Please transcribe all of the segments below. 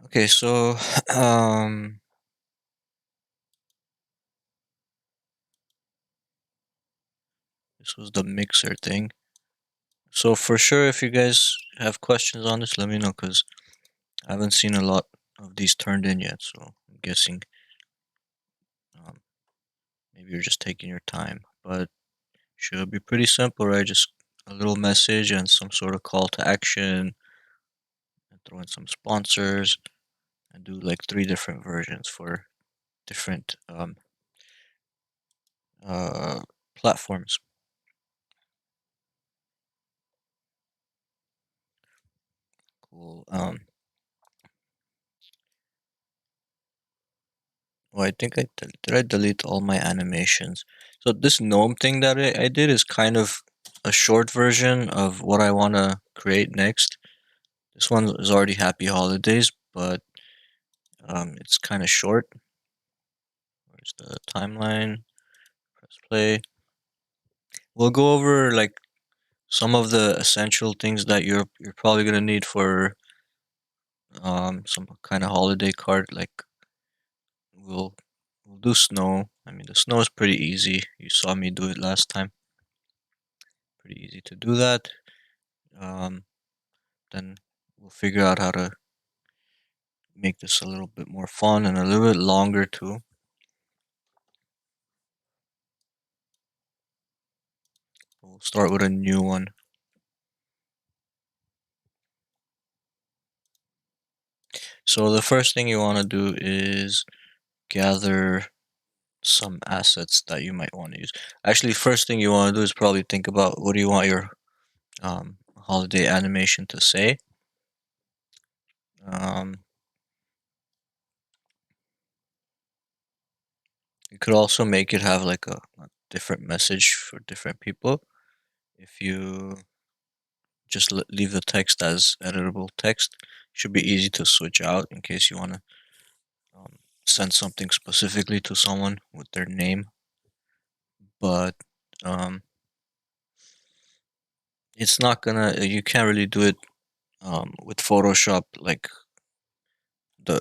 Okay, so um, this was the mixer thing. So for sure, if you guys have questions on this, let me know because I haven't seen a lot of these turned in yet. So I'm guessing um, maybe you're just taking your time, but should be pretty simple, right? Just a little message and some sort of call to action, and throw in some sponsors, and do like three different versions for different uh, platforms. Cool. Oh, I think did I delete all my animations. So this gnome thing that I did is kind of a short version of what I want to create next. This one is already Happy Holidays, but it's kind of short. Where's the timeline? Press play. We'll go over like some of the essential things that you're probably gonna need for some kind of holiday card. Like we'll we'll do snow. I mean the snow is pretty easy. You saw me do it last time. Pretty easy to do that. Um, then we'll figure out how to make this a little bit more fun and a little bit longer too. We'll start with a new one. So the first thing you want to do is gather some assets that you might want to use. Actually, first thing you want to do is probably think about what do you want your holiday animation to say. Um, you could also make it have like a different message for different people. If you just leave the text as editable text, should be easy to switch out in case you want to um, send something specifically to someone with their name. But um, it's not gonna. You can't really do it with Photoshop like the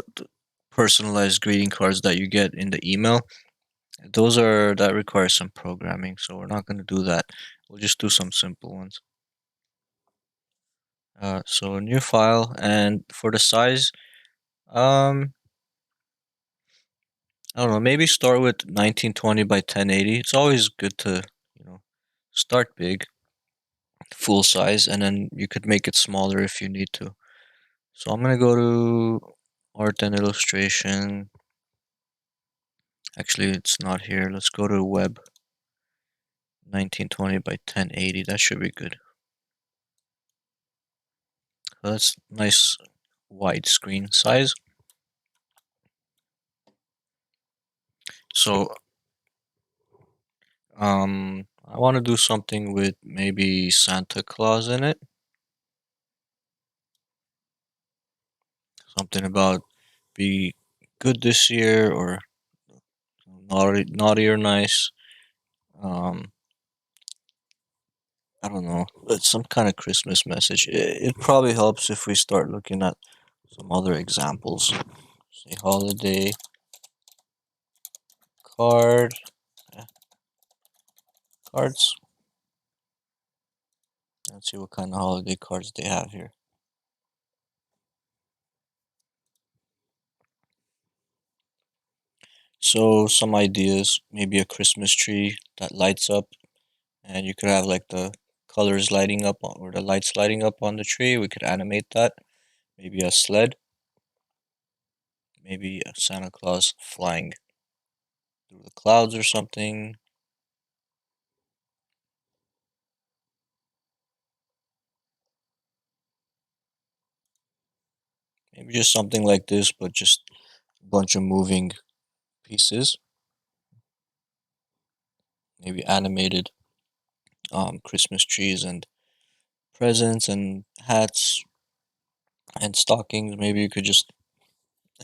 personalized greeting cards that you get in the email. Those are that requires some programming, so we're not gonna do that. We'll just do some simple ones. So a new file, and for the size, um, I don't know, maybe start with 1920 by 1080. It's always good to, you know, start big, full size, and then you could make it smaller if you need to. So I'm gonna go to art and illustration. Actually, it's not here. Let's go to web 1920 by 1080. That should be good. So that's nice wide screen size. So I want to do something with maybe Santa Claus in it. Something about be good this year or naughty or nice. Um, I don't know. It's some kind of Christmas message. It probably helps if we start looking at some other examples. Say holiday card eh, cards. Let's see what kind of holiday cards they have here. So some ideas, maybe a Christmas tree that lights up, and you could have like the colors lighting up or the lights lighting up on the tree. We could animate that. Maybe a sled, maybe a Santa Claus flying through the clouds or something. Maybe just something like this, but just a bunch of moving pieces. Maybe animated Christmas trees and presents and hats and stockings. Maybe you could just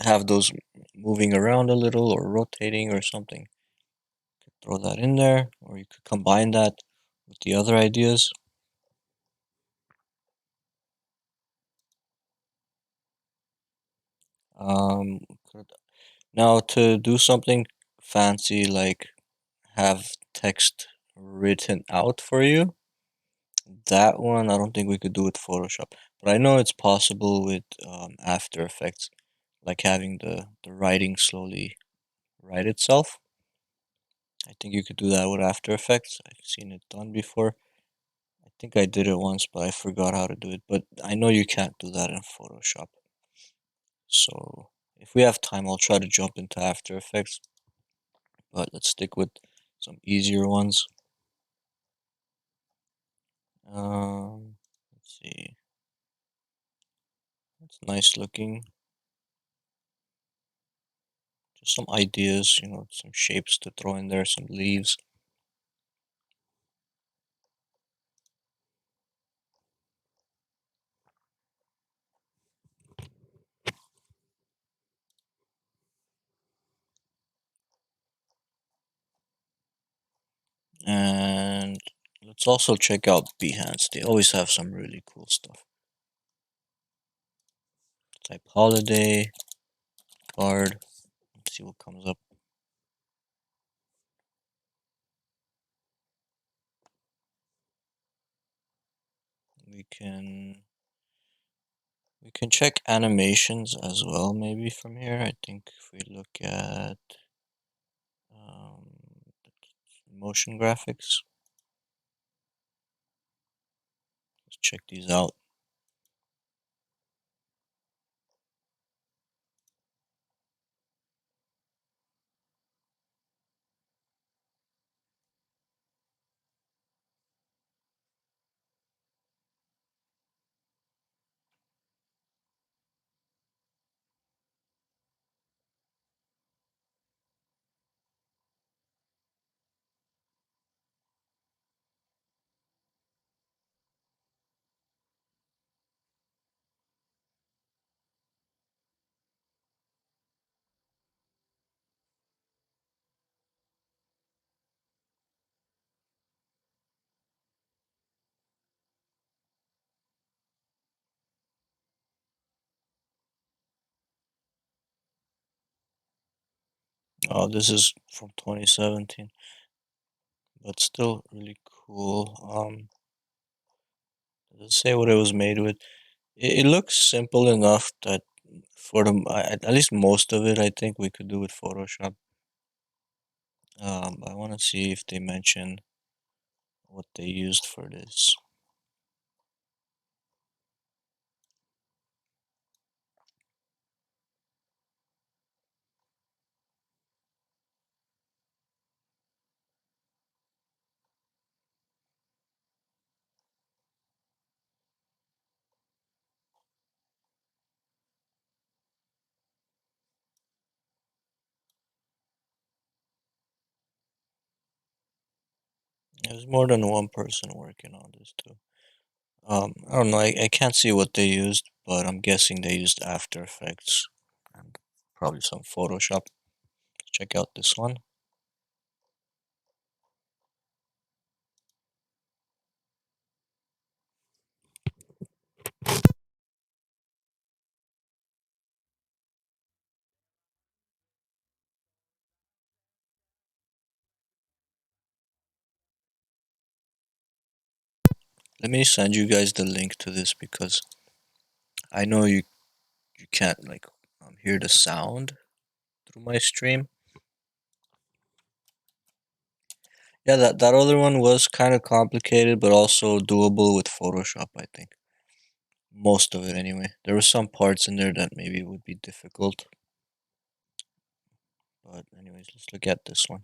have those moving around a little or rotating or something. Throw that in there, or you could combine that with the other ideas. Um, could- Now to do something fancy like have text written out for you, that one I don't think we could do with Photoshop. But I know it's possible with After Effects, like having the writing slowly write itself. I think you could do that with After Effects. I've seen it done before. I think I did it once, but I forgot how to do it. But I know you can't do that in Photoshop. So if we have time, I'll try to jump into After Effects. But let's stick with some easier ones. Let's see. It's nice looking. Just some ideas, some shapes to throw in there, some leaves. And let's also check out Behance. They always have some really cool stuff. Type holiday card. Let's see what comes up. We can we can check animations as well, maybe from here. I think if we look at um, motion graphics, let's check these out. Oh, this is from 2017, but still really cool. Let's say what it was made with. It looks simple enough that for at least most of it, I think we could do with Photoshop. I want to see if they mention what they used for this. There's more than one person working on this too. I don't know. I can't see what they used, but I'm guessing they used After Effects and probably some Photoshop. Check out this one. Let me send you guys the link to this because I know you can't like hear the sound through my stream. Yeah, that other one was kind of complicated, but also doable with Photoshop, I think. Most of it, anyway. There were some parts in there that maybe would be difficult. But, anyways, let's look at this one.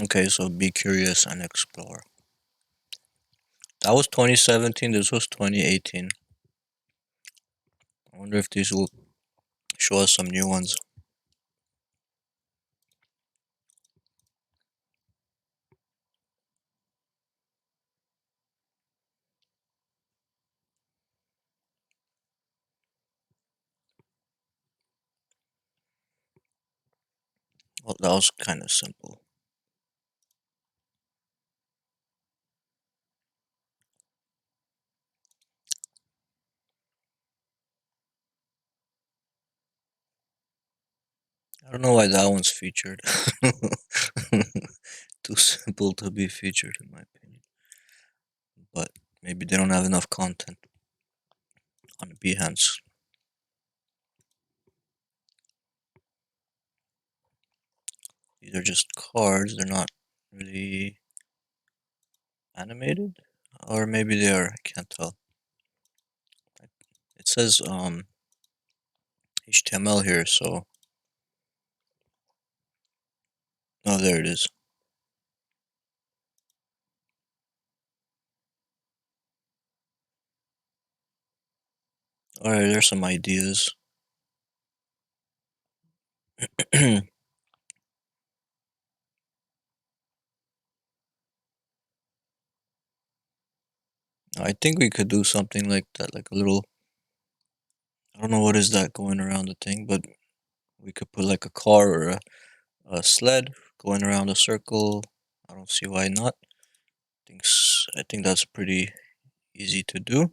Okay, so be curious and explore. That was 2017. This was 2018. I wonder if these will show us some new ones. Well, that was kind of simple. I don't know why that one's featured. Too simple to be featured, in my opinion. But maybe they don't have enough content on Behance. These are just cards. They're not really animated, or maybe they are. I can't tell. It says HTML here, so oh, there it is. All right, there's some ideas. I think we could do something like that, like a little. I don't know what is that going around the thing, but we could put like a car or a sled going around a circle. I don't see why not. I think that's pretty easy to do.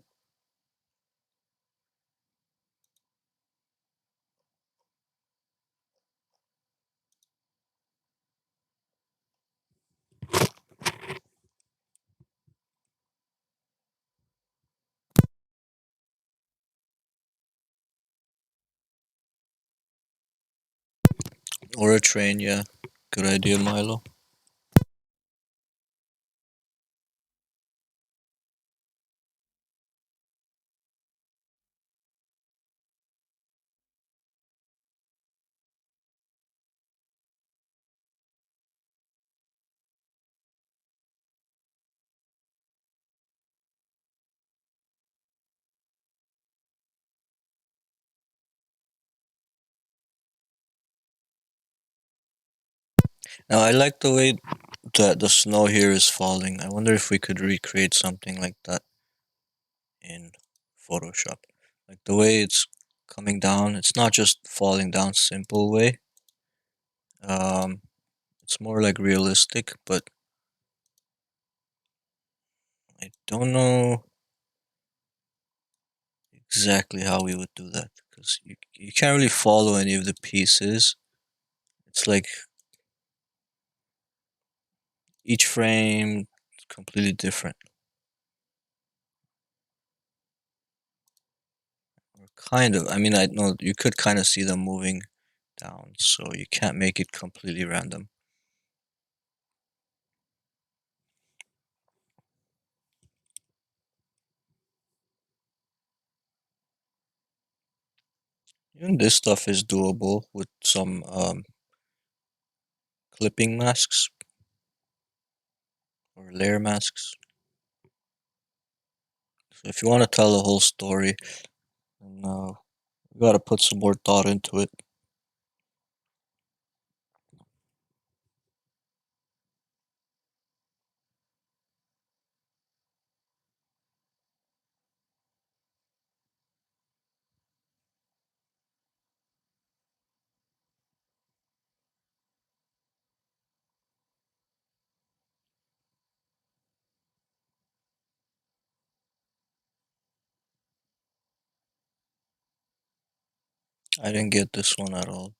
Or a train, yeah. Good idea, Milo. Now, I like the way that the snow here is falling. I wonder if we could recreate something like that in Photoshop. Like the way it's coming down, it's not just falling down simple way. Um, it's more like realistic, but I don't know exactly how we would do that because you can't really follow any of the pieces. It's like each frame is completely different. Or kind of. I mean, I know you could kind of see them moving down, so you can't make it completely random. Even this stuff is doable with some clipping masks or layer masks. So if you want to tell a whole story, then you got to put some more thought into it. I didn't get this one at all.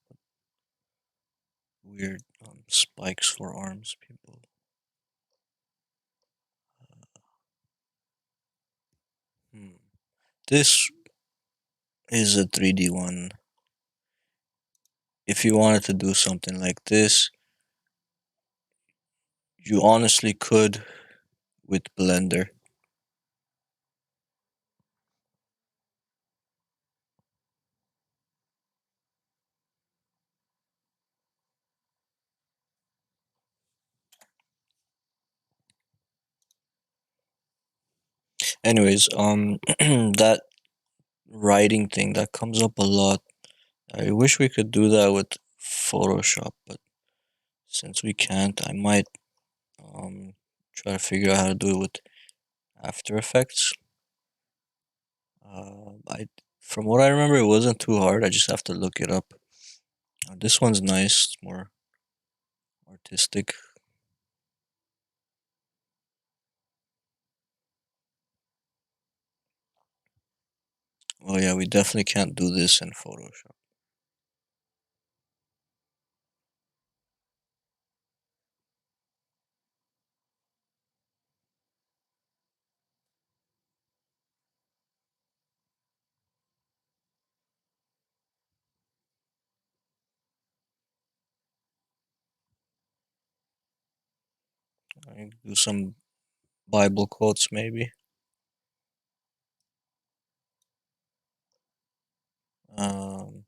Weird spikes for arms, people. Hmm. This is a 3D one. If you wanted to do something like this, you honestly could with Blender. Anyways, that writing thing that comes up a lot. I wish we could do that with Photoshop, but since we can't, I might um try to figure out how to do it with After Effects. I From what I remember, it wasn't too hard. I just have to look it up. This one's nice. It's more artistic. Oh yeah, we definitely can't do this in Photoshop. I can do some Bible quotes maybe. Um,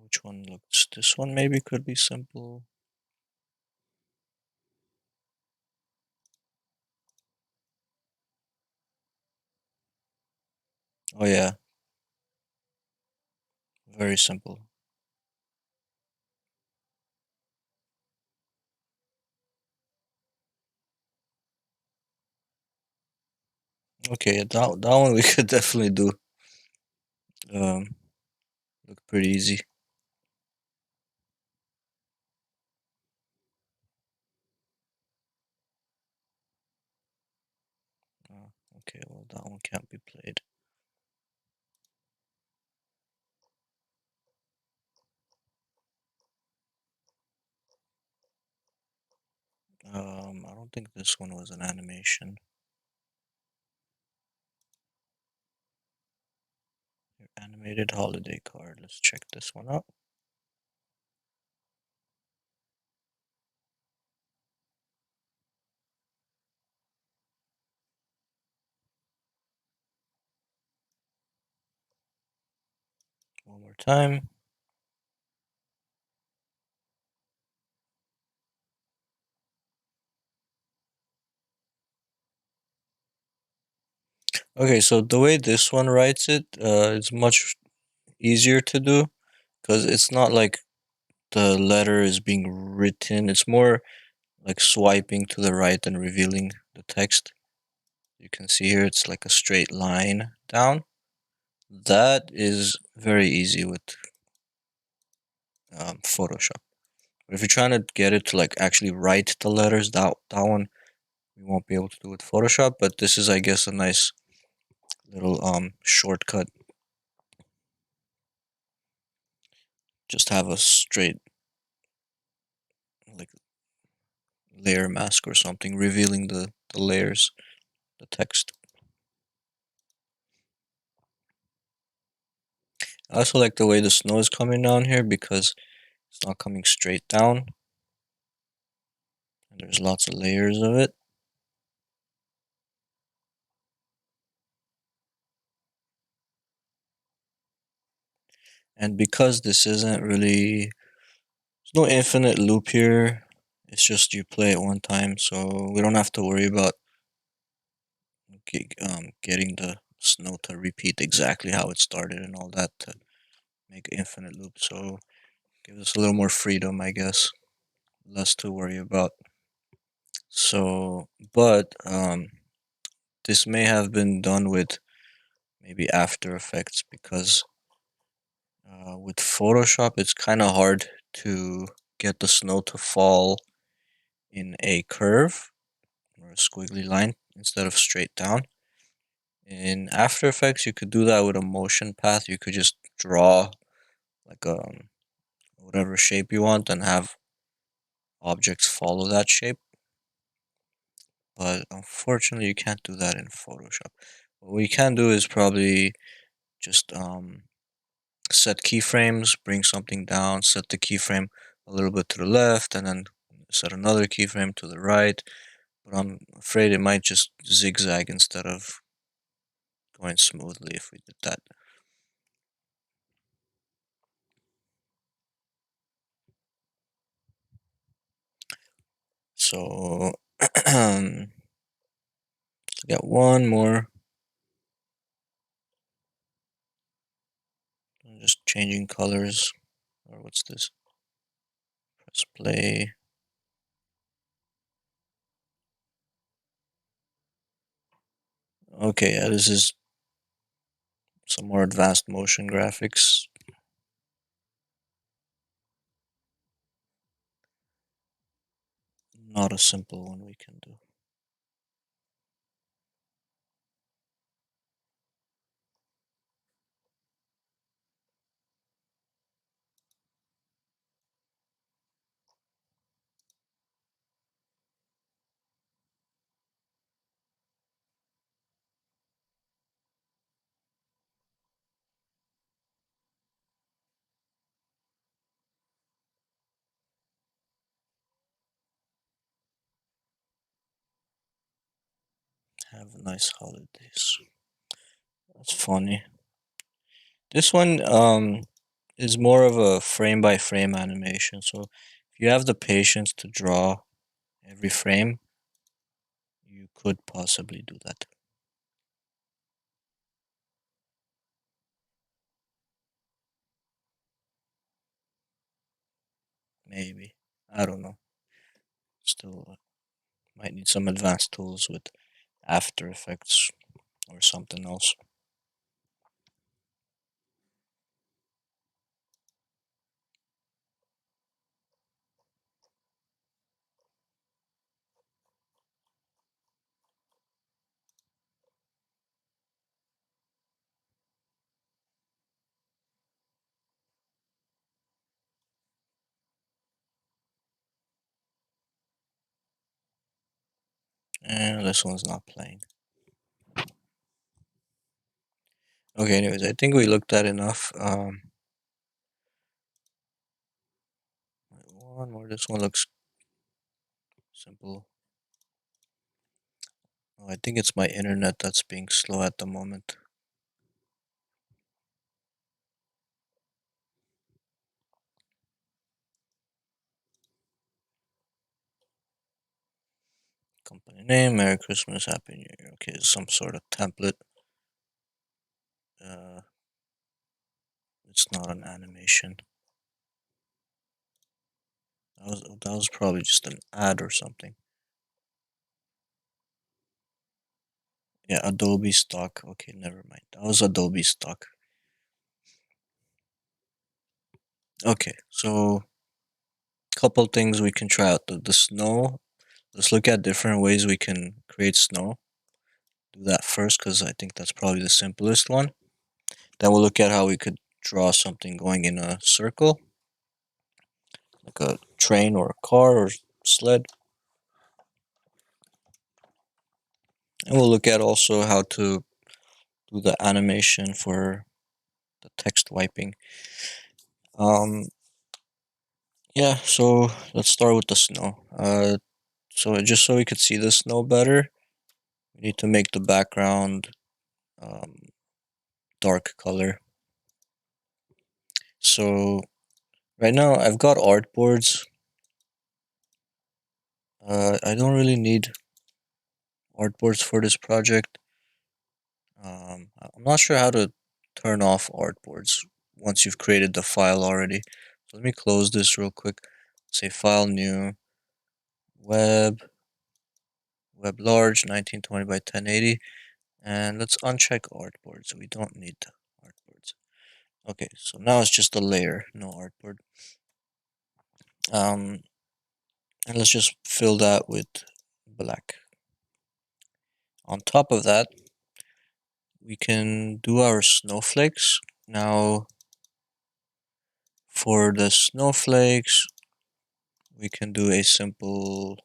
which one looks? This one maybe could be simple. Oh yeah, very simple. Okay, that one we could definitely do. Um, Look pretty easy. Okay, well that one can't be played. I don't think this one was an animation. Your animated holiday card. Let's check this one out. One more time. Okay, so the way this one writes it, it's much easier to do because it's not like the letter is being written. It's more like swiping to the right and revealing the text. You can see here it's like a straight line down. That is very easy with Photoshop. But if you're trying to get it to like actually write the letters, that one we won't be able to do with Photoshop. But this is, I guess, a nice little shortcut. Just have a straight like layer mask or something revealing the layers, the text. I also like the way the snow is coming down here because it's not coming straight down and there's lots of layers of it. And because this isn't really, there's no infinite loop here. It's just you play it one time, so we don't have to worry about getting the snow to repeat exactly how it started and all that to make an infinite loop. So gives us a little more freedom, I guess, less to worry about. So, but this may have been done with maybe After Effects because with Photoshop it's kind of hard to get the snow to fall in a curve or a squiggly line instead of straight down. In After Effects, you could do that with a motion path. You could just draw like whatever shape you want and have objects follow that shape. But unfortunately, you can't do that in Photoshop. What we can do is probably just set keyframes, bring something down, set the keyframe a little bit to the left, and then set another keyframe to the right. But I'm afraid it might just zigzag instead of going smoothly if we did that. So Got one more. I'm just changing colors. Or what's this? Press play. Okay, yeah, this is some more advanced motion graphics. Not a simple one we can do. Have a nice holidays. That's funny. This one is more of a frame by frame animation. So if you have the patience to draw every frame, you could possibly do that. Maybe. I don't know. Still might need some advanced tools with After Effects or something else. And this one's not playing. Okay, anyways, I think we looked at enough. One more. This one looks simple. Oh, I think it's my internet that's being slow at the moment. Company name, Merry Christmas, Happy New Year. Okay, some sort of template. Uh, it's not an animation. That was probably just an ad or something. Yeah, Adobe stock. Okay, never mind. That was Adobe stock. Okay, so couple things we can try out. The snow. Let's look at different ways we can create snow. Do that first because I think that's probably the simplest one. Then we'll look at how we could draw something going in a circle, like a train or a car or sled. And we'll look at also how to do the animation for the text wiping. Um, yeah, so let's start with the snow. So just so we could see the snow better, we need to make the background um, dark color. So right now I've got artboards. I don't really need artboards for this project. I'm not sure how to turn off artboards once you've created the file already. So let me close this real quick. Say file new, web, web large, 1920 by 1080. And let's uncheck artboards. We don't need artboards. Okay, so now it's just a layer, no artboard. Um, and let's just fill that with black. On top of that, we can do our snowflakes. Now, for the snowflakes, we can do a simple.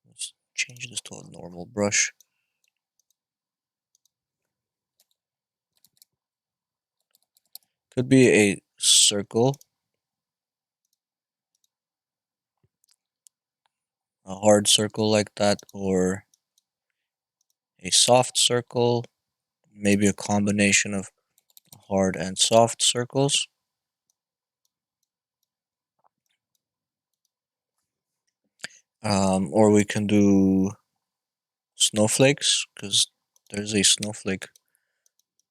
Let's change this to a normal brush. Could be a circle, a hard circle like that, or a soft circle, maybe a combination of hard and soft circles. Or we can do snowflakes because there's a snowflake.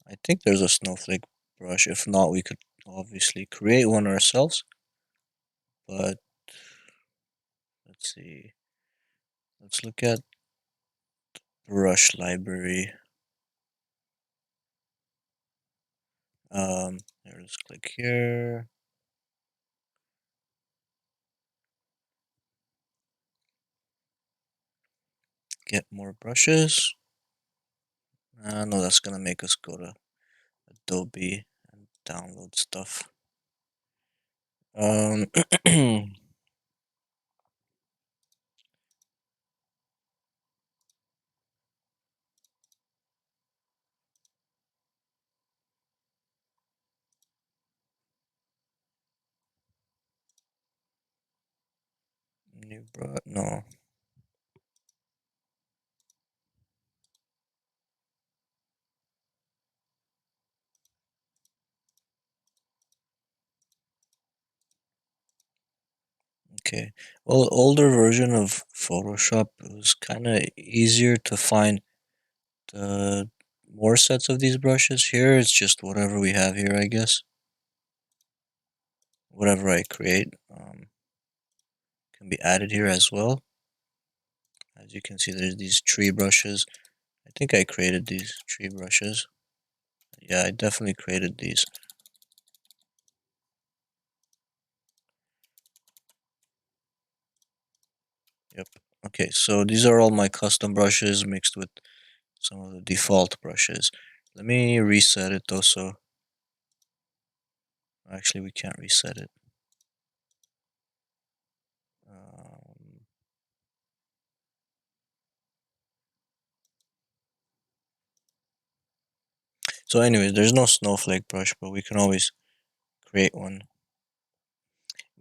I think there's a snowflake brush. If not, we could obviously create one ourselves. But let's see. Let's look at brush library. Here, let's click here. Get more brushes. No, that's gonna make us go to Adobe and download stuff. New brush. No. Okay. Well, older version of Photoshop, it was kind of easier to find the more sets of these brushes. Here, it's just whatever we have here, I guess. Whatever I create can be added here as well. As you can see, there's these tree brushes. I think I created these tree brushes. Yeah, I definitely created these. Yep. Okay, so these are all my custom brushes mixed with some of the default brushes. Let me reset it though, so actually we can't reset it. Um, so anyways, there's no snowflake brush, but we can always create one.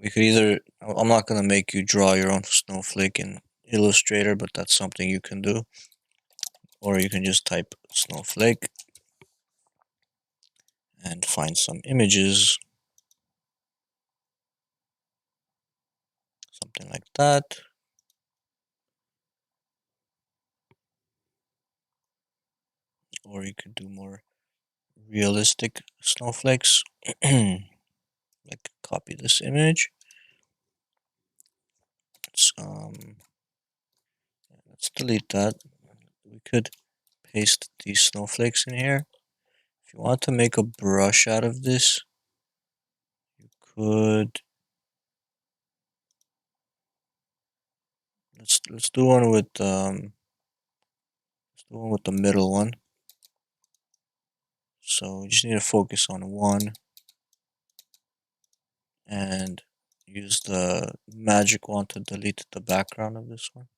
We could either, I'm not going to make you draw your own snowflake in Illustrator, but that's something you can do. Or you can just type snowflake and find some images, something like that. Or you could do more realistic snowflakes. Like copy this image. Let's let's delete that. We could paste these snowflakes in here. If you want to make a brush out of this, you could. Let's do one with let's do one with the middle one. So we just need to focus on one and use the magic wand to delete the background of this one.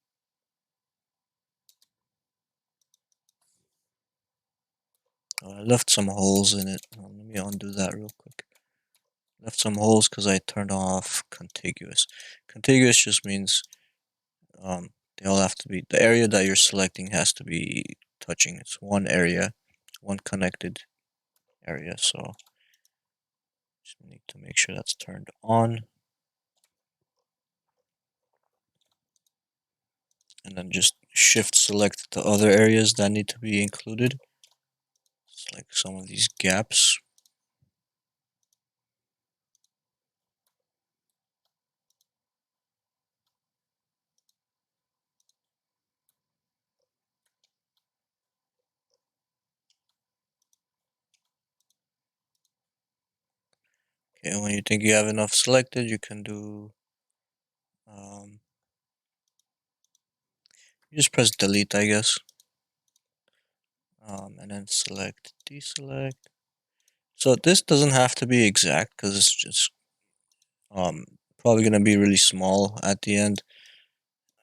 I left some holes in it. Let me undo that real quick. Left some holes because I turned off contiguous. Contiguous just means they all have to be, the area that you're selecting has to be touching. It's one area, one connected area. So just need to make sure that's turned on. And then just shift select the other areas that need to be included. It's like some of these gaps. Okay, and when you think you have enough selected, you can do you just press delete, I guess. And then select, deselect. So this doesn't have to be exact because it's just um, probably going to be really small at the end.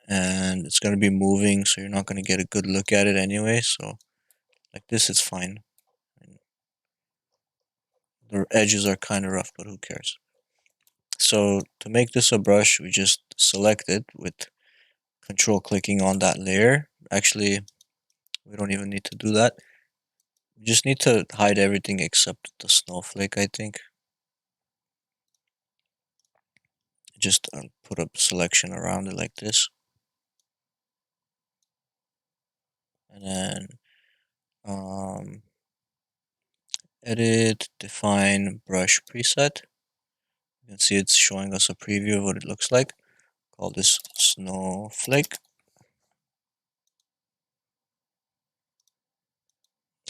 And it's going to be moving, so you're not going to get a good look at it anyway. So like this is fine. The edges are kind of rough, but who cares? So to make this a brush, we just select it with control clicking on that layer. Actually, we don't even need to do that. We just need to hide everything except the snowflake, I think. Just put a selection around it like this. and then um, edit, define brush preset. You can see it's showing us a preview of what it looks like. Call this snowflake.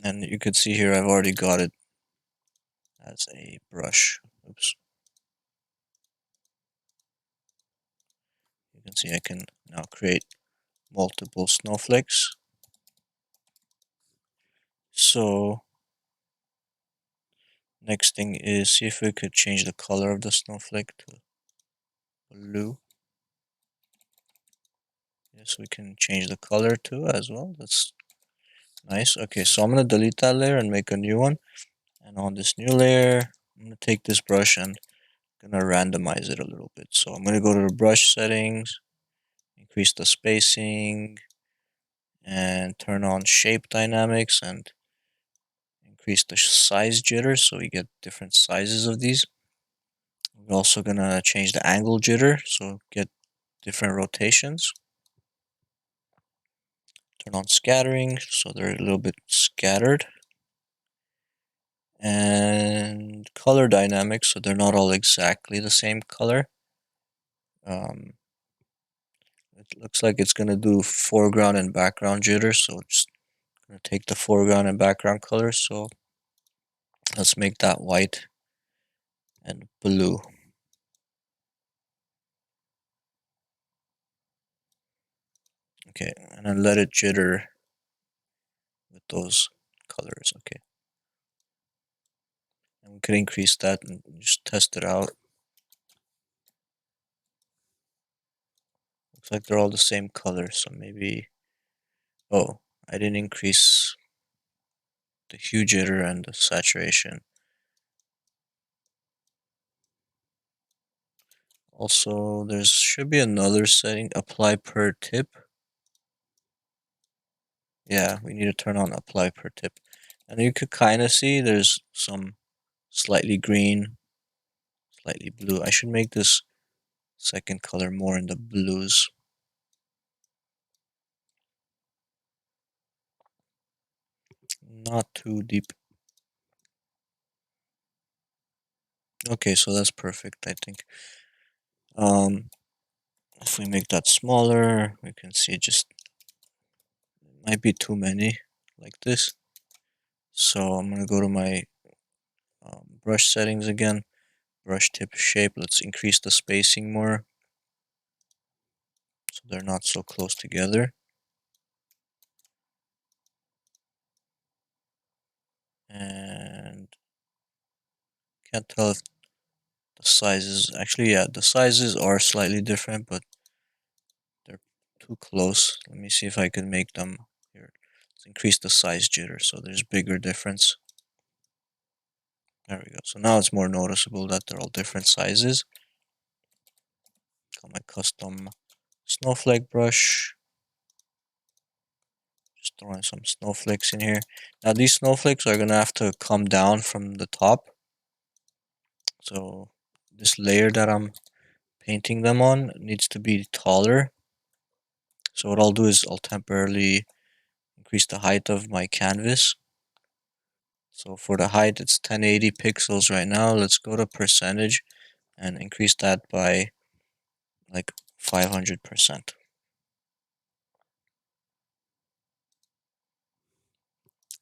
And you can see here I've already got it as a brush. Oops. You can see I can now create multiple snowflakes. So next thing is see if we could change the color of the snowflake to blue. Yes, we can change the color too as well. That's nice. Okay, so I'm gonna delete that layer and make a new one. And on this new layer, I'm gonna take this brush and gonna randomize it a little bit. So I'm gonna go to the brush settings, increase the spacing, and turn on shape dynamics and increase the size jitter so we get different sizes of these. We're also gonna change the angle jitter so get different rotations. Turn on scattering so they're a little bit scattered. And color dynamics so they're not all exactly the same color. It looks like it's gonna do foreground and background jitter, so just gonna take the foreground and background colors. So let's make that white and blue. Okay, and then let it jitter with those colors. Okay, and we could increase that and just test it out. Looks like they're all the same color, so maybe. Oh, I didn't increase the hue jitter and the saturation. Also, there should be another setting, apply per tip. Yeah, we need to turn on apply per tip. And you could kind of see there's some slightly green, slightly blue. I should make this second color more in the blues. Not too deep. Okay, so that's perfect, I think. If we make that smaller, we can see just might be too many like this. So I'm gonna go to my brush settings again, brush tip shape. Let's increase the spacing more so they're not so close together. And can't tell if the sizes, actually, yeah, the sizes are slightly different, but they're too close. Let me see if I can make them here. Let's increase the size jitter so there's bigger difference. There we go. So now it's more noticeable that they're all different sizes. Got my custom snowflake brush. Just throwing some snowflakes in here. Now these snowflakes are gonna have to come down from the top. So this layer that I'm painting them on needs to be taller. So what I'll do is I'll temporarily increase the height of my canvas. So for the height, it's 1080 pixels right now. Let's go to percentage and increase that by like 500%.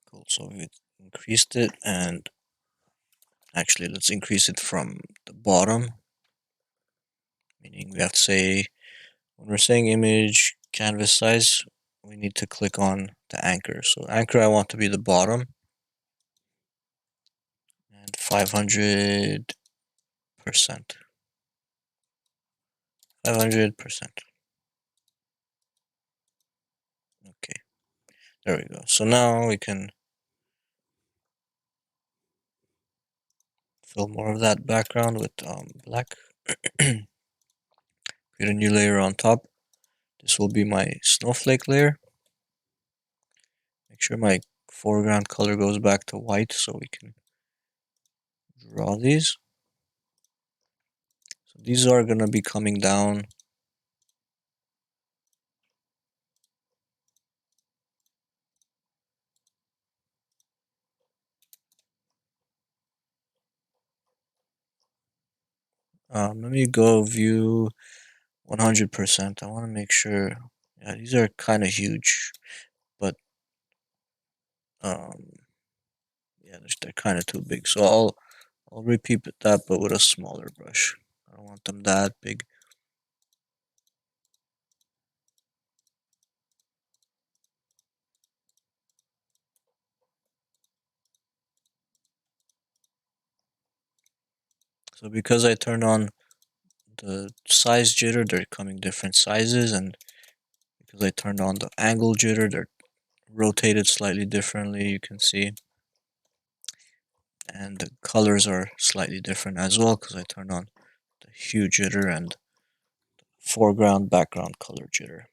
Cool. So we increased it, and actually, let's increase it from the bottom. Meaning we have to say when we're saying image canvas size, we need to click on the anchor. So anchor I want to be the bottom, and 500%. 500%. Okay, there we go. So now we can fill more of that background with black. Create a new layer on top. This will be my snowflake layer. Make sure my foreground color goes back to white so we can draw these. So these are going to be coming down. Let me go view 100%. I want to make sure. Yeah, these are kind of huge, but um, yeah, they're kind of too big. So I'll repeat that, but with a smaller brush. I don't want them that big. So because I turned on the size jitter, they're coming different sizes, and because I turned on the angle jitter, they're rotated slightly differently, you can see. And the colors are slightly different as well because I turned on the hue jitter and foreground background color jitter.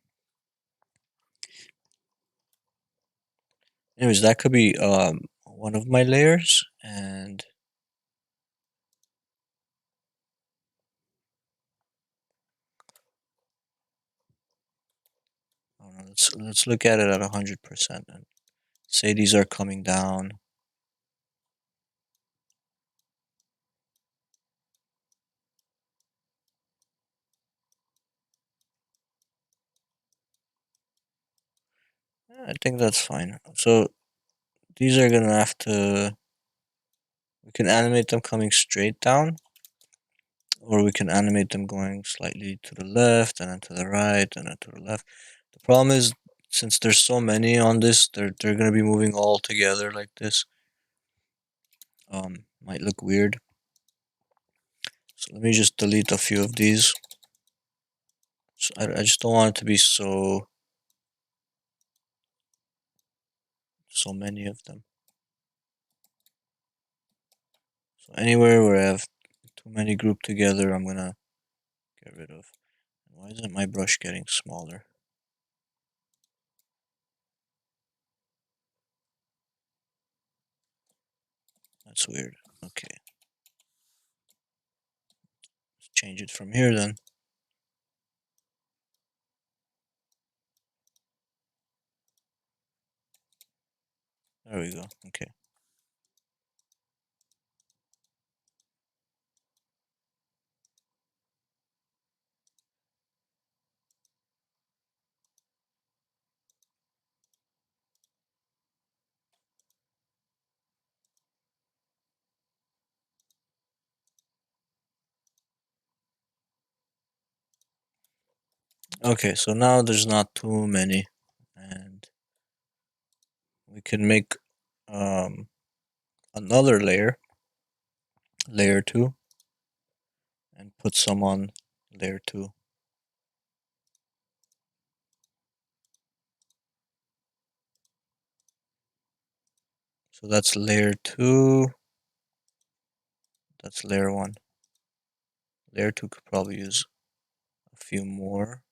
Anyways, that could be one of my layers, and I don't know, let's look at it at 100% and say these are coming down. I think that's fine. So these are gonna have to. We can animate them coming straight down, or we can animate them going slightly to the left and then to the right and then to the left. The problem is, since there's so many on this, they're gonna be moving all together like this. Might look weird. So let me just delete a few of these. So I just don't want it to be so many of them. So anywhere where I have too many grouped together, I'm gonna get rid of. Why isn't my brush getting smaller? That's weird. Okay, let's change it from here then. There we go. Okay. Okay, so now there's not too many, and we can make um, another layer, layer 2, and put some on layer 2. So that's layer 2, that's layer 1. Layer 2 could probably use a few more.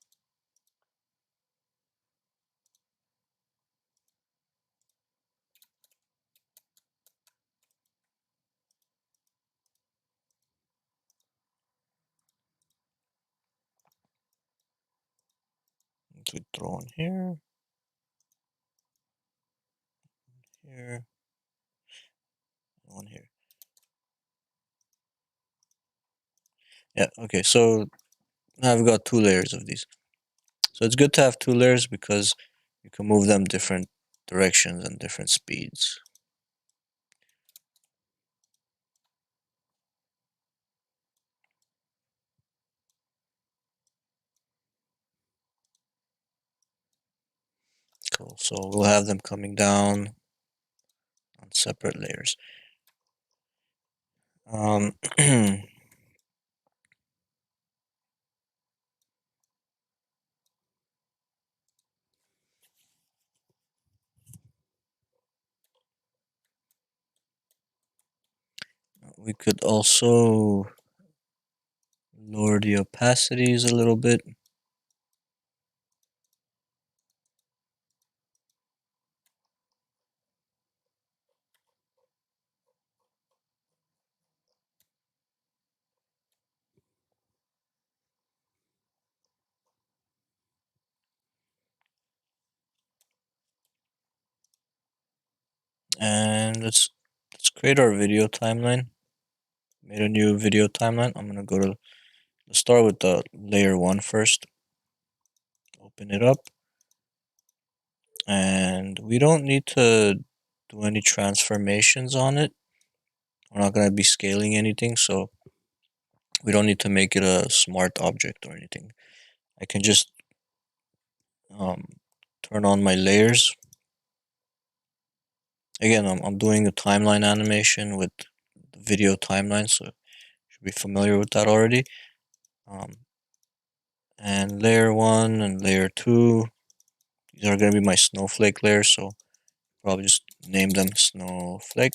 We throw in here, here, one here. Yeah, okay, so now I've got 2 layers of these. So it's good to have 2 layers because you can move them different directions and different speeds. Cool, so we'll have them coming down on separate layers. We could also lower the opacities a little bit. And let's create our video timeline. Made a new video timeline. I'm gonna go to let's start with the layer 1 first. Open it up, and we don't need to do any transformations on it. We're not going to be scaling anything, so we don't need to make it a smart object or anything. I can just um, turn on my layers. Again, I'm doing a timeline animation with the video timeline, so you should be familiar with that already. Um, and layer 1 and layer 2, these are going to be my snowflake layers, so probably just name them snowflake.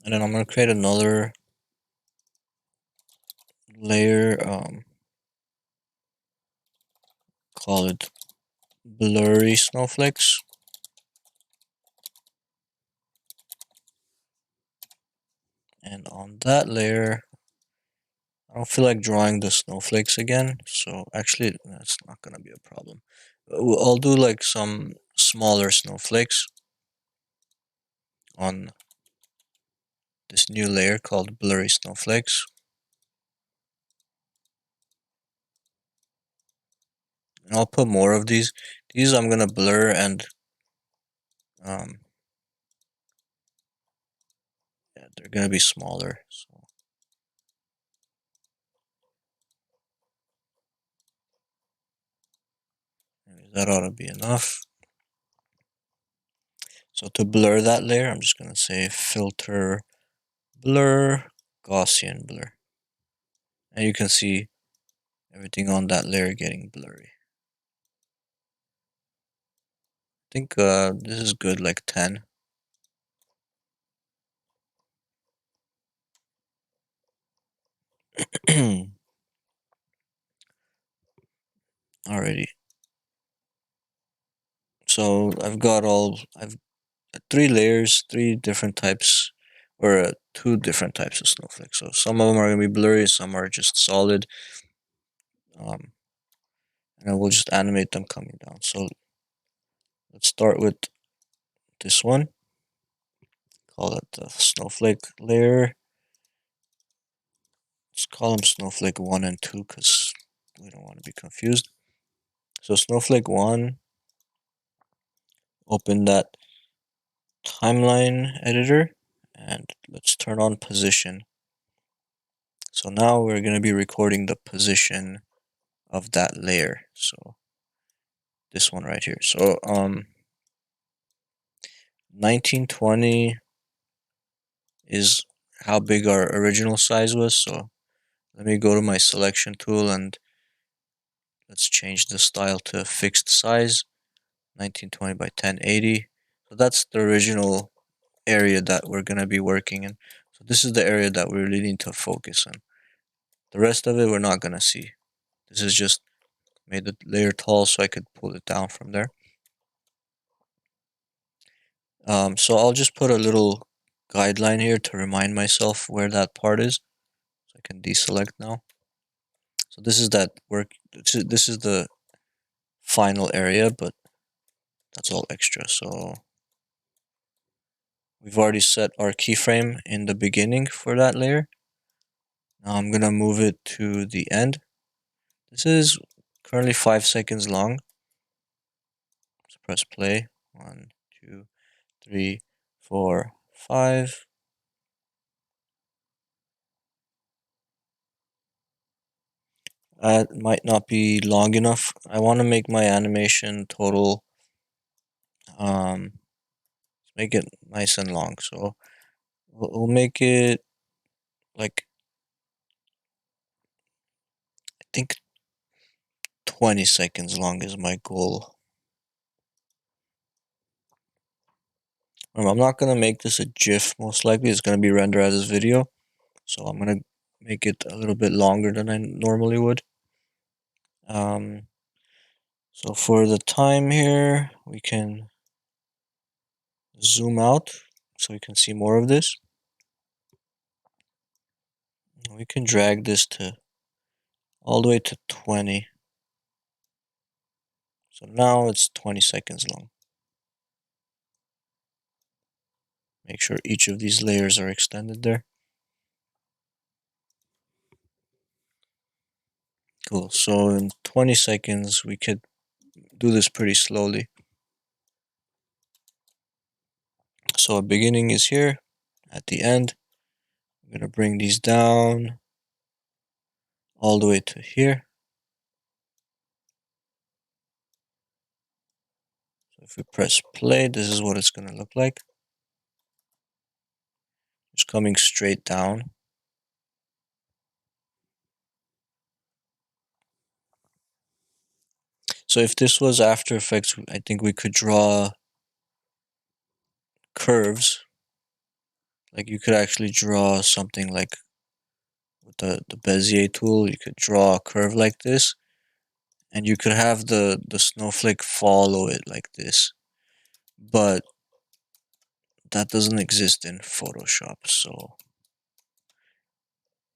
And then I'm going to create another layer, call it blurry snowflakes. And on that layer, I don't feel like drawing the snowflakes again, so actually that's not going to be a problem. I'll do like some smaller snowflakes on this new layer called blurry snowflakes. And I'll put more of these. These I'm going to blur and um, yeah, they're going to be smaller. So that ought to be enough. So to blur that layer, I'm just going to say filter blur Gaussian blur. And you can see everything on that layer getting blurry. I think this is good, like 10. Alrighty. So I've 3 layers, 3 different types, or 2 different types of snowflakes. So some of them are going to be blurry, some are just solid. Um, and we'll just animate them coming down. So let's start with this one. Call it the snowflake layer. Let's call them snowflake 1 and 2 because we don't want to be confused. So snowflake 1, open that timeline editor and let's turn on position. So now we're going to be recording the position of that layer. So this one right here. So 1920 is how big our original size was. So let me go to my selection tool and let's change the style to fixed size, 1920 by 1080. So that's the original area that we're going to be working in. So this is the area that we really need to focus on. The rest of it we're not going to see. This is just made the layer tall so I could pull it down from there. So I'll just put a little guideline here to remind myself where that part is. So I can deselect now. So this is that work. This is the final area, but that's all extra. So we've already set our keyframe in the beginning for that layer. Now I'm gonna move it to the end. This is currently 5 seconds long. Let's press play. 1, 2, 3, 4, 5. That might not be long enough. I want to make my animation total, make it nice and long. So we'll make it like, I think 20 seconds long is my goal. I'm not going to make this a GIF, most likely. It's going to be rendered as a video. So I'm going to make it a little bit longer than I normally would. So for the time here, we can zoom out so we can see more of this. We can drag this to all the way to 20. So now it's 20 seconds long. Make sure each of these layers are extended there. Cool. So in 20 seconds, we could do this pretty slowly. So a beginning is here. At the end, I'm going to bring these down all the way to here. So if we press play, this is what it's going to look like. It's coming straight down. So if this was After Effects, I think we could draw curves. Like you could actually draw something like with the Bezier tool, you could draw a curve like this, and you could have the snowflake follow it like this. But that doesn't exist in Photoshop, so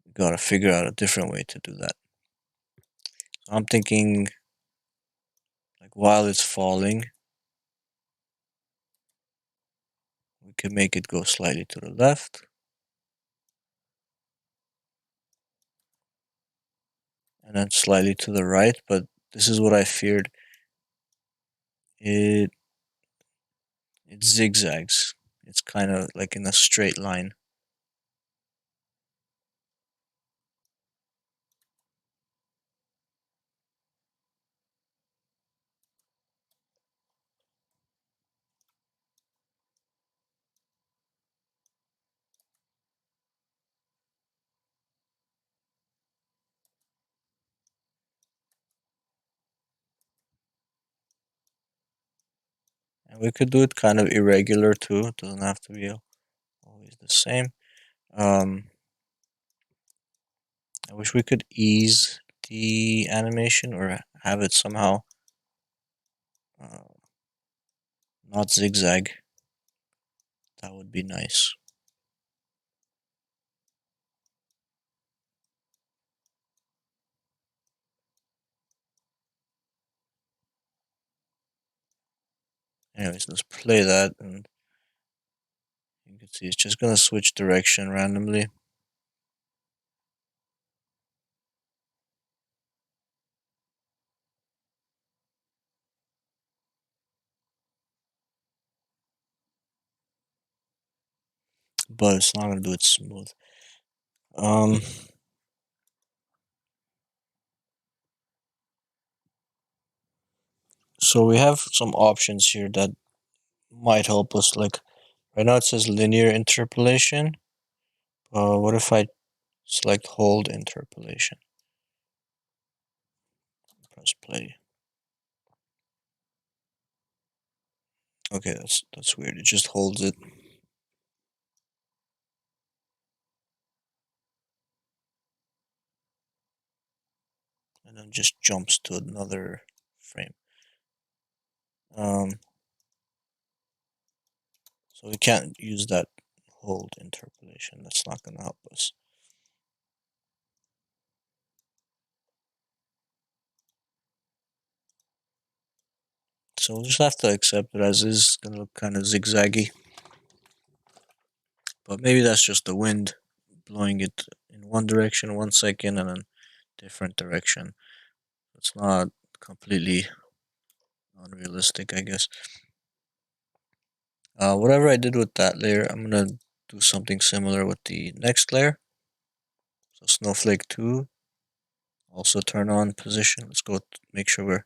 we gotta figure out a different way to do that. I'm thinking like while it's falling, we could make it go slightly to the left. And then slightly to the right, but this is what I feared. It it zigzags. It's kind of like in a straight line. And we could do it kind of irregular too. It doesn't have to be always the same. I wish we could ease the animation or have it somehow uh, not zigzag. That would be nice. Anyways, let's play that, and you can see it's just gonna switch direction randomly. But it's not gonna do it smooth. Um, so we have some options here that might help us. Like right now, it says linear interpolation. What if I select hold interpolation? Press play. Okay, that's weird. It just holds it. And then just jumps to another frame. So we can't use that hold interpolation. That's not going to help us. So we'll just have to accept it as is. It's going to look kind of zigzaggy. But maybe that's just the wind blowing it in one direction 1 second and then different direction. It's not completely unrealistic, I guess. Whatever I did with that layer, I'm going to do something similar with the next layer. So Snowflake 2, also turn on position. Let's go make sure we're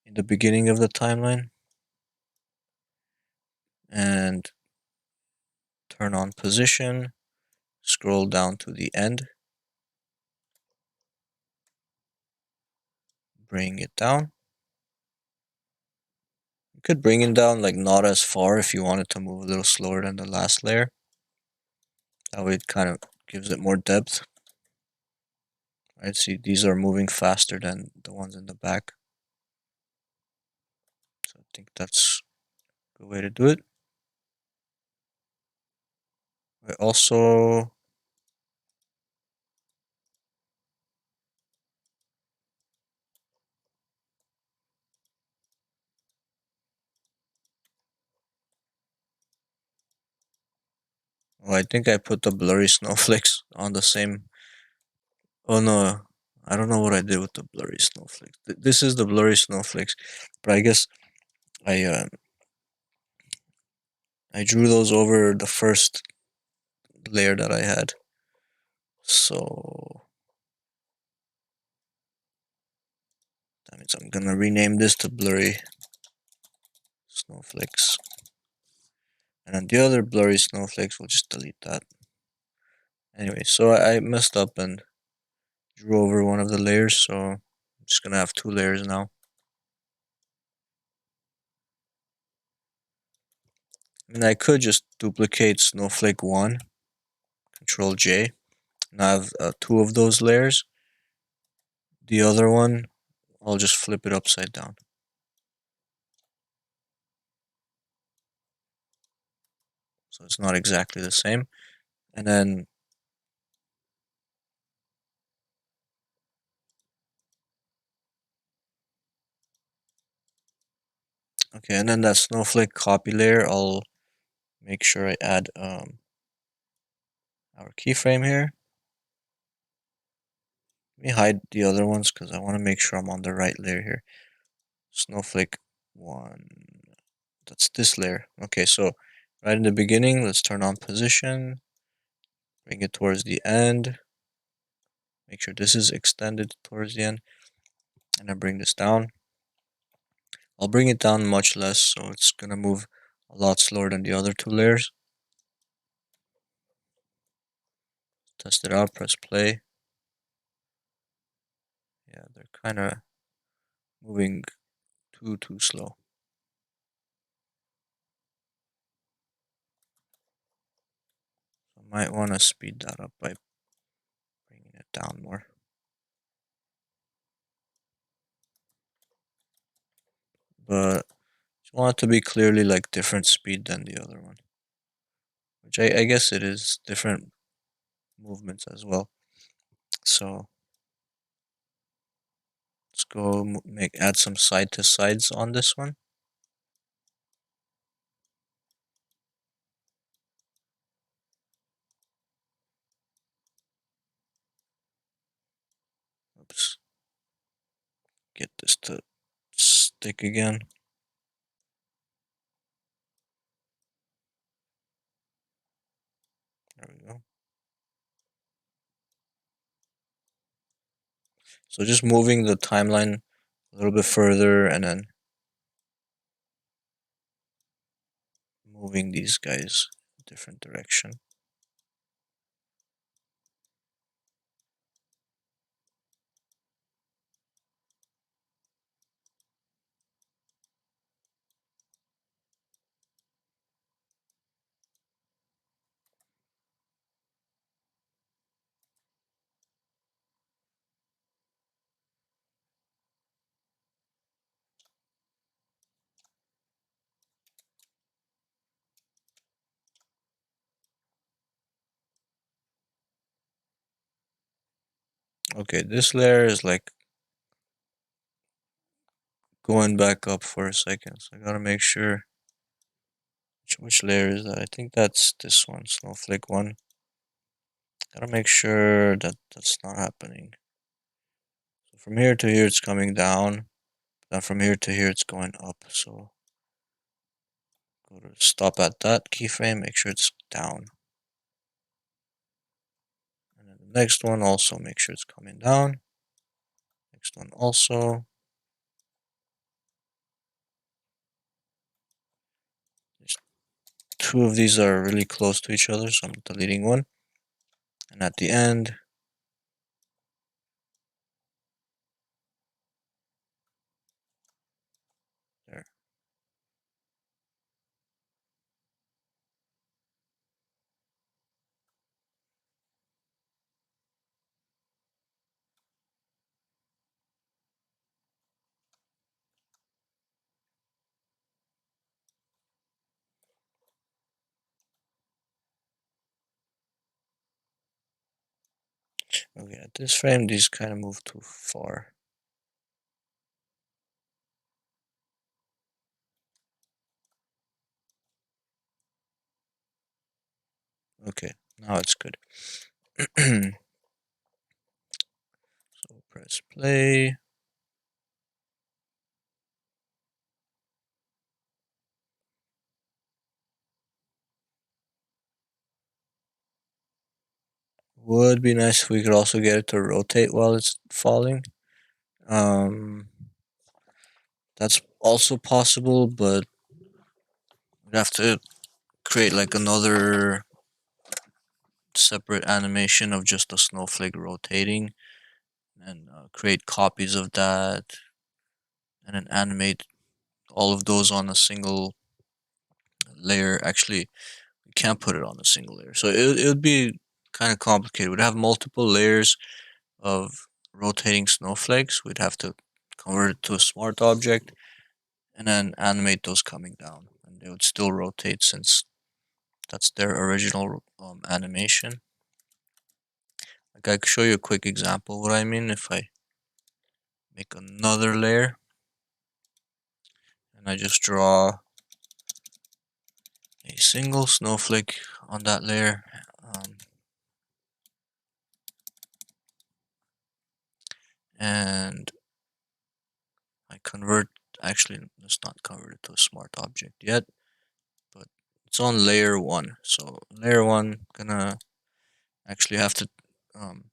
in the beginning of the timeline. And turn on position, scroll down to the end, bring it down. You could bring it down like not as far if you wanted to move a little slower than the last layer. That way it kind of gives it more depth. Right, see these are moving faster than the ones in the back. So I think that's a good way to do it. I also Oh, I think I put the blurry snowflakes on the same. Oh no, I don't know what I did with the blurry snowflakes. This is the blurry snowflakes, but I guess I drew those over the first layer that I had. So that means I'm gonna rename this to blurry snowflakes. And then the other blurry snowflakes, we'll just delete that. Anyway, so I messed up and drew over one of the layers, so I'm just gonna have two layers now. I mean, I could just duplicate snowflake 1, Control J, and I have two of those layers. The other one, I'll just flip it upside down. So it's not exactly the same. And then, okay, and then that snowflake copy layer, I'll make sure I add our keyframe here. Let me hide the other ones because I want to make sure I'm on the right layer here. Snowflake 1. That's this layer. Okay, so right in the beginning, let's turn on position. Bring it towards the end. Make sure this is extended towards the end. And then bring this down. I'll bring it down much less, so it's gonna move a lot slower than the other two layers. Test it out, press play. Yeah, they're kind of moving too slow. I might want to speed that up by bringing it down more. But just want it to be clearly like different speed than the other one. Which I guess it is different movements as well. So let's go add some side to sides on this one. Oops. Get this to stick again. There we go. So just moving the timeline a little bit further and then moving these guys a different direction. Okay, this layer is like going back up for a second. So I gotta make sure which layer is that. I think that's this one, snowflake 1. Gotta make sure that that's not happening. So from here to here it's coming down. Then from here to here it's going up. So go to stop at that keyframe, make sure it's down. And then the next one also make sure it's coming down. Next one also. Two of these are really close to each other, so I'm deleting one. And at the end, there. Okay, at this frame, these kind of move too far. Okay, now it's good. So press play. Would be nice if we could also get it to rotate while it's falling. Um, that's also possible, but we'd have to create like another separate animation of just a snowflake rotating and create copies of that and then animate all of those on a single layer. Actually, we can't put it on a single layer. So it would be kind of complicated. We'd have multiple layers of rotating snowflakes. We'd have to convert it to a smart object and then animate those coming down. And they would still rotate since that's their original animation. Like I could show you a quick example of what I mean if I make another layer and I just draw a single snowflake on that layer. And I convert, actually, let's not convert it to a smart object yet, but it's on layer 1. So layer 1, gonna actually have to, um,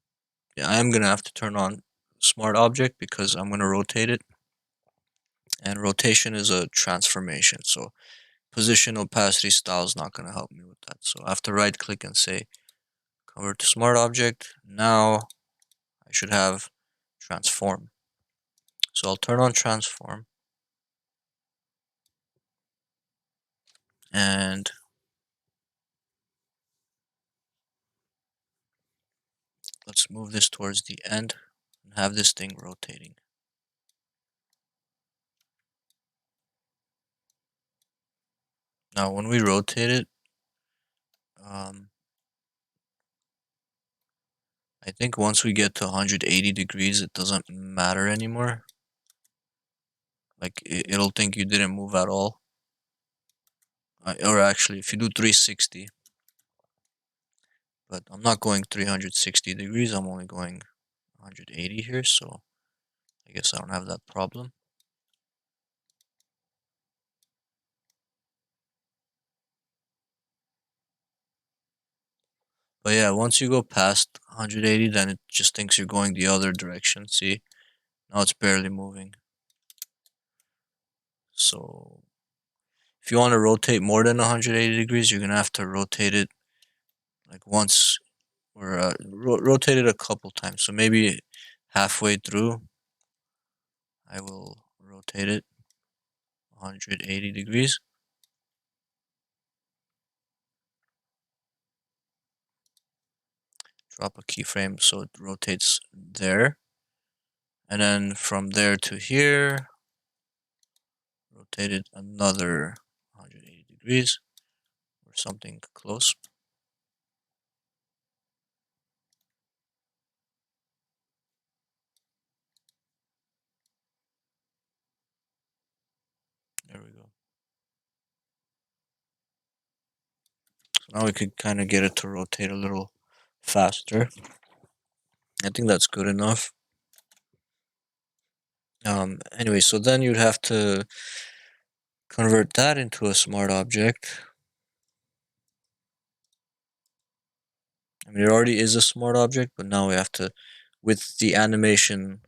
yeah, I am gonna have to turn on smart object because I'm gonna rotate it. And rotation is a transformation. So position, opacity, style is not gonna help me with that. So I have to right click and say convert to smart object. Now I should have transform. So I'll turn on transform and let's move this towards the end and have this thing rotating. Now when we rotate it, um, I think once we get to 180 degrees, it doesn't matter anymore. Like it'll think you didn't move at all. Or actually, if you do 360, but I'm not going 360 degrees, I'm only going 180 here, so I guess I don't have that problem. But yeah, once you go past 180, then it just thinks you're going the other direction. See? Now it's barely moving. So if you want to rotate more than 180 degrees, you're going to have to rotate it like once or rotate it a couple times. So maybe halfway through, I will rotate it 180 degrees. Drop a keyframe so it rotates there. And then from there to here, rotate it another 180 degrees or something close. There we go. So now we could kind of get it to rotate a little faster. I think that's good enough. Anyway, so then you'd have to convert that into a smart object. I mean, it already is a smart object, but now we have to, with the animation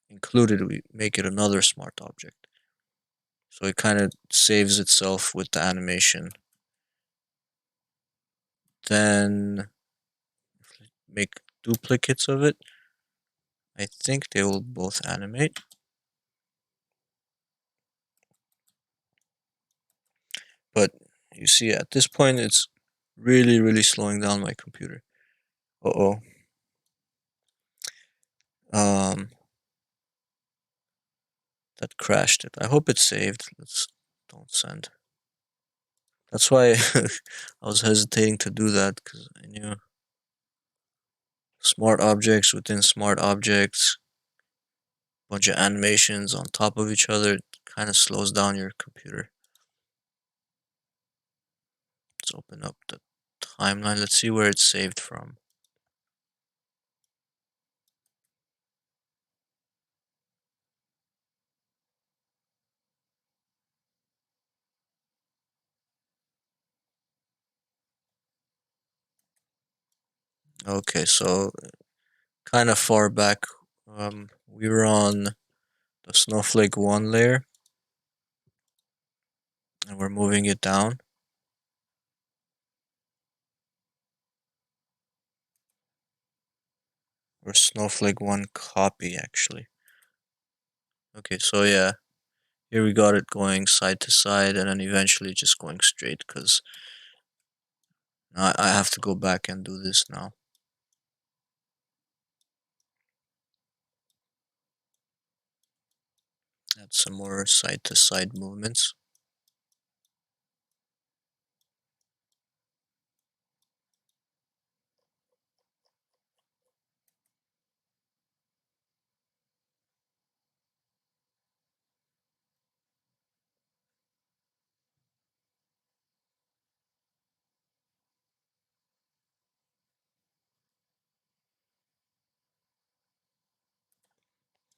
included, we make it another smart object. So it kind of saves itself with the animation. Then make duplicates of it. I think they will both animate. But you see, at this point, it's really, really slowing down my computer. Uh-oh. Um, that crashed it. I hope it's saved. Let's don't send. That's why I was hesitating to do that because I knew smart objects within smart objects, bunch of animations on top of each other, it kind of slows down your computer. Let's open up the timeline. Let's see where it's saved from. Okay, so kind of far back. We were on the snowflake 1 layer, and we're moving it down. Or snowflake 1 copy, actually. Okay, so yeah, here we got it going side to side, and then eventually just going straight, because I have to go back and do this now. Add some more side to side movements.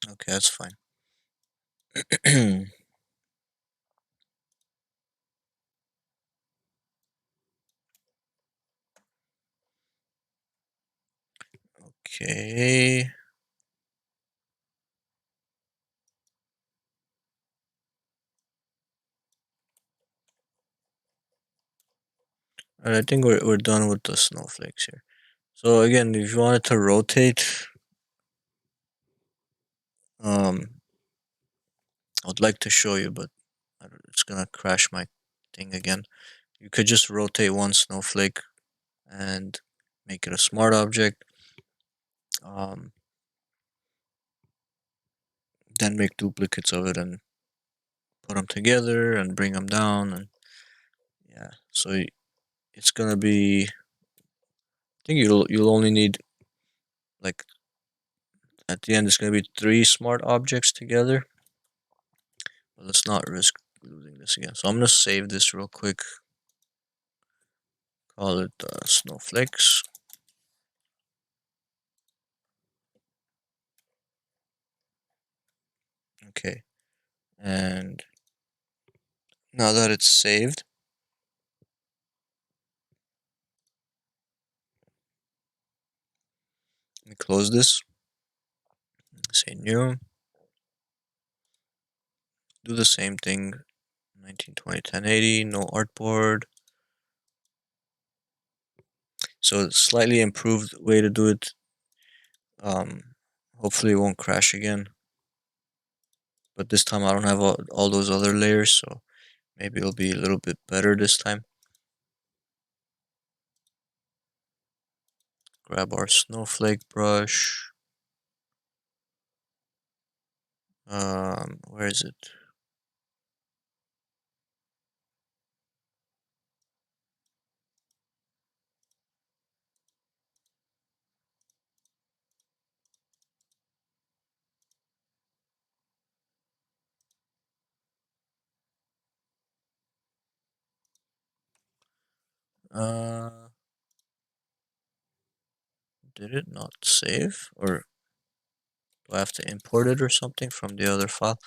Okay, that's fine. Okay. Alright, I think we're done with the snowflakes here. So again, if you wanted to rotate, I would like to show you, but it's gonna crash my thing again. You could just rotate one snowflake and make it a smart object. Um, then make duplicates of it and put them together and bring them down, and yeah. So it's gonna be. I think you'll only need, like, at the end it's gonna be 3 smart objects together. But let's not risk losing this again. So I'm gonna save this real quick. Call it snowflakes. Okay, and now that it's saved, let me close this. Say new. Do the same thing. 1920 1080. No artboard. So slightly improved way to do it. Hopefully it won't crash again. But this time I don't have all those other layers, so maybe it'll be a little bit better this time. Grab our snowflake brush. Where is it? Uh, did it not save? Or do I have to import it or something from the other file?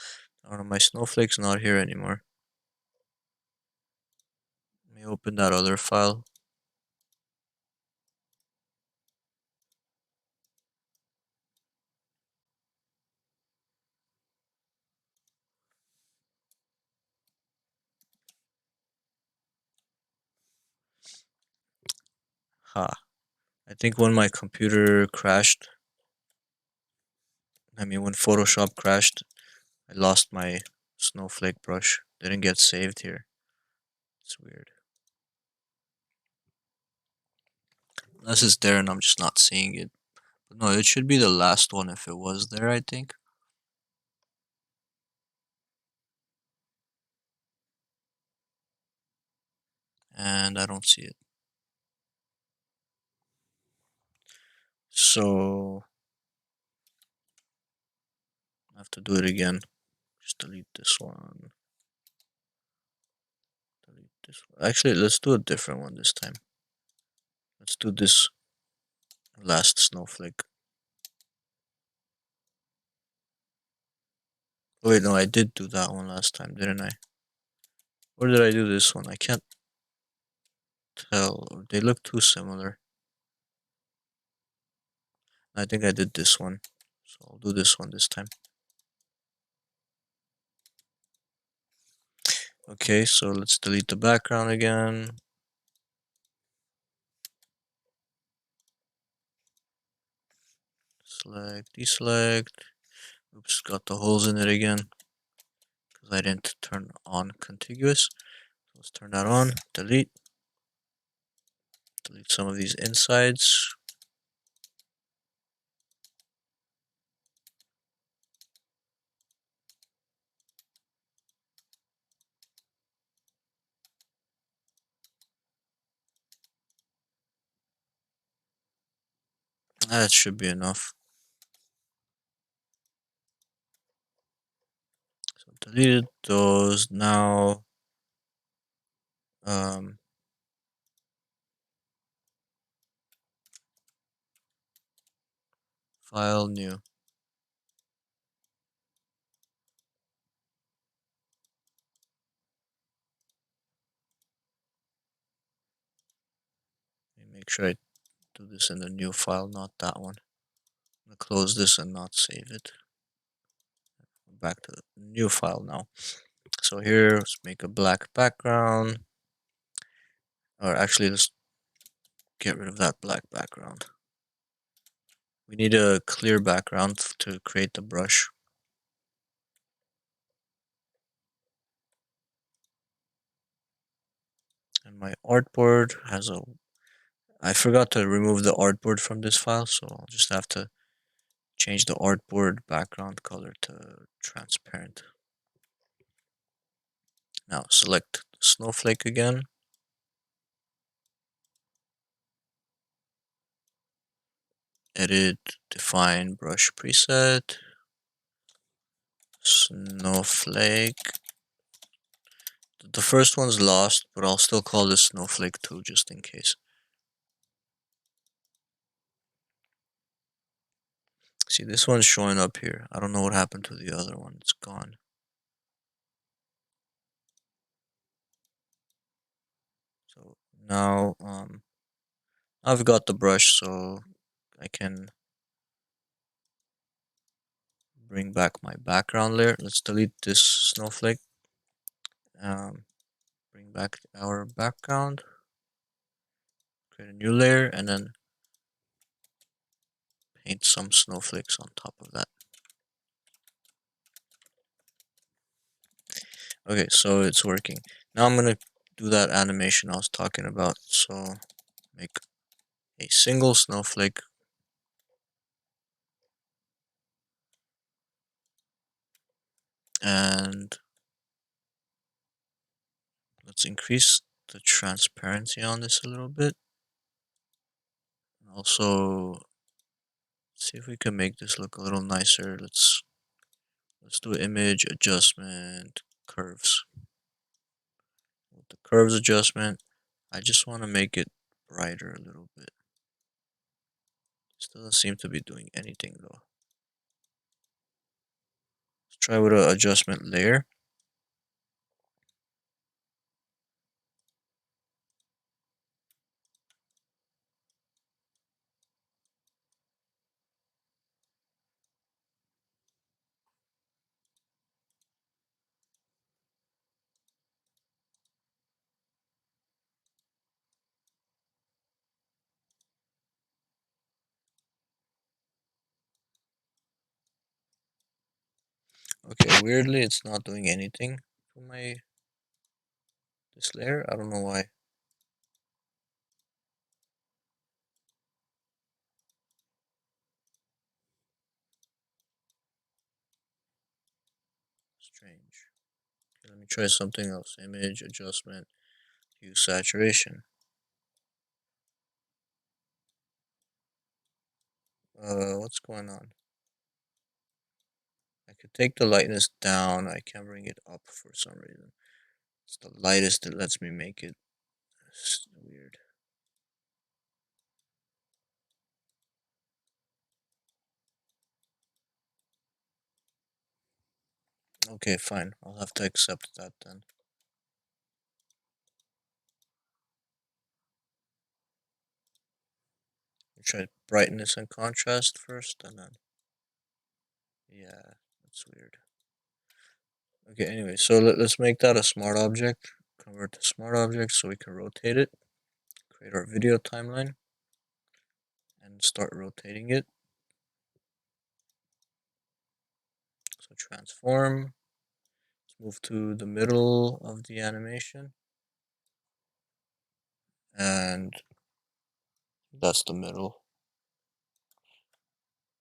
I don't know, my snowflake's not here anymore. Let me open that other file. Ha. I think when my computer crashed, when Photoshop crashed, I lost my snowflake brush. Didn't get saved here. It's weird. Unless it's there and I'm just not seeing it. But no, it should be the last one if it was there, I think. And I don't see it. So I have to do it again. Just delete this one. Delete this one. Actually, let's do a different one this time. Let's do this last snowflake. Oh, wait, no, I did do that one last time, didn't I? Or did I do this one? I can't tell. They look too similar. I think I did this one. So I'll do this one this time. Okay, so let's delete the background again. Select, deselect. Oops, got the holes in it again because I didn't turn on contiguous. Let's turn that on. Delete. Delete some of these insides. That should be enough. So deleted those. Now, um, file new. Let me make sure I do this in the new file, not that one. I'm gonna close this and not save it. Back to the new file now. So here, let's make a black background. Or actually, let's get rid of that black background. We need a clear background to create the brush. And my artboard has a... I forgot to remove the artboard from this file, so I'll just have to change the artboard background color to transparent. Now select snowflake again. Edit, define brush preset. Snowflake. The first one's lost, but I'll still call this snowflake 2 just in case. See, this one's showing up here. I don't know what happened to the other one. It's gone. So now I've got the brush, so I can bring back my background layer. Let's delete this snowflake. Bring back our background. Create a new layer and then paint some snowflakes on top of that. Okay, so it's working. Now I'm gonna do that animation I was talking about. So make a single snowflake. And let's increase the transparency on this a little bit. Also, see if we can make this look a little nicer. Let's do image adjustment curves. With the curves adjustment, I just want to make it brighter a little bit. This doesn't seem to be doing anything though. Let's try with an adjustment layer. Okay, weirdly it's not doing anything to this layer. I don't know why. Strange. Okay, let me try something else. Image adjustment, hue saturation. What's going on? I could take the lightness down. I can't bring it up for some reason. It's the lightest that lets me make it. It's weird. Okay, fine. I'll have to accept that then. We try brightness and contrast first, and then yeah, that's weird. Okay, anyway, so let's make that a smart object. Convert to smart object so we can rotate it. Create our video timeline and start rotating it. So transform. Let's move to the middle of the animation, and that's the middle.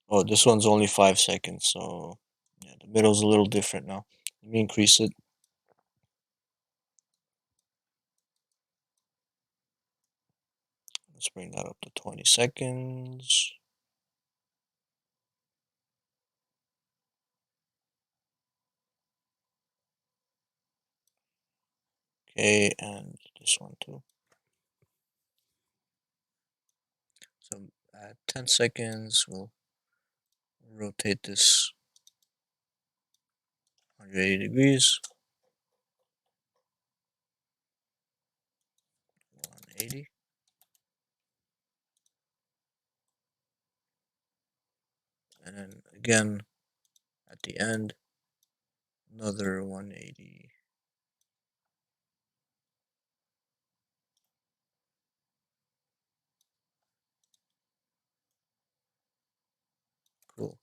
Oh, this one's only 5 seconds, so yeah, the middle's a little different now. Let me increase it. Let's bring that up to 20 seconds. Okay, and this one too. So at 10 seconds, we'll rotate this 180 degrees. 180. And then again, at the end, another 180. Cool.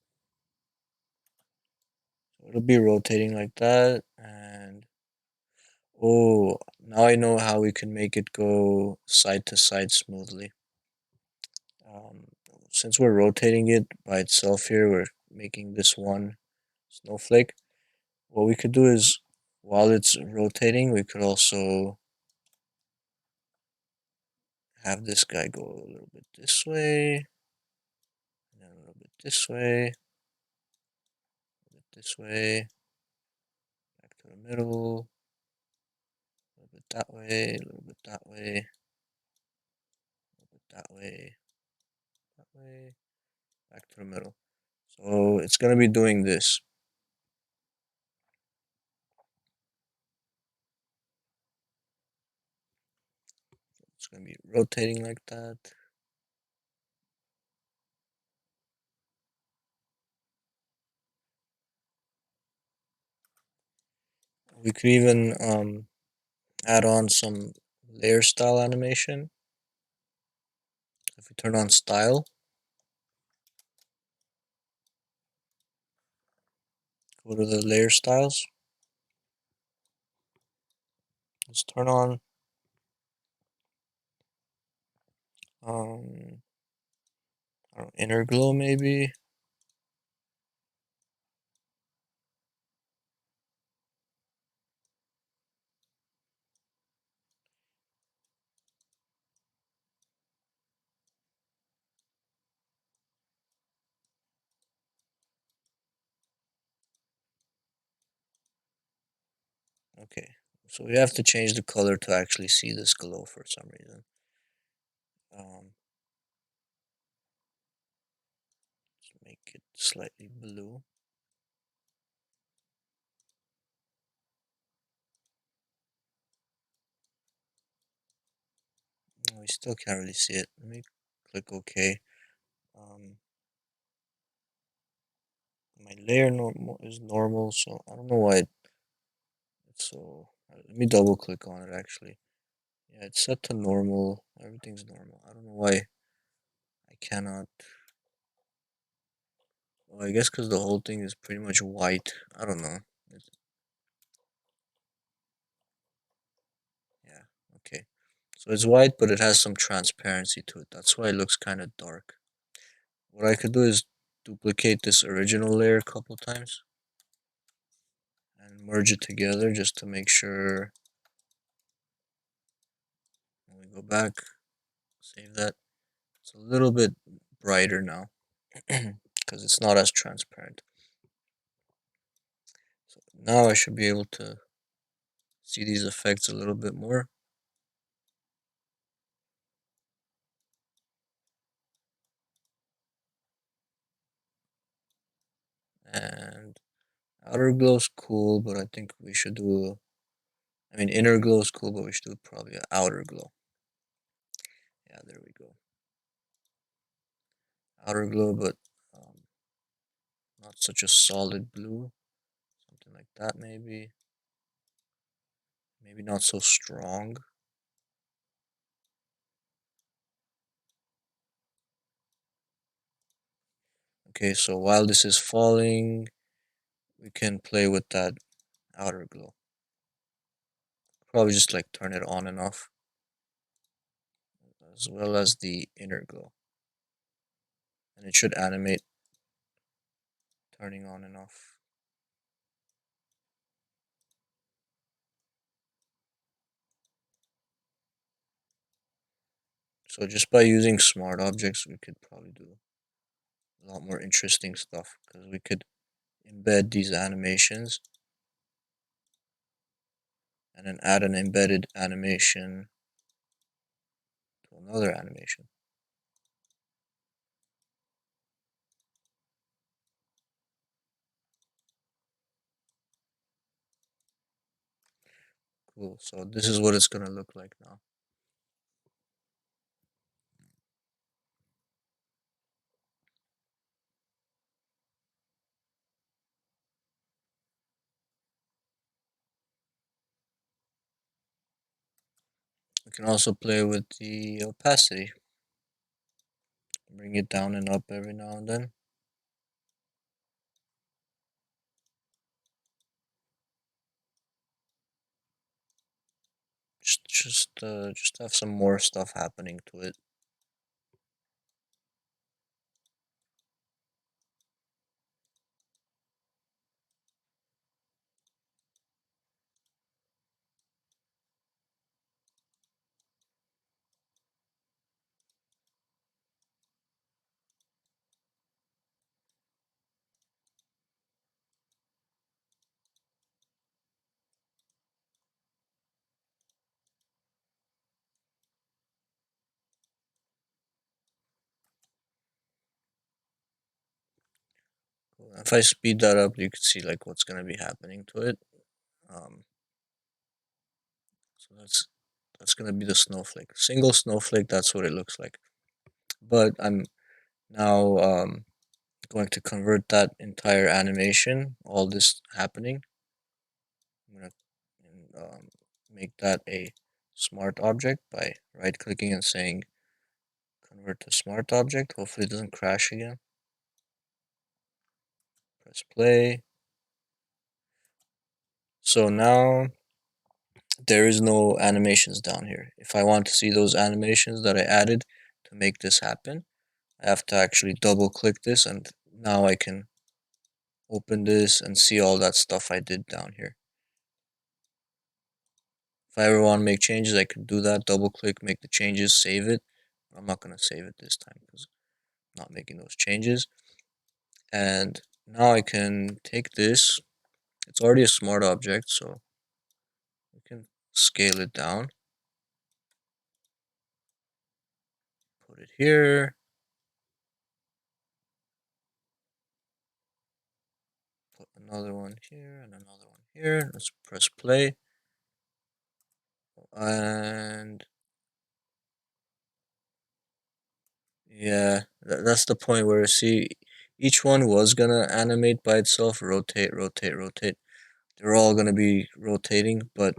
So it'll be rotating like that, and oh, now I know how we can make it go side to side smoothly. Um, since we're rotating it by itself here, we're making this one snowflake. What we could do is, while it's rotating, we could also have this guy go a little bit this way, and then a little bit this way, a bit this way, back to the middle, a little bit that way, a little bit that way, a little bit that way, back to the middle. So it's going to be doing this. It's going to be rotating like that. We could even add on some layer style animation. If we turn on style, go to the layer styles. Let's turn on um, I don't know, inner glow maybe. Okay, so we have to change the color to actually see this glow for some reason. Let's make it slightly blue. We still can't really see it. Let me click OK. My layer normal is normal, so I don't know why it's so. Let me double click on it actually. Yeah, it's set to normal. Everything's normal. I don't know why I cannot. Well, I guess because the whole thing is pretty much white. I don't know. Yeah, okay. So it's white, but it has some transparency to it. That's why it looks kind of dark. What I could do is duplicate this original layer a couple times and merge it together just to make sure. When we go back, save that. It's a little bit brighter now because it's not as transparent. So now I should be able to see these effects a little bit more. And Outer glow's cool, but I think we should do. I mean, inner glow's cool, but we should do probably an outer glow. Yeah, there we go. Outer glow, but not such a solid blue. Something like that, maybe. Maybe not so strong. Okay, so while this is falling, we can play with that outer glow. Probably just like turn it on and off, as well as the inner glow. And it should animate turning on and off. So just by using smart objects, we could probably do a lot more interesting stuff because we could embed these animations and then add an embedded animation to another animation. Cool. So this is what it's gonna look like now. We can also play with the opacity. Bring it down and up every now and then. Just have some more stuff happening to it. Cool. If I speed that up, you can see like what's gonna be happening to it. Um, so that's gonna be the snowflake. Single snowflake. That's what it looks like. But I'm now going to convert that entire animation, all this happening. I'm gonna make that a smart object by right clicking and saying convert to smart object. Hopefully it doesn't crash again. Press play. So now there is no animations down here. If I want to see those animations that I added to make this happen, I have to actually double click this, and now I can open this and see all that stuff I did down here. If I ever want to make changes, I can do that, double click, make the changes, save it. I'm not going to save it this time because I'm not making those changes. And now I can take this. It's already a smart object, so we can scale it down. Put it here. Put another one here and another one here. Let's press play. And yeah, that's the point where see each one was gonna animate by itself, rotate, rotate, rotate. They're all gonna be rotating, but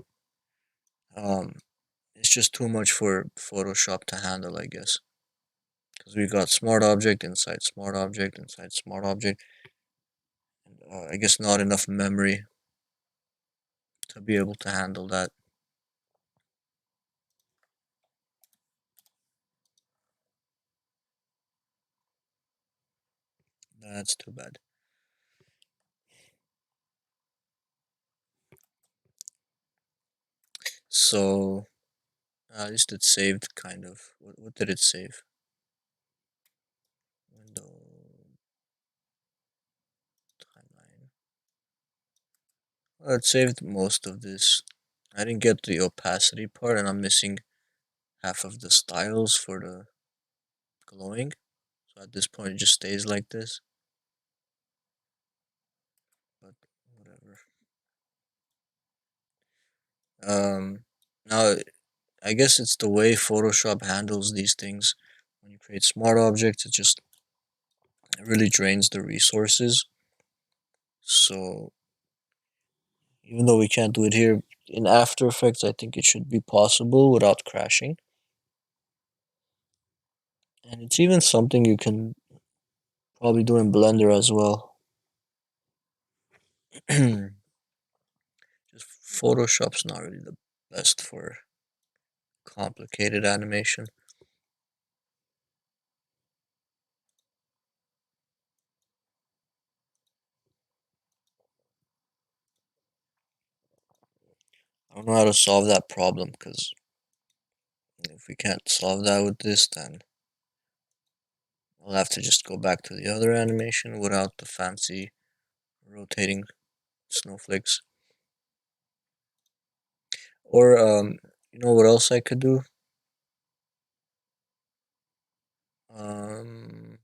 um, it's just too much for Photoshop to handle, I guess. Because we got smart object inside smart object inside smart object, and I guess not enough memory to be able to handle that. That's too bad. So at least it saved kind of. What did it save? Window timeline. Well, it saved most of this. I didn't get the opacity part, and I'm missing half of the styles for the glowing. So at this point, it just stays like this. But Um, Now, I guess it's the way Photoshop handles these things. When you create smart objects, it really drains the resources. So even though we can't do it here in After Effects, I think it should be possible without crashing. And it's even something you can probably do in Blender as well. Just Photoshop's not really the best for complicated animation. I don't know how to solve that problem because if we can't solve that with this, then we'll have to just go back to the other animation without the fancy rotating snowflakes. Or, you know what else I could do? Um,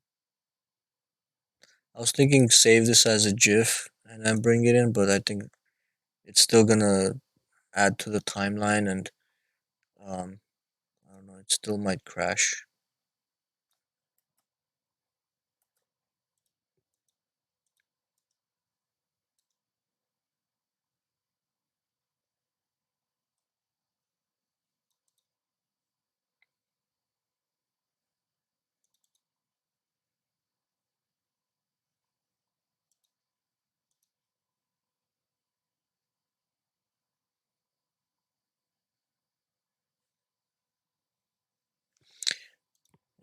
I was thinking save this as a GIF and then bring it in, but I think it's still gonna add to the timeline and um, I don't know, it still might crash.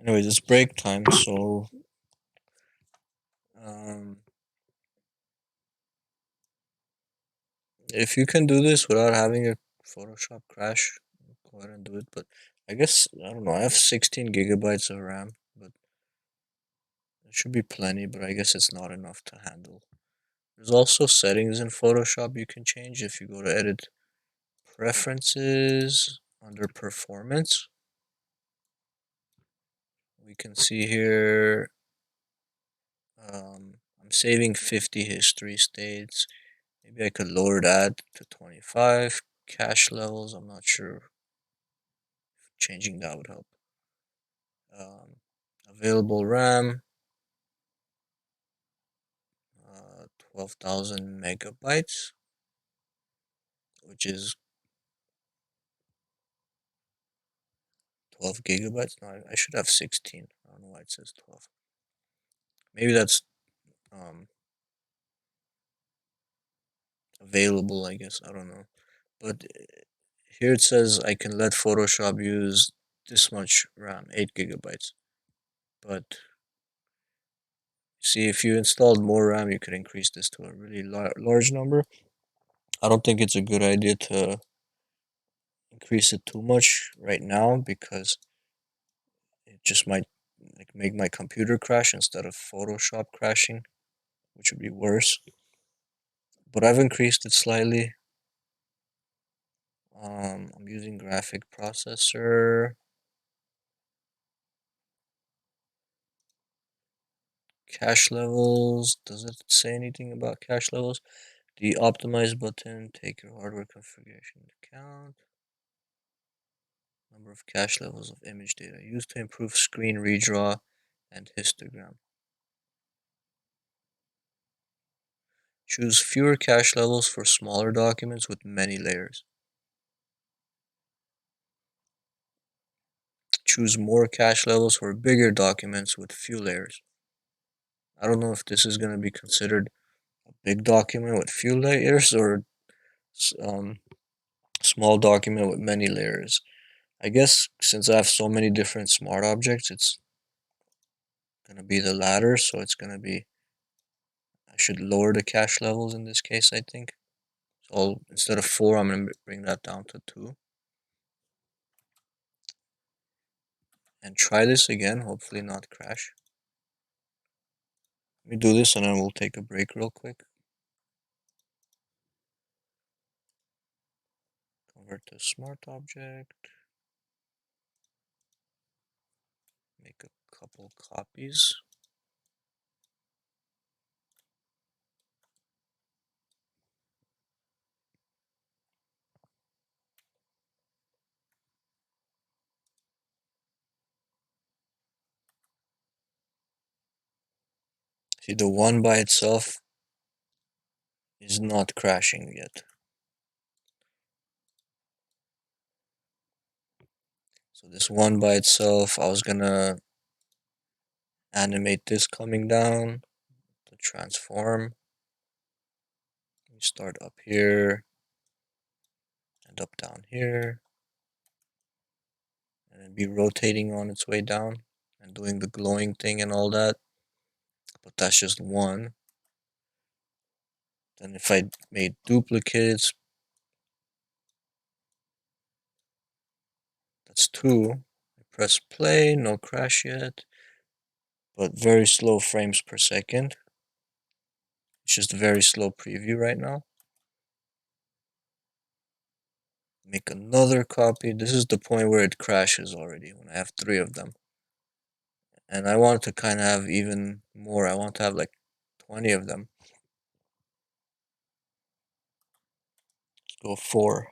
Anyways, it's break time, so um, if you can do this without having a Photoshop crash, go ahead and do it. But I guess I don't know. I have 16 gigabytes of RAM, but it should be plenty. But I guess it's not enough to handle. There's also settings in Photoshop you can change if you go to Edit Preferences under Performance. We can see here I'm saving 50 history states. Maybe I could lower that to 25. Cache levels, I'm not sure if changing that would help. Um, Available RAM, 12,000 megabytes, which is 12 gigabytes. No, I should have 16. I don't know why it says 12. Maybe that's um, available, I guess. I don't know. But here it says I can let Photoshop use this much RAM, 8 gigabytes. But see, if you installed more RAM, you could increase this to a really large number. I don't think it's a good idea to increase it too much right now because it just might like make my computer crash instead of Photoshop crashing, which would be worse. But I've increased it slightly. I'm using graphic processor. Cache levels. Does it say anything about cache levels? The optimize button. Take your hardware configuration into account. Number of cache levels of image data used to improve screen redraw and histogram. Choose fewer cache levels for smaller documents with many layers. Choose more cache levels for bigger documents with few layers. I don't know if this is going to be considered a big document with few layers or um, small document with many layers. I guess since I have so many different smart objects, it's going to be the latter. So it's going to be, I should lower the cache levels in this case, I think. So instead of 4, I'm going to bring that down to 2. And try this again, hopefully not crash. Let me do this and then we'll take a break real quick. Convert to smart object. Make a couple copies. See, the one by itself is not crashing yet. So this one by itself, I was gonna animate this coming down to transform. We start up here and up down here, and then be rotating on its way down and doing the glowing thing and all that. But that's just one. Then if I made duplicates, that's two. I press play, no crash yet, but very slow frames per second. It's just a very slow preview right now. Make another copy. This is the point where it crashes already when I have three of them. And I want to kind of have even more. I want to have like 20 of them. Let's go four.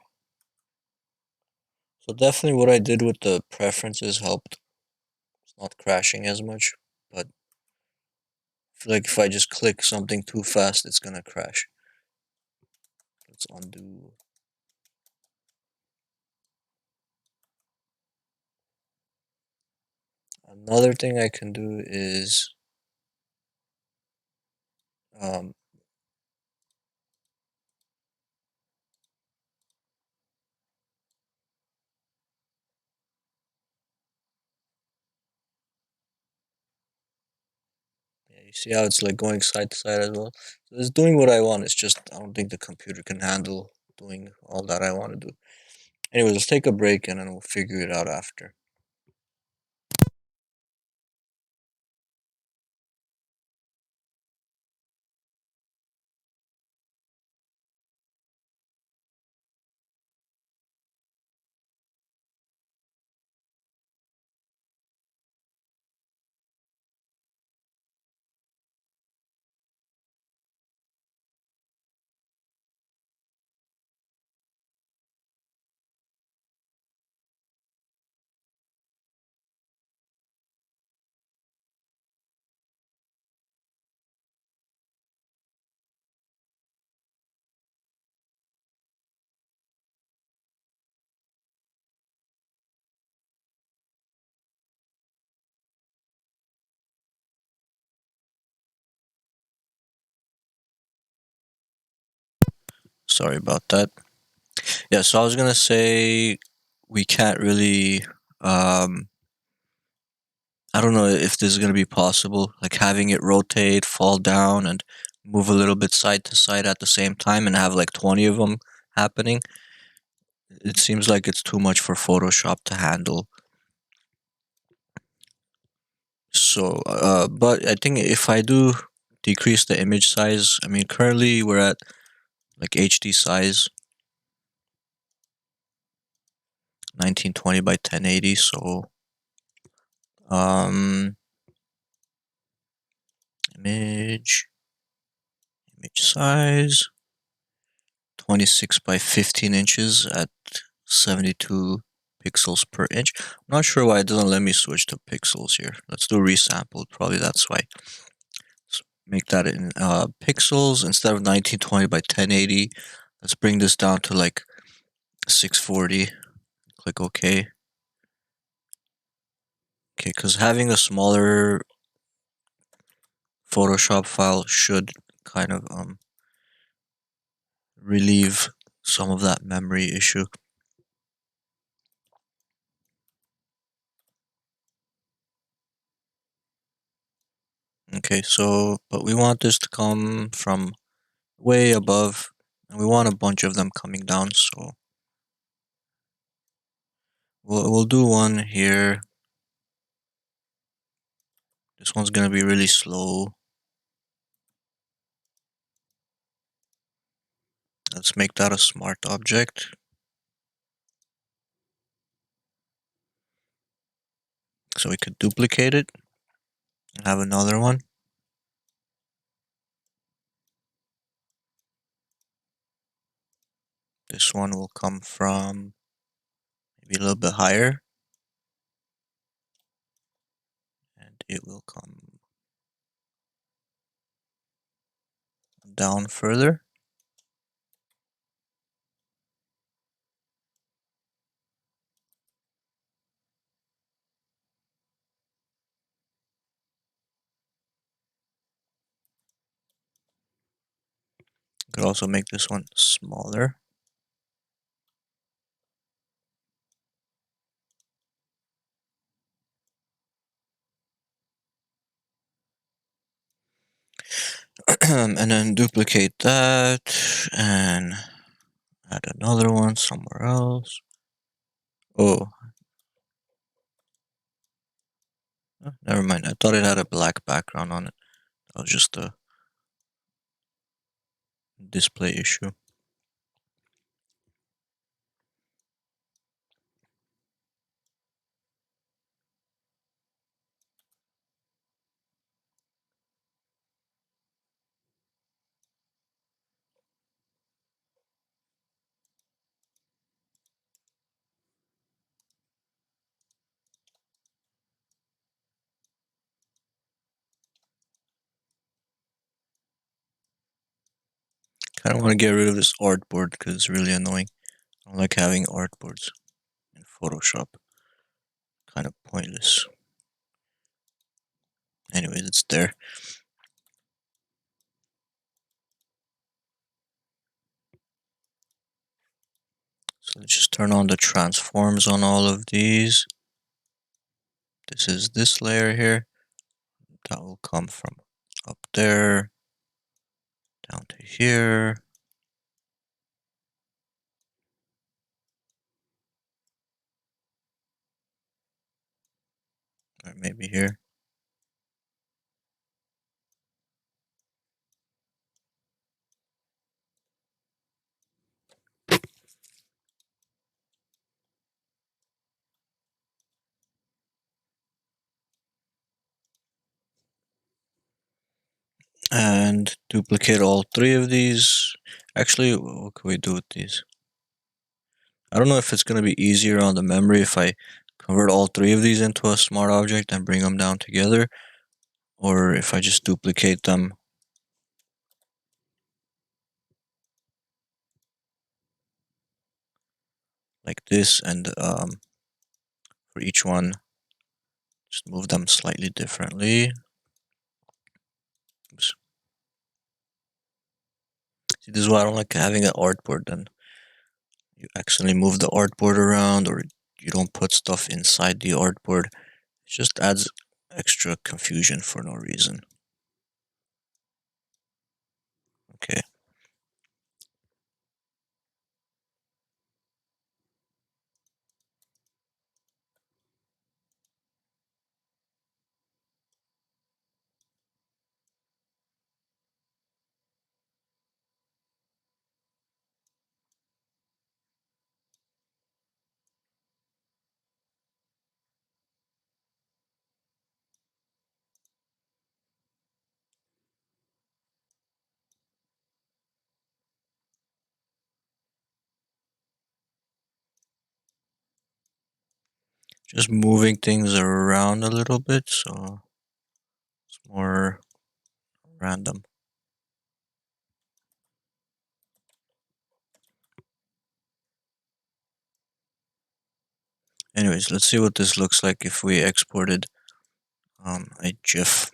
So definitely what I did with the preferences helped. It's not crashing as much, but I feel like if I just click something too fast, it's gonna crash. Let's undo. Another thing I can do is um, yeah, you see how it's like going side to side as well. So it's doing what I want. It's just I don't think the computer can handle doing all that I want to do. Anyways, let's take a break and then we'll figure it out after. Sorry about that. Yeah, so I was gonna say we can't really I don't know if this is gonna be possible, like having it rotate, fall down, and move a little bit side to side at the same time and have like 20 of them happening. It seems like it's too much for Photoshop to handle. So, but I think if I do decrease the image size, I mean, currently we're at like HD size, 1920 by 1080. So, um, image, image size, 26 by 15 inches at 72 pixels per inch. I'm not sure why it doesn't let me switch to pixels here. Let's do resample. Probably that's why. Let's make that in pixels instead of 1920 by 1080. Let's bring this down to like 640. Click OK. Okay, because having a smaller Photoshop file should kind of relieve some of that memory issue. Okay, so but we want this to come from way above, and we want a bunch of them coming down. So we'll do one here. This one's gonna be really slow. Let's make that a smart object. So we could duplicate it and have another one. This one will come from maybe a little bit higher, and it will come down further. Could also make this one smaller. And then duplicate that and add another one somewhere else. Oh, never mind. I thought it had a black background on it. That was just a display issue. Kind of want to get rid of this artboard because it's really annoying. I don't like having artboards in Photoshop. Kind of pointless. Anyways, it's there. So let's just turn on the transforms on all of these. This is this layer here. That will come from up there down to here. Or maybe here. And duplicate all three of these. Actually, what can we do with these? I don't know if it's going to be easier on the memory if I convert all three of these into a smart object and bring them down together, or if I just duplicate them like this and for each one just move them slightly differently. Oops. See, this is why I don't like having an artboard. Then you accidentally move the artboard around, or you don't put stuff inside the artboard. It just adds extra confusion for no reason. Okay. Just moving things around a little bit so it's more random. Anyways, let's see what this looks like if we exported a GIF.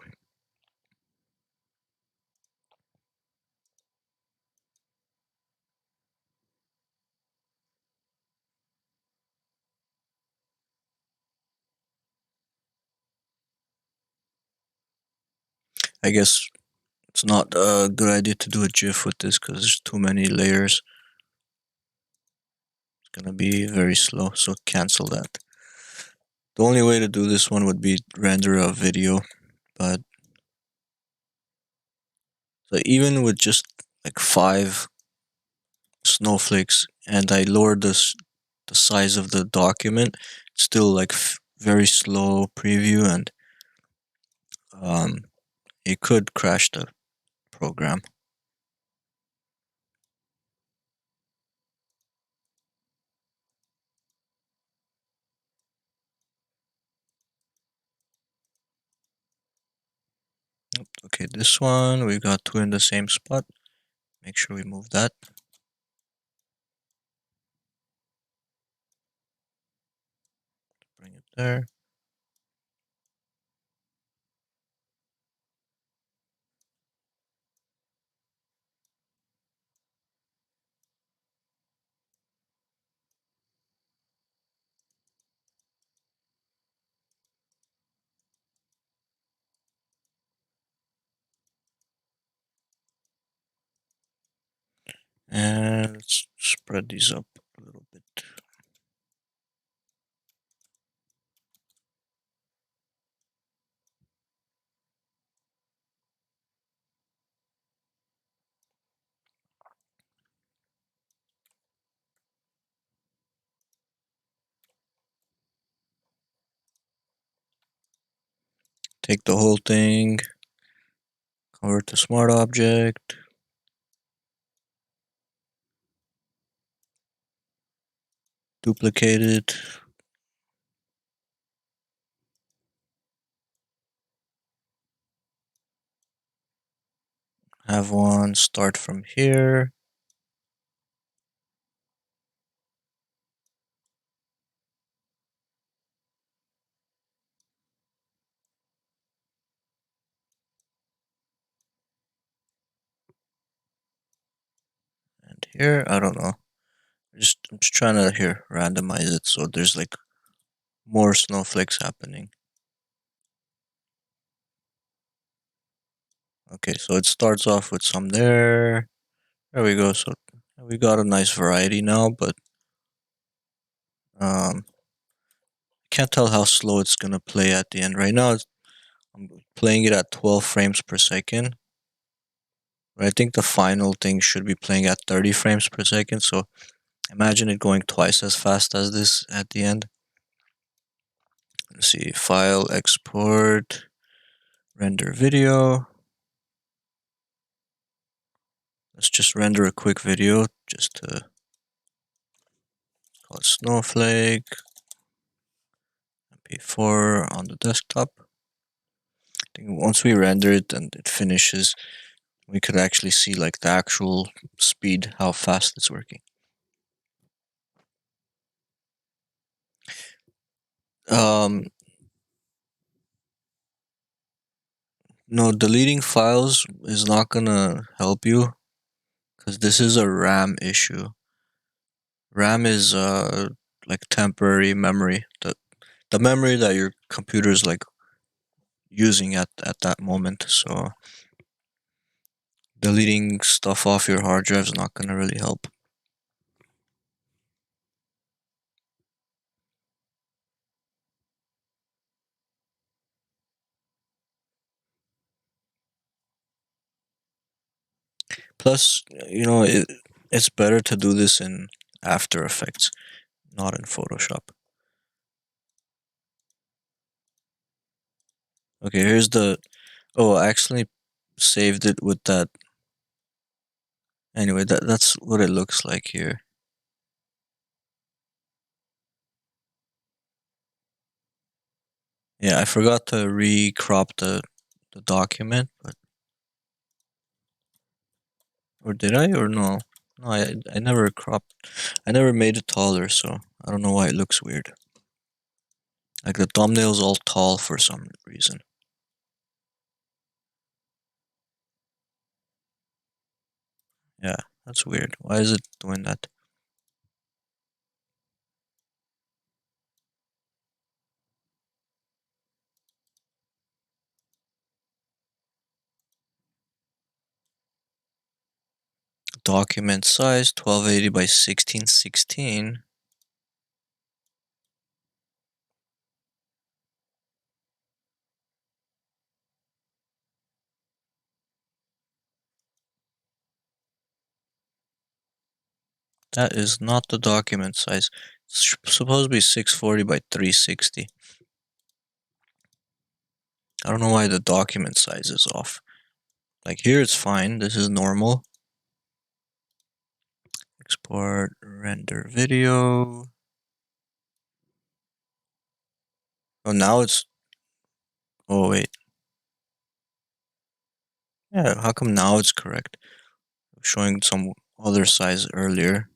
I guess it's not a good idea to do a GIF with this because there's too many layers. It's gonna be very slow, so cancel that. The only way to do this one would be render a video, but so even with just like 5 snowflakes and I lowered the size of the document, it's still like very slow preview and it could crash the program. Okay, this one we got two in the same spot. Make sure we move that. Bring it there. And let's spread these up a little bit. Take the whole thing, convert to smart object, duplicate it, have one start from here. And here, I don't know. I'm just trying to here randomize it so there's like more snowflakes happening. Okay, so it starts off with some there. There we go. So we got a nice variety now, but can't tell how slow it's gonna play at the end. Right now, I'm playing it at 12 frames per second. But I think the final thing should be playing at 30 frames per second. So imagine it going twice as fast as this at the end. Let's see, file, export, render video. Let's just render a quick video just to call it snowflake, MP4 on the desktop. I think once we render it and it finishes, we could actually see like the actual speed, how fast it's working. Um, no, deleting files is not gonna help you because this is a RAM issue. RAM is like temporary memory, the memory that your computer is like using at that moment. So deleting stuff off your hard drive is not gonna really help. Plus, it's better to do this in After Effects, not in Photoshop. Okay, here's the. Oh, I actually saved it with that. Anyway, that's what it looks like here. Yeah, I forgot to re-crop the document, but or did I or no? No, I never cropped. I never made it taller, so I don't know why it looks weird. Like the thumbnail's all tall for some reason. Yeah, that's weird. Why is it doing that? Document size 1280 by 1616. That is not the document size. It's supposed to be 640 by 360. I don't know why the document size is off. Like here it's fine. This is normal. Export, render video. Oh, now it's. Oh, wait. Yeah, how come now it's correct? showing some other size earlier.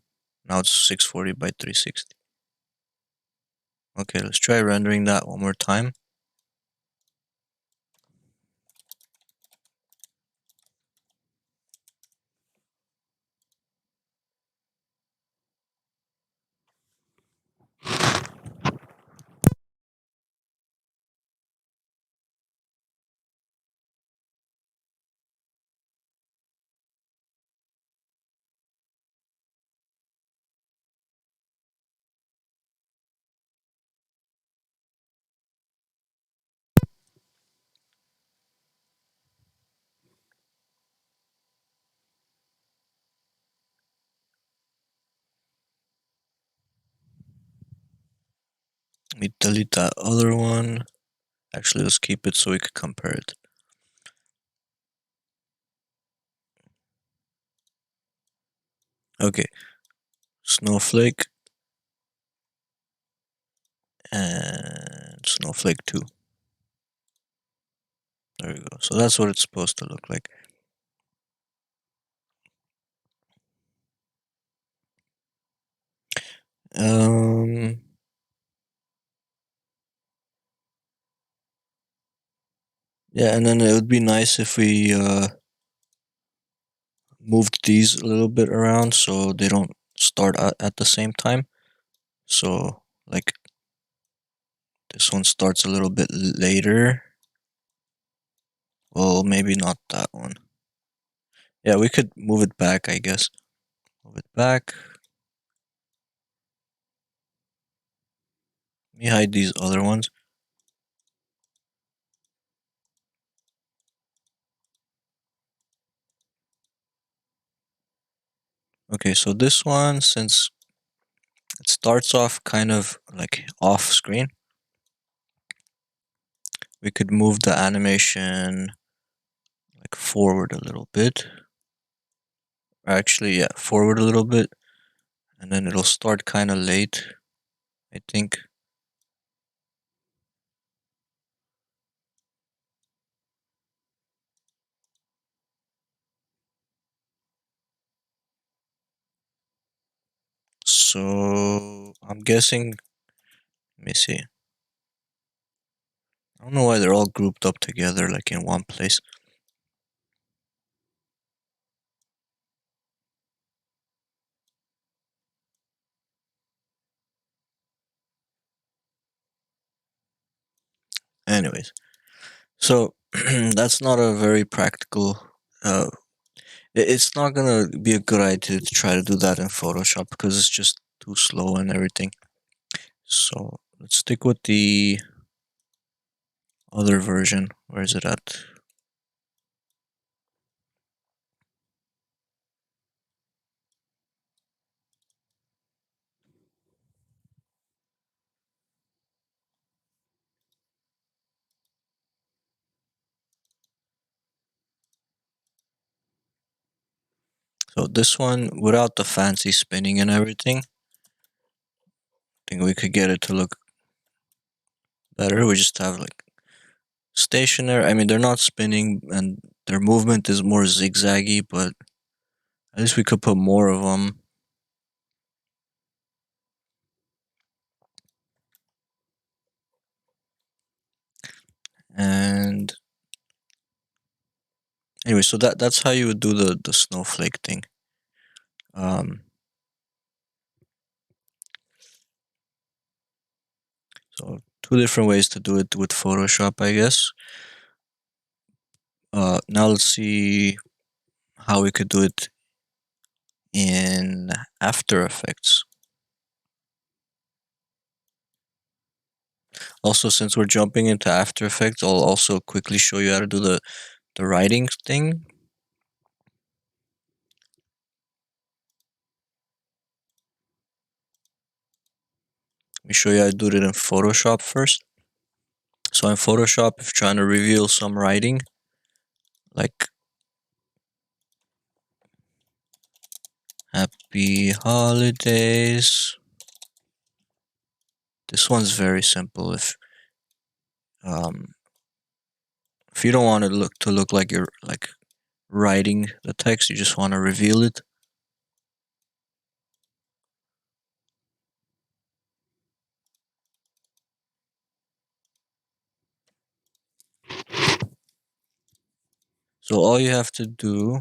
Now it's 640 by 360. Okay, let's try rendering that one more time. Let me delete that other one. Actually, let's keep it so we can compare it. Okay, snowflake and snowflake 2. There we go. So that's what it's supposed to look like. Um, yeah, and then it would be nice if we moved these a little bit around so they don't start at the same time. So, like, this one starts a little bit later. Well, maybe not that one. Yeah, we could move it back, I guess. Move it back. Let me hide these other ones. Okay, so this one, since it starts off kind of like off screen, we could move the animation like forward a little bit. Actually, yeah, forward a little bit, and then it'll start kind of late, I think. So I'm guessing. Let me see. I don't know why they're all grouped up together like in one place. Anyways, so that's not a very practical. Uh, it's not gonna be a good idea to try to do that in Photoshop because it's just too slow and everything. So let's stick with the other version. Where is it at? So this one, without the fancy spinning and everything, I think we could get it to look better. We just have like stationary. I mean, they're not spinning and their movement is more zigzaggy, but at least we could put more of them. And anyway, so that's how you would do the snowflake thing. Um, so two different ways to do it with Photoshop, I guess. Now let's see how we could do it in After Effects. Also, since we're jumping into After Effects, I'll also quickly show you how to do the writing thing. Let me show you how to do it in Photoshop first. So in Photoshop, if you're trying to reveal some writing, like Happy Holidays, this one's very simple. Um, if you don't want it look like you're like writing the text, you just want to reveal it. So all you have to do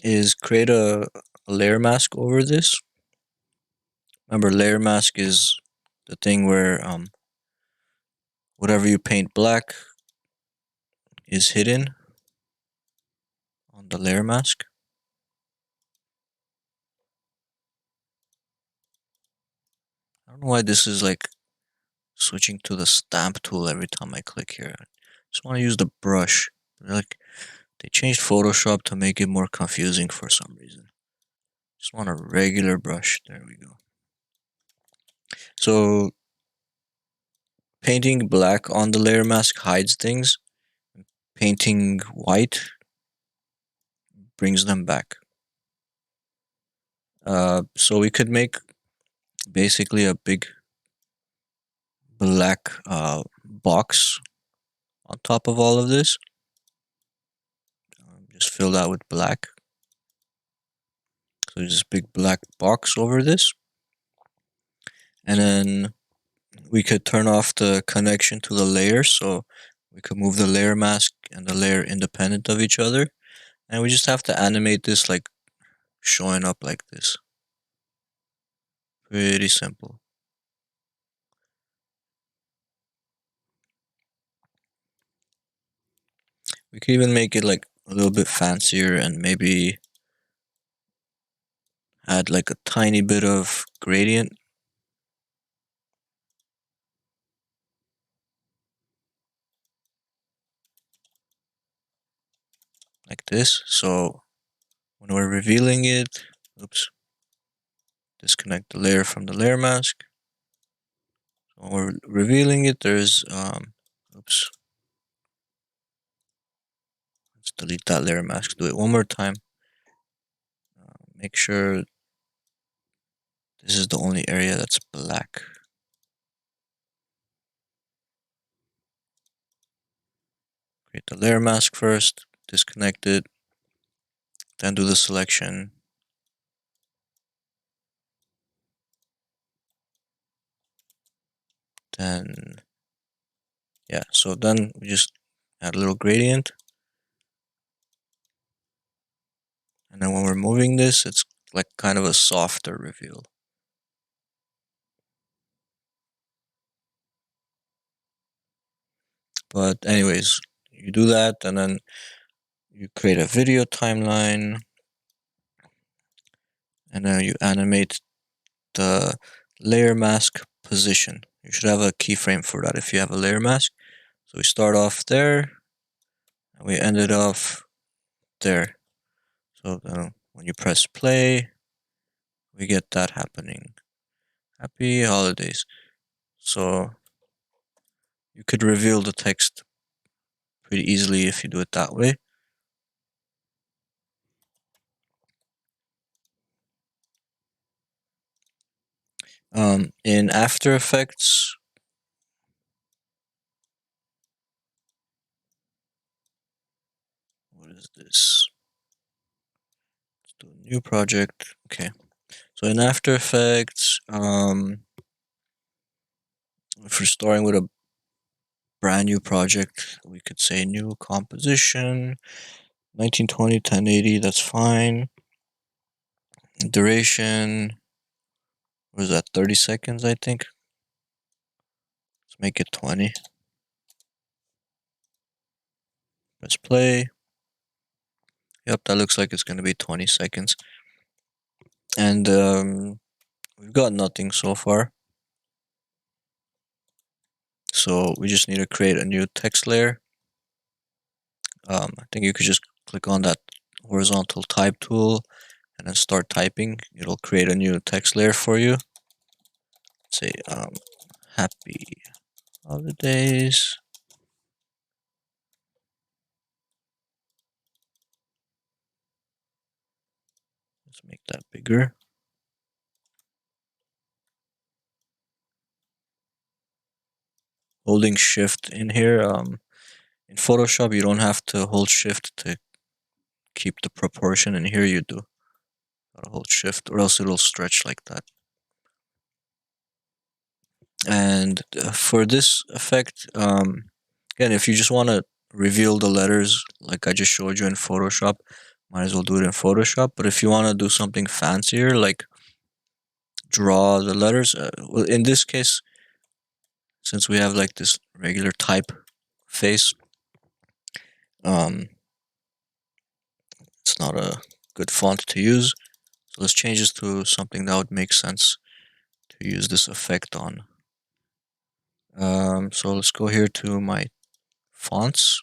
is create a layer mask over this. Remember, layer mask is the thing where whatever you paint black is hidden on the layer mask. I don't know why this is like switching to the stamp tool every time I click here. I just want to use the brush. Like they changed Photoshop to make it more confusing for some reason. Just want a regular brush. There we go. So painting black on the layer mask hides things. Painting white brings them back. So we could make basically a big black box on top of all of this. Just fill that with black. So there's this big black box over this. And then we could turn off the connection to the layers. So we could move the layer mask and the layer independent of each other. And we just have to animate this like showing up like this. Pretty simple. We could even make it like a little bit fancier and maybe add like a tiny bit of gradient. Like this. So when we're revealing it, oops, disconnect the layer from the layer mask. So when we're revealing it, there's, oops, let's delete that layer mask. Do it one more time. Make sure this is the only area that's black. Create the layer mask first, disconnect it, then do the selection. Then, yeah, so then we just add a little gradient. And then when we're moving this, it's like kind of a softer reveal. But anyways, you do that and then you create a video timeline and then you animate the layer mask position. You should have a keyframe for that if you have a layer mask. So we start off there and we ended off there. So when you press play, we get that happening. Happy holidays. So you could reveal the text pretty easily if you do it that way. In After Effects, what is this? Let's do a new project. Okay. So in After Effects, if we're starting with a brand new project, we could say new composition, 1920, 1080, that's fine. Duration, what is that, 30 seconds, I think? Let's make it 20. Press play. Yep, that looks like it's going to be 20 seconds. And we've got nothing so far. So we just need to create a new text layer. I think you could just click on that horizontal type tool and then start typing. It'll create a new text layer for you. Say happy holidays. Let's make that bigger. Holding shift in here, In Photoshop, you don't have to hold shift to keep the proportion, and here you do. Gotta hold shift, or else it'll stretch like that. And for this effect, again, if you just want to reveal the letters like I just showed you in Photoshop, might as well do it in Photoshop. But if you want to do something fancier, like draw the letters, well, in this case, since we have like this regular type face, um, it's not a good font to use. So let's change this to something that would make sense to use this effect on. So let's go here to my fonts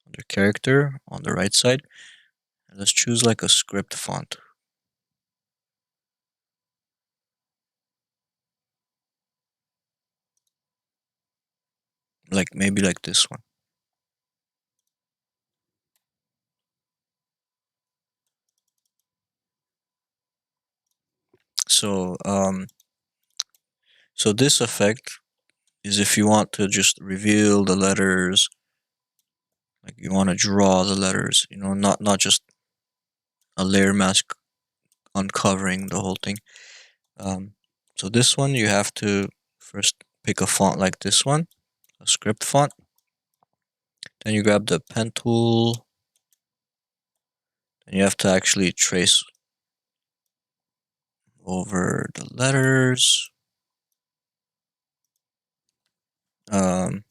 under character on the right side, and let's choose like a script font. Like maybe like this one. So so this effect is if you want to just reveal the letters, like you want to draw the letters, not just a layer mask uncovering the whole thing. Um, so this one you have to first pick a font like this one, a script font. Then you grab the pen tool, and you have to actually trace over the letters. Um,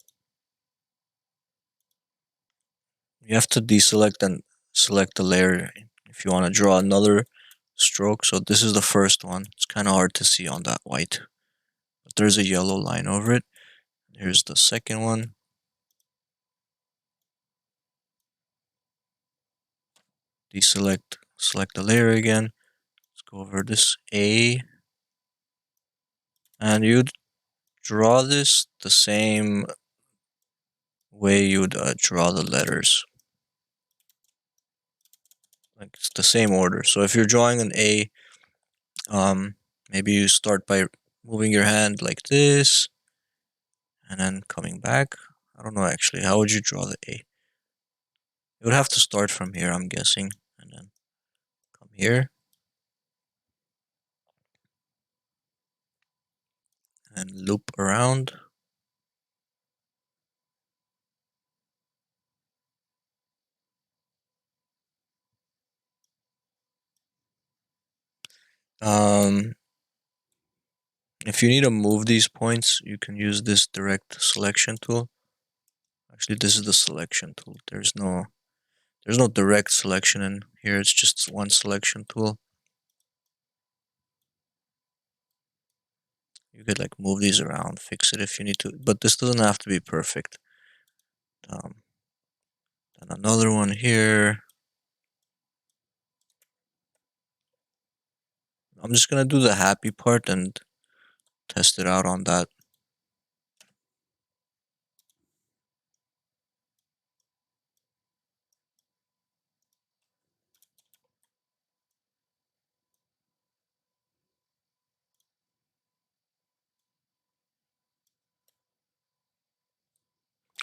you have to deselect and select the layer if you want to draw another stroke. So this is the first one. It's kind of hard to see on that white, but there's a yellow line over it. Here's the second one. Deselect, select the layer again. Let's go over this A, and you'd draw this the same way you'd draw the letters. Like it's the same order. So if you're drawing an A, maybe you start by moving your hand like this, and then coming back. I don't know actually. How would you draw the A? You would have to start from here, I'm guessing, and then come here and loop around. Um, if you need to move these points, you can use this direct selection tool. Actually, this is the selection tool. There's no direct selection in here. It's just one selection tool. You could like move these around, fix it if you need to, but this doesn't have to be perfect. And another one here. I'm just gonna do the happy part and test it out on that.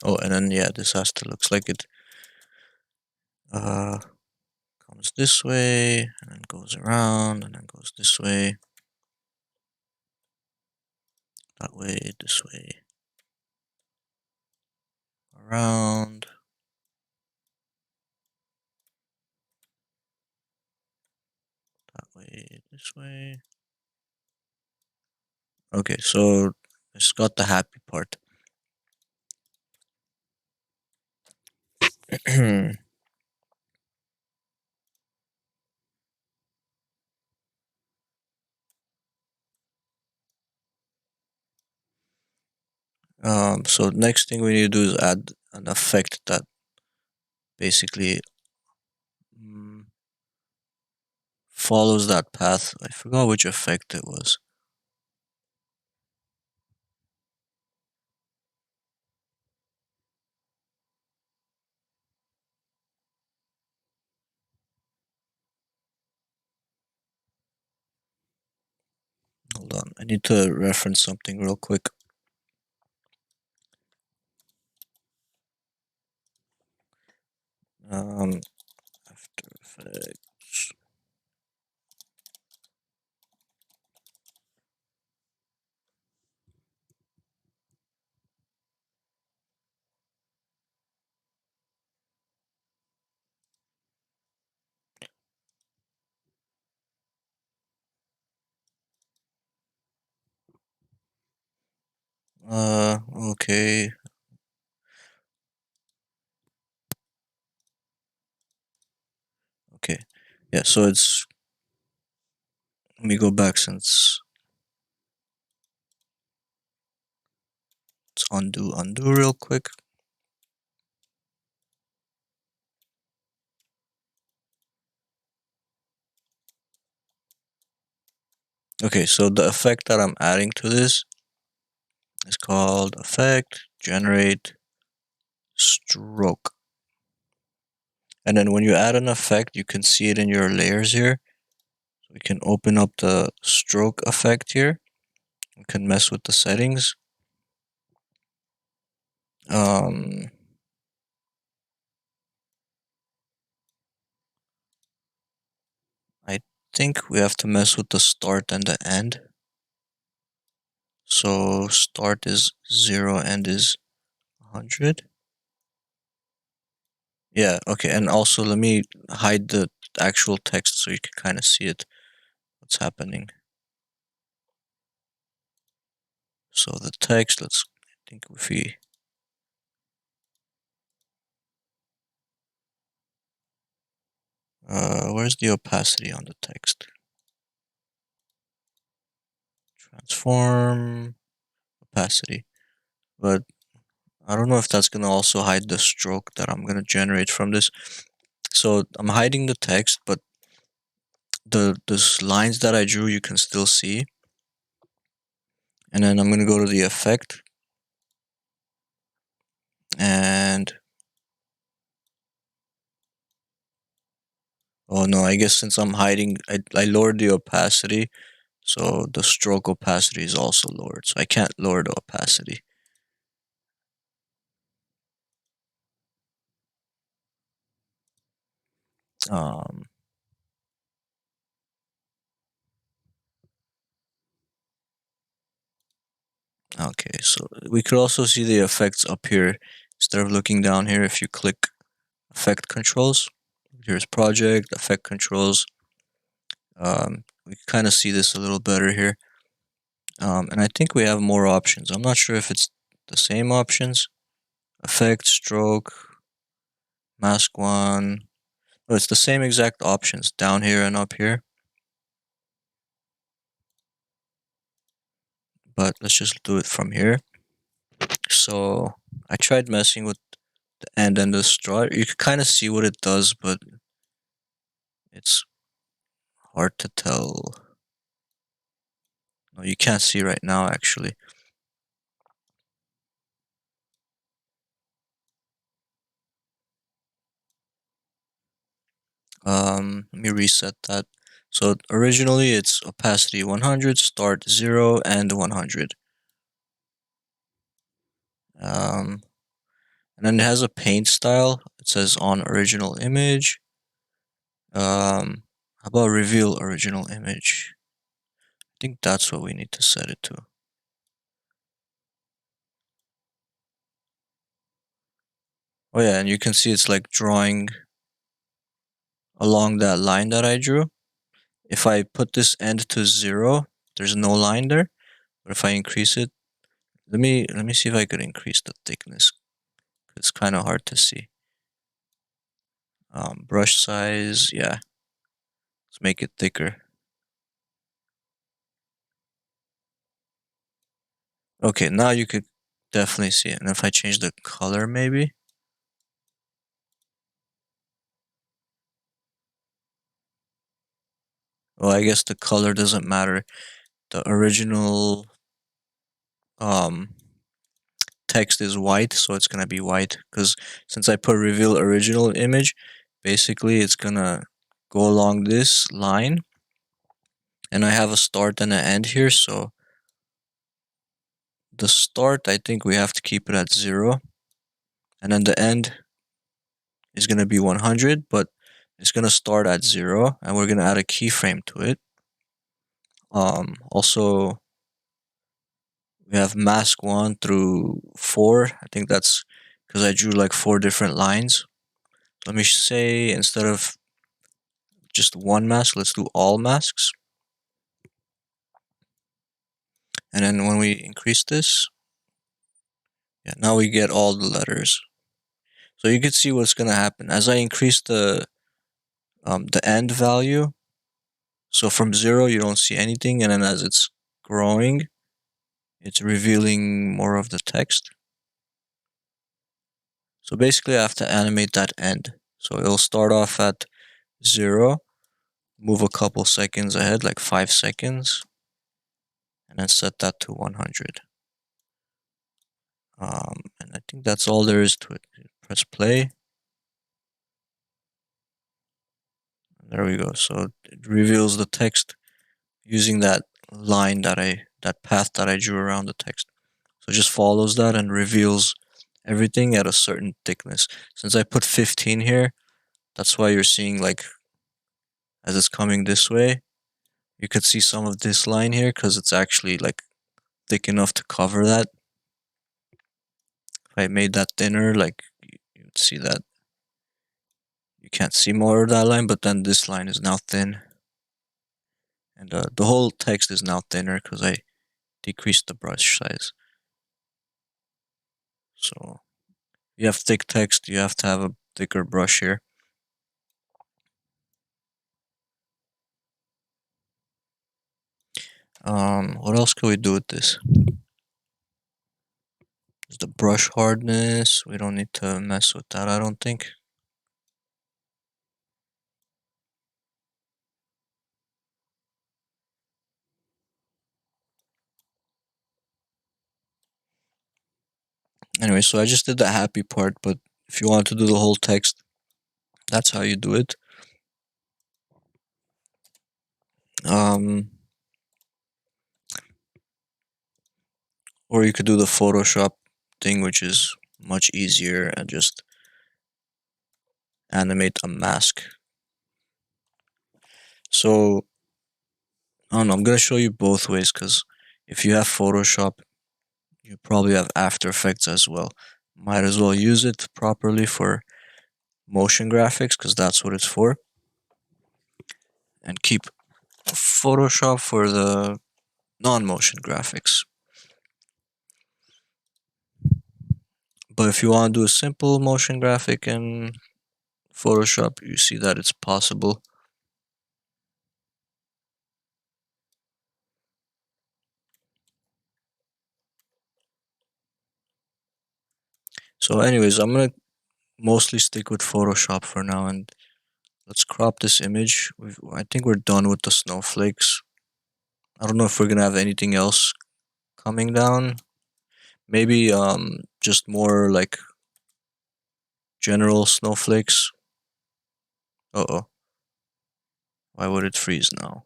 Oh, and then yeah, this has to looks like it uh comes this way and then goes around and then goes this way, that way, this way, around, that way, this way. Okay, so it's got the happy part. So next thing we need to do is add an effect that basically mm, follows that path. I forgot which effect it was. Hold on, I need to reference something real quick. After Effects. Okay. Okay. Yeah, so it's, let me go back since it's undo real quick. Okay, so the effect that I'm adding to this is called Effect Generate Stroke. And then when you add an effect, you can see it in your layers here. So we can open up the stroke effect here. We can mess with the settings. Um, I think we have to mess with the start and the end. So start is 0, end is 100. Yeah, okay, and also let me hide the actual text so you can kind of see it, what's happening. So the text, I think if we, where's the opacity on the text? Transform, opacity. But I don't know if that's gonna also hide the stroke that I'm gonna generate from this. So I'm hiding the text, but the lines that I drew you can still see. And then I'm gonna go to the effect, and oh no, I guess since I'm hiding, I lowered the opacity, so the stroke opacity is also lowered. So I can't lower the opacity. Um, okay, so we could also see the effects up here instead of looking down here. If you click effect controls, here's project, effect controls. We can kind of see this a little better here. And I think we have more options. I'm not sure if it's the same options. Effect, stroke, mask one. Oh, it's the same exact options down here and up here. But let's just do it from here. So I tried messing with the end and the start. You can kind of see what it does, but it's hard to tell. No, you can't see right now actually. Let me reset that. So originally it's opacity 100, start 0, and 100. Um, and then it has a paint style. It says on original image. How about reveal original image? I think that's what we need to set it to. Oh yeah, and you can see it's like drawing along that line that I drew. If I put this end to 0, there's no line there. But if I increase it, let me see if I could increase the thickness. It's kind of hard to see. Brush size, yeah. Let's make it thicker. Okay, now you could definitely see it. And if I change the color, maybe. Well, I guess the color doesn't matter. The original um text is white, so it's gonna be white. Because since I put reveal original image, basically it's gonna go along this line. And I have a start and an end here, so the start I think we have to keep it at 0. And then the end is going to be 100, but it's going to start at 0, and we're going to add a keyframe to it. Also, we have mask 1 through 4. I think that's because I drew like 4 different lines. Let me say, instead of just one mask, let's do all masks. And then when we increase this, yeah, now we get all the letters. So you can see what's going to happen as I increase the end value. So from 0 you don't see anything, and then as it's growing, it's revealing more of the text. So basically I have to animate that end. So it'll start off at 0, move a couple seconds ahead, like 5 seconds, and then set that to 100. And I think that's all there is to it. Press play. There we go. So it reveals the text using that line that path that I drew around the text. So it just follows that and reveals everything at a certain thickness. Since I put 15 here, that's why you're seeing, like, as it's coming this way, you could see some of this line here because it's actually like thick enough to cover that. If I made that thinner, like, you would see that you can't see more of that line, but then this line is now thin. And the whole text is now thinner because I decreased the brush size. So you have thick text, you have to have a thicker brush here. What else can we do with this? There's the brush hardness. We don't need to mess with that, I don't think. Anyway, so I just did the happy part, but if you want to do the whole text, that's how you do it. Or you could do the Photoshop thing, which is much easier, and just animate a mask. So, I don't know, I'm gonna show you both ways, because if you have Photoshop, you probably have After Effects as well. Might as well use it properly for motion graphics, because that's what it's for. And keep Photoshop for the non-motion graphics. But if you want to do a simple motion graphic in Photoshop, you see that it's possible. So anyways, I'm gonna mostly stick with Photoshop for now, and let's crop this image. I think we're done with the snowflakes. I don't know if we're gonna have anything else coming down. Maybe just more like general snowflakes. Uh-oh. Why would it freeze now?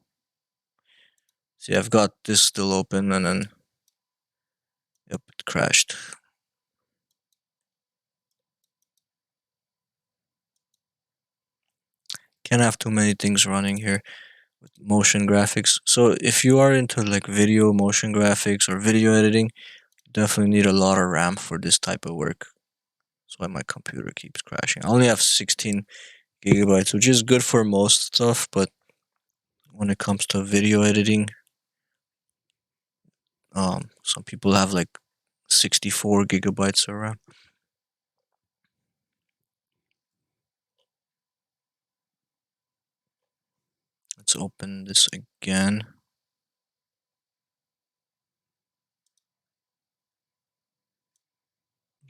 See, I've got this still open, and then yep, it crashed. Can't have too many things running here with motion graphics. So if you are into like video motion graphics or video editing, you definitely need a lot of RAM for this type of work. That's why my computer keeps crashing. I only have 16 gigabytes, which is good for most stuff, but when it comes to video editing, some people have like 64 gigabytes of RAM. Let's open this again.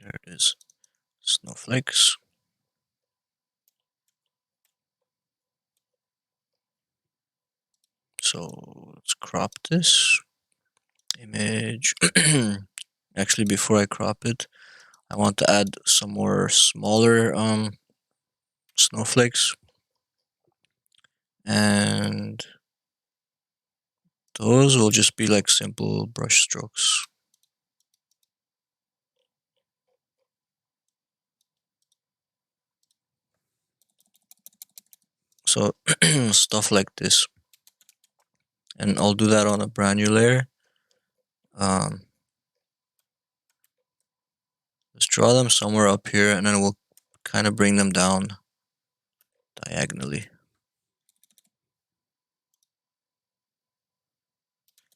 There it is. Snowflakes. So let's crop this image. Actually, before I crop it, I want to add some more smaller snowflakes, and those will just be like simple brush strokes. stuff like this. And I'll do that on a brand new layer. Um, let's draw them somewhere up here, and then we'll kind of bring them down diagonally.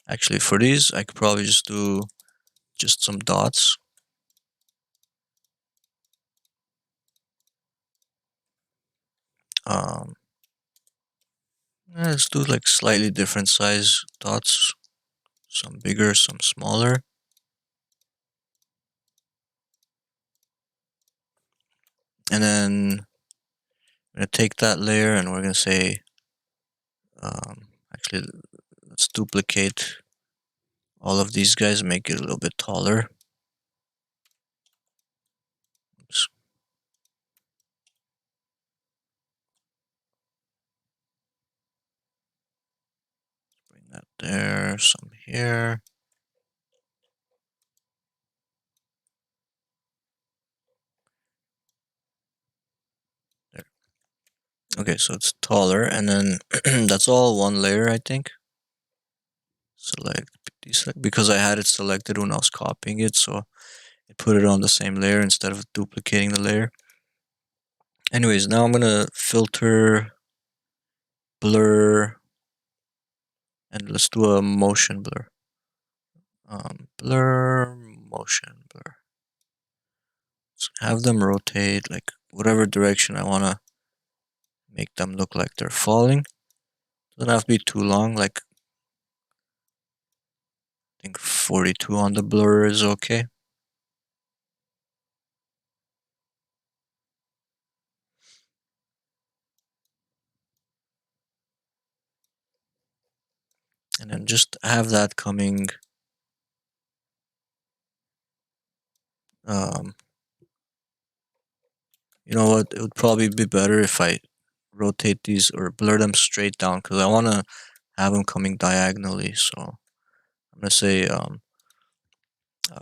Actually, for these, I could probably just do just some dots. Um, let's do like slightly different size dots. Some bigger, some smaller. And then I'm going to take that layer and we're going to say, actually, let's duplicate all of these guys, make it a little bit taller. Oops. Bring that there, some here. There. Okay, so it's taller, and then that's all one layer, I think. Select, because I had it selected when I was copying it, so it put it on the same layer instead of duplicating the layer. Anyways, now I'm gonna filter, blur, and let's do a motion blur. Blur, motion blur. Let's have them rotate like whatever direction I wanna make them look like they're falling. Doesn't have to be too long, like I think 42 on the blur is okay. And then just have that coming you know what, it would probably be better if I rotate these or blur them straight down, because I want to have them coming diagonally. So I'm going to say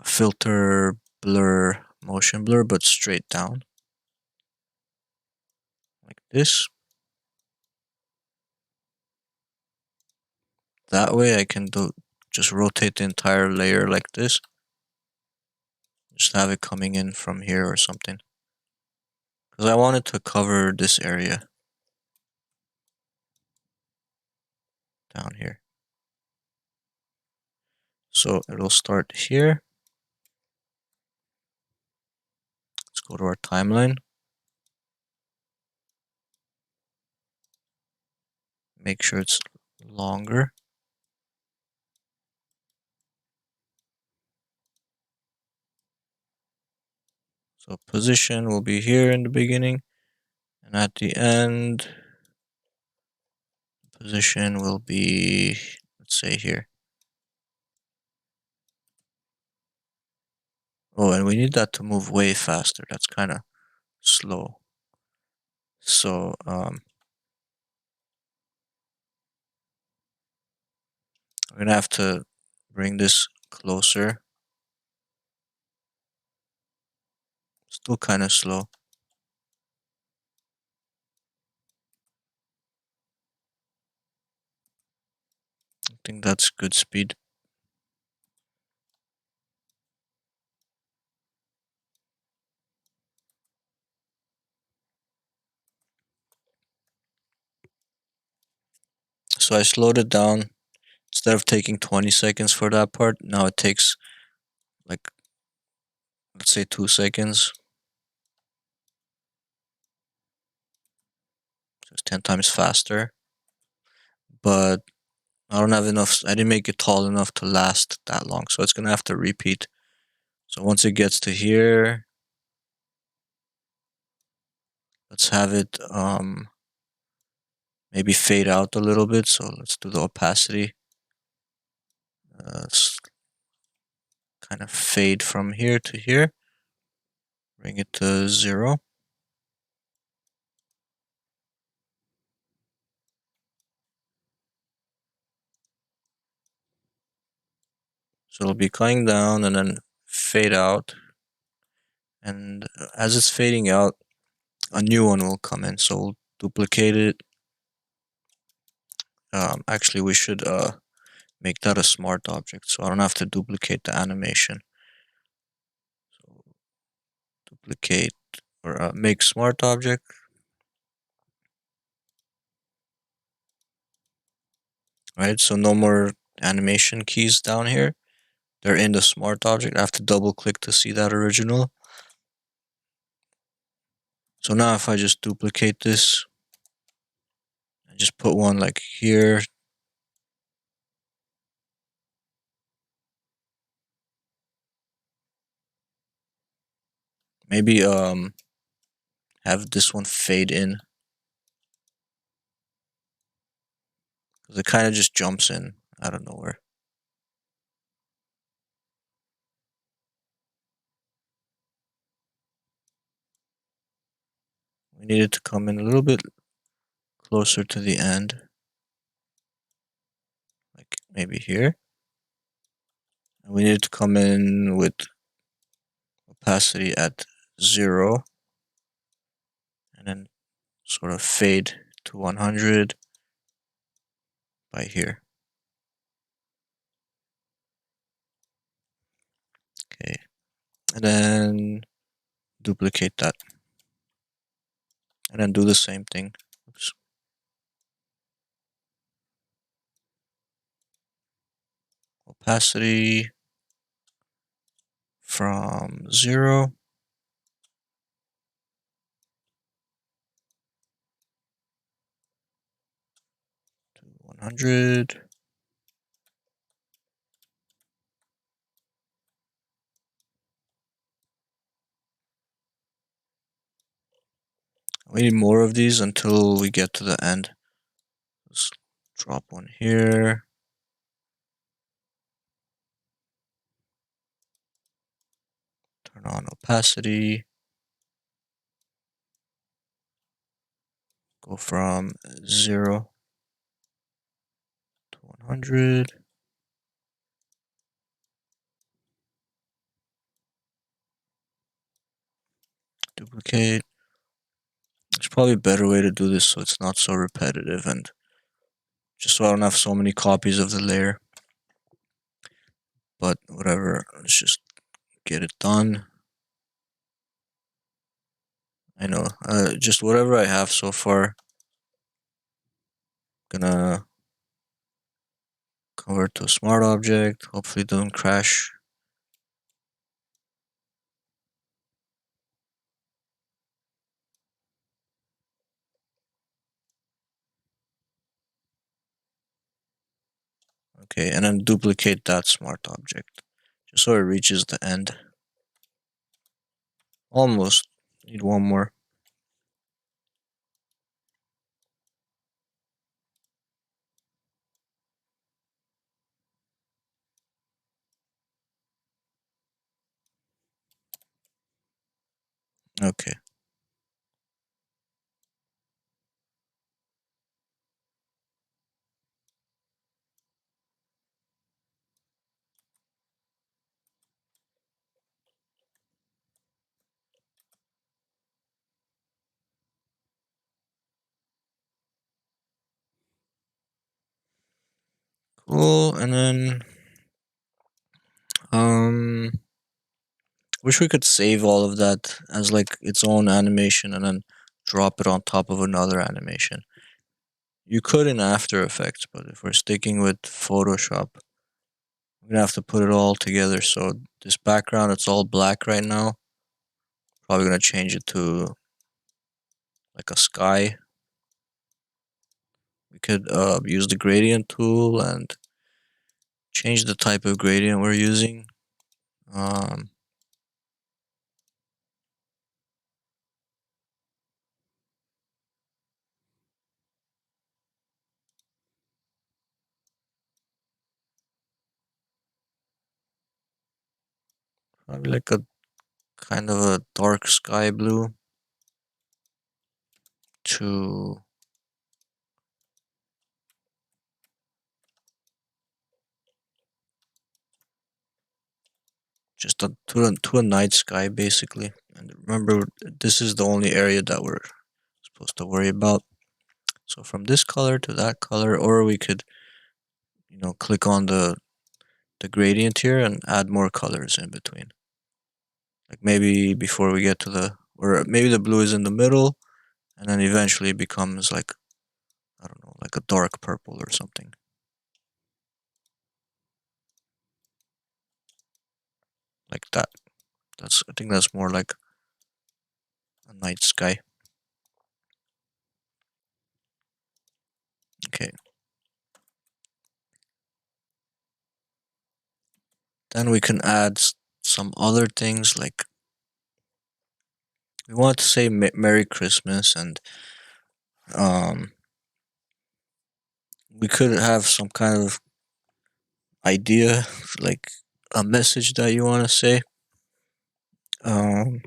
filter, blur, motion blur, but straight down like this. That way I can just rotate the entire layer like this. Just have it coming in from here or something, because I want it to cover this area down here. So it'll start here. Let's go to our timeline. Make sure it's longer. So position will be here in the beginning, and at the end, position will be, let's say here. Oh, and we need that to move way faster. That's kind of slow. So we're gonna have to bring this closer. Still kind of slow. I think that's good speed. So I slowed it down. Instead of taking 20 seconds for that part, now it takes like, let's say 2 seconds. So it's 10 times faster. But I don't have enough, I didn't make it tall enough to last that long. So it's gonna have to repeat. So once it gets to here, let's have it maybe fade out a little bit. So let's do the opacity. Let's kind of fade from here to here. Bring it to 0. So it'll be coming down and then fade out. And as it's fading out, a new one will come in. So we'll duplicate it. Actually, we should make that a smart object, so I don't have to duplicate the animation. So duplicate or make smart object. Right, so no more animation keys down here. They're in the smart object. I have to double click to see that original. So now if I just duplicate this, I just put one like here. Maybe have this one fade in, because it kind of just jumps in out of nowhere. We need it to come in a little bit closer to the end, like maybe here. And we need it to come in with opacity at 0, and then sort of fade to 100 by here. Okay, and then duplicate that, and then do the same thing. Oops. Opacity from 0 to 100. We need more of these until we get to the end. Let's drop one here. Turn on opacity. Go from 0 to 100. Duplicate. There's probably a better way to do this so it's not so repetitive and just so I don't have so many copies of the layer. But whatever, let's just get it done. I know, just whatever I have so far. Gonna convert to a smart object. Hopefully it doesn't crash. Okay, and then duplicate that smart object just so it reaches the end. Almost. Need one more. Okay. Cool, and then wish we could save all of that as like its own animation and then drop it on top of another animation. You could in After Effects, but if we're sticking with Photoshop, we're gonna have to put it all together. So this background, it's all black right now. Probably gonna change it to like a sky. We could use the gradient tool and change the type of gradient we're using. Um, Probably like a kind of a dark sky blue to just to a night sky basically. And remember, this is the only area that we're supposed to worry about. So from this color to that color, or we could, click on the gradient here and add more colors in between. Like maybe before we get to or maybe the blue is in the middle, and then eventually it becomes like, I don't know, like a dark purple or something. Like that. I think that's more like a night sky. Okay. Then we can add some other things like we want to say Merry Christmas, and um we could have some kind of idea, like a message that you want to say. Um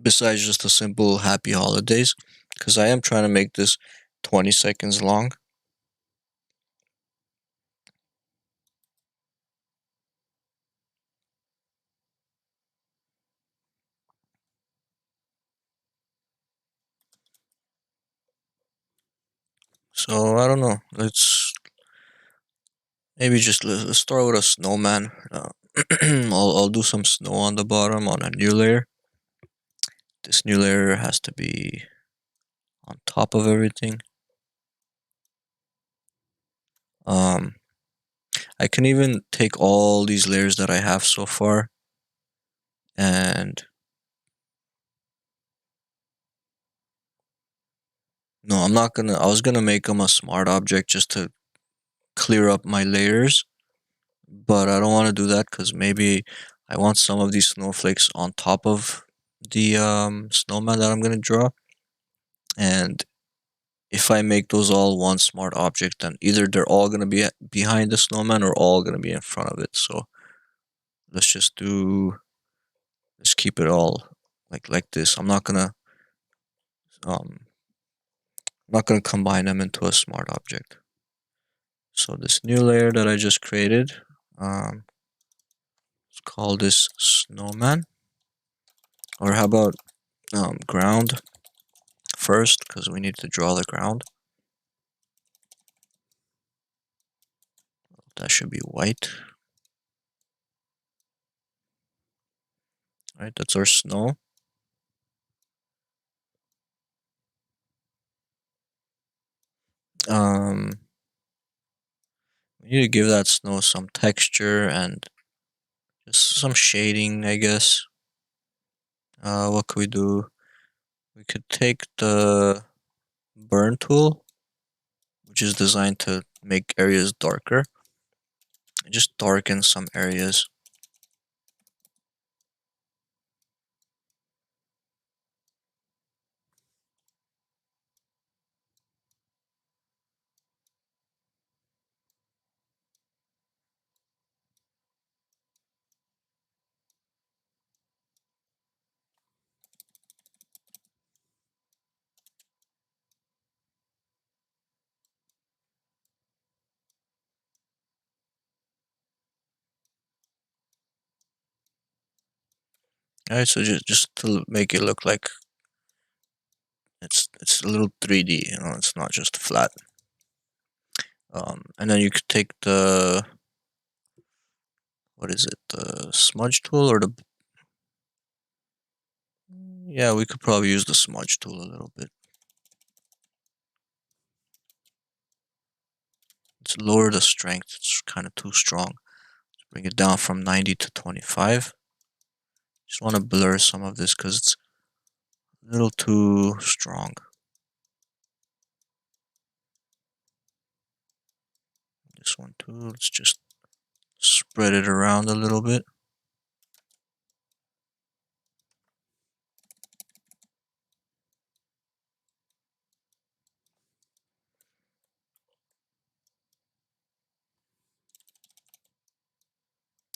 Besides just a simple happy holidays, because I am trying to make this 20 seconds long. So I don't know. Let's start with a snowman. I'll do some snow on the bottom on a new layer. This new layer has to be on top of everything. Um, I can even take all these layers that I have so far, and no, I'm not gonna. I was gonna make them a smart object just to clear up my layers, but I don't want to do that because maybe I want some of these snowflakes on top of the snowman that I'm gonna draw, and if I make those all one smart object, then either they're all gonna be behind the snowman or all gonna be in front of it. So let's just let's keep it all like this. Um I'm not gonna combine them into a smart object. So this new layer that I just created, let's call this snowman, or how about ground first, because we need to draw the ground. That should be white. Right, that's our snow. Um, we need to give that snow some texture and just some shading, I guess. What could we do? We could take the burn tool, which is designed to make areas darker, and just darken some areas. Alright, so just to make it look like it's a little 3D, it's not just flat. And then you could take what is it, the smudge tool or the yeah, we could probably use the smudge tool a little bit. Let's lower the strength, it's kind of too strong. Bring it down from 90 to 25. Just want to blur some of this because it's a little too strong. This one too, let's just spread it around a little bit.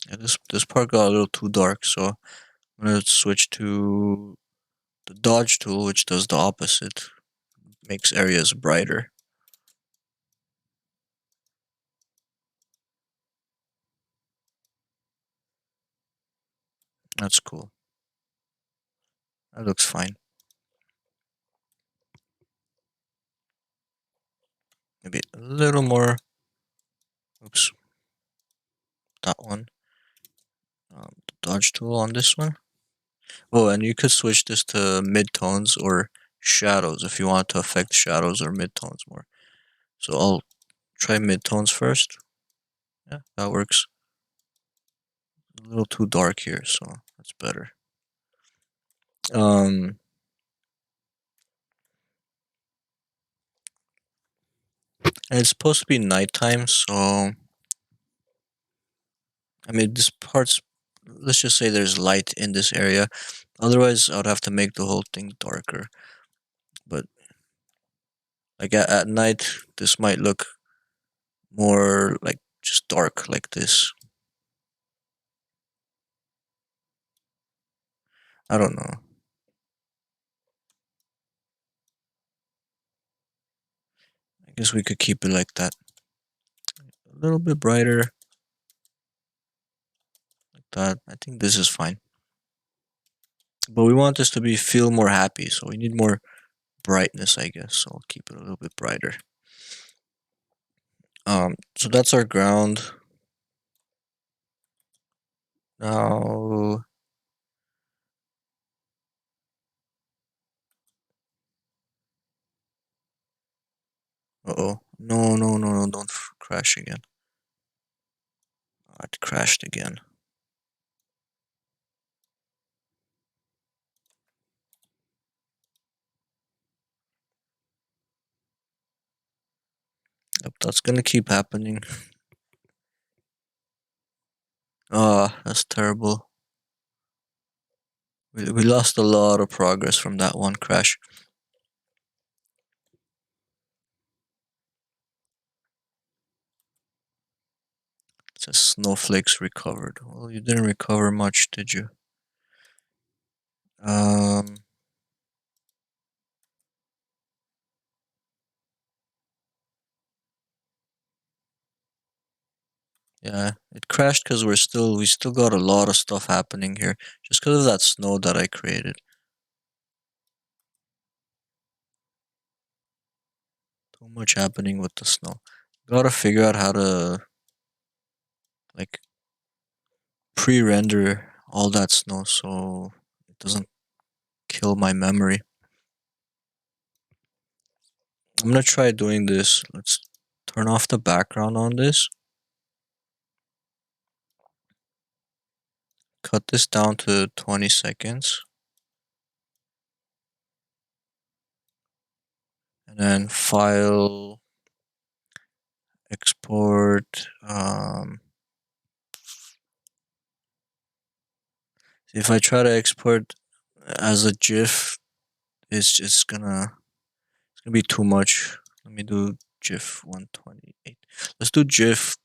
Yeah, this part got a little too dark, so I'm gonna switch to the dodge tool, which does the opposite, makes areas brighter. That's cool. That looks fine. maybe a little more. Oops, that one. The dodge tool on this one. Oh, and you could switch this to midtones or shadows if you want to affect shadows or midtones more. So I'll try midtones first. Yeah, that works. A little too dark here, so that's better. Um, and it's supposed to be nighttime, so I mean this part's. Let's just say there's light in this area. Otherwise, I'd have to make the whole thing darker. But like at night, this might look more like just dark like this. I don't know. I guess we could keep it like that. A little bit brighter like that. I think this is fine. But we want this to be feel more happy, so we need more brightness, I guess. So I'll keep it a little bit brighter. So that's our ground. Now, uh-oh. No, no, no, no, don't crash again. It crashed again. Yep, that's gonna keep happening. Ah, that's terrible. We lost a lot of progress from that one crash. It says snowflakes recovered. Well, you didn't recover much, did you? Um, yeah, it crashed because we still got a lot of stuff happening here, just because of that snow that I created. Too much happening with the snow. Gotta figure out how to like pre-render all that snow so it doesn't kill my memory. I'm gonna try doing this. Let's turn off the background on this. Cut this down to 20 seconds. And then file, export. If I try to export as a GIF, it's gonna be too much. Let me do GIF 128. Let's do GIF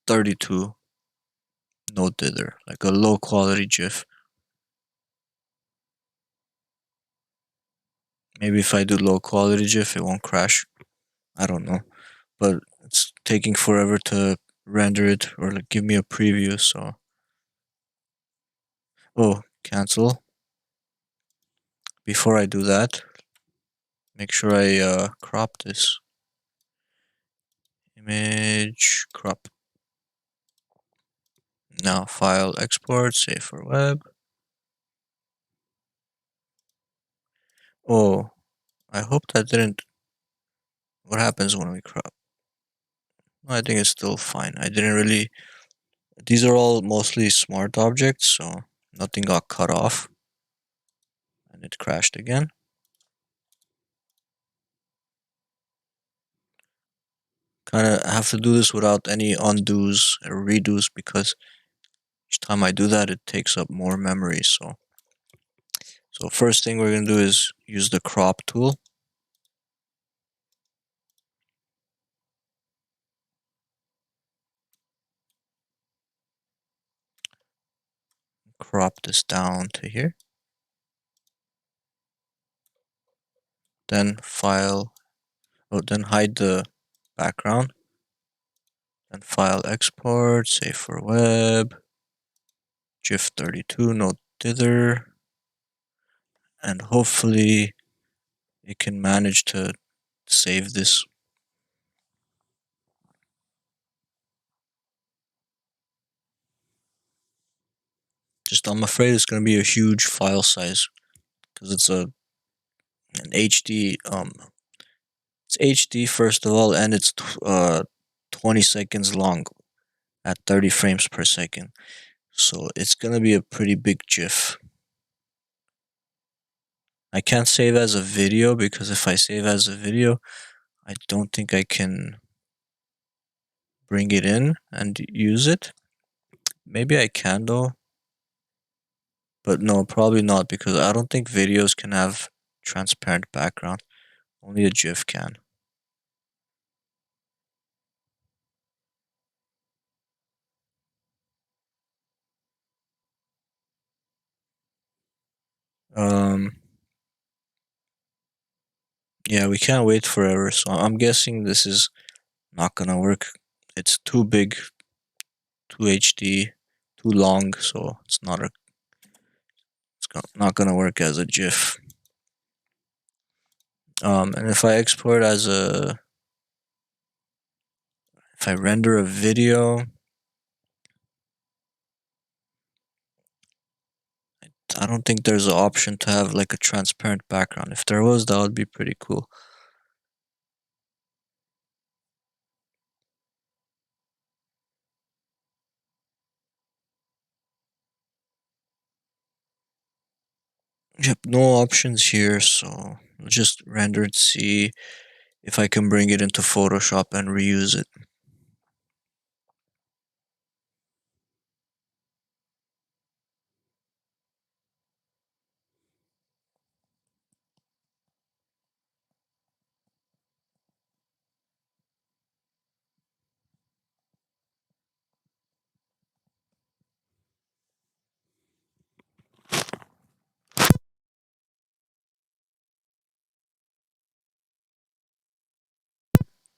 32. No dither, like a low quality GIF. Maybe if I do low quality GIF, it won't crash. I don't know, but it's taking forever to render it or like give me a preview. So, oh, cancel. Before I do that, make sure I crop this image. Crop. Now file export, save for web. Oh, I hope that didn't. What happens when we crop? No, I think it's still fine. I didn't really. These are all mostly smart objects, so nothing got cut off. And it crashed again. Kind of have to do this without any undos or redos because each time I do that, it takes up more memory. So first thing we're gonna do is use the crop tool. Crop this down to here. Then file. Oh, then hide the background. Then file export, save for web. GIF 32, no dither. And hopefully it can manage to save this. Just I'm afraid it's gonna be a huge file size because it's an HD. It's HD first of all, and it's 20 seconds long at 30 frames per second. So it's gonna be a pretty big GIF. I can't save as a video because if I save as a video, I don't think I can bring it in and use it. Maybe I can though, but no, probably not because I don't think videos can have transparent background. Only a GIF can. Um, yeah, we can't wait forever, so I'm guessing this is not gonna work. It's too big, too HD, too long, so not gonna work as a GIF. And if I export as if I render a video, I don't think there's an option to have like a transparent background. If there was, that would be pretty cool. Yep, no options here, so I'll just render it, see if I can bring it into Photoshop and reuse it.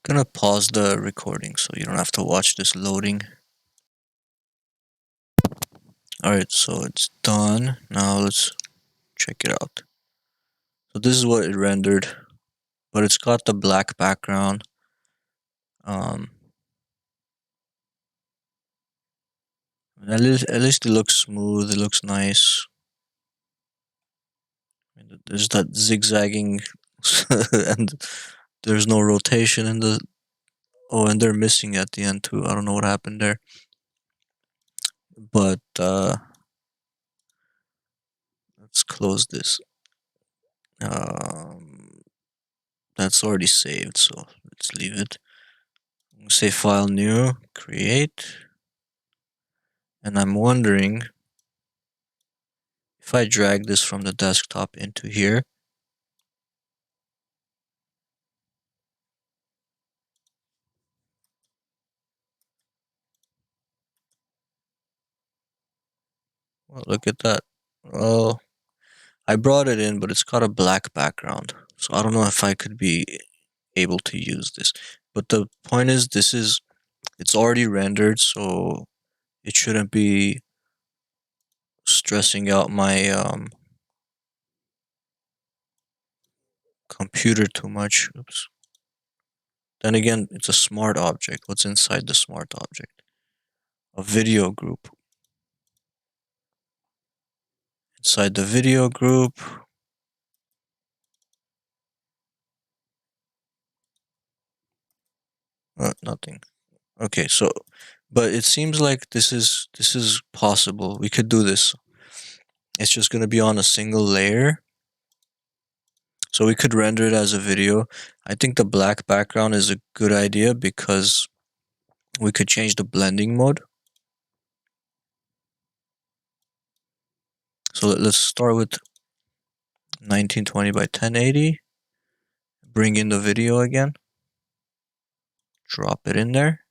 Gonna pause the recording so you don't have to watch this loading. Alright, so it's done. Now let's check it out. So this is what it rendered, but it's got the black background. Um, at least it looks smooth. It looks nice. There's that zigzagging, and there's no rotation in the. Oh, and they're missing at the end too. I don't know what happened there, but let's close this. Um, that's already saved, so let's leave it. Say file new, create, and I'm wondering if I drag this from the desktop into here. Well, look at that. Well, I brought it in, but it's got a black background, so I don't know if I could be able to use this. But the point is, it's already rendered, so it shouldn't be stressing out my computer too much. Oops. Then again, it's a smart object. What's inside the smart object? A video group. Inside the video group, nothing. Okay, so, but it seems like this is possible. We could do this. It's just gonna be on a single layer. So we could render it as a video. I think the black background is a good idea because we could change the blending mode. So let's start with 1920 by 1080. Bring in the video again. Drop it in there.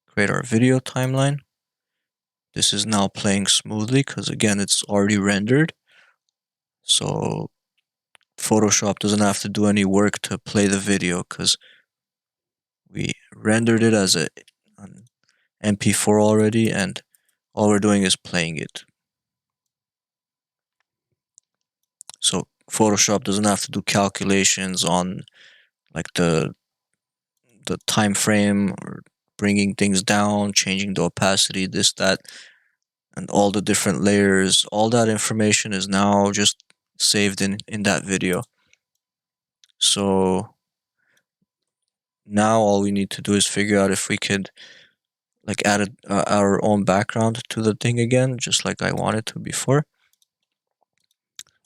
Create our video timeline. This is now playing smoothly because again it's already rendered. So Photoshop doesn't have to do any work to play the video because we rendered it as an MP4 already, and all we're doing is playing it. So Photoshop doesn't have to do calculations on like the time frame or bringing things down, changing the opacity, this that. and all the different layers, all that information is now just saved in that video. So now all we need to do is figure out if we could like add our own background to the thing again, just like I wanted to before.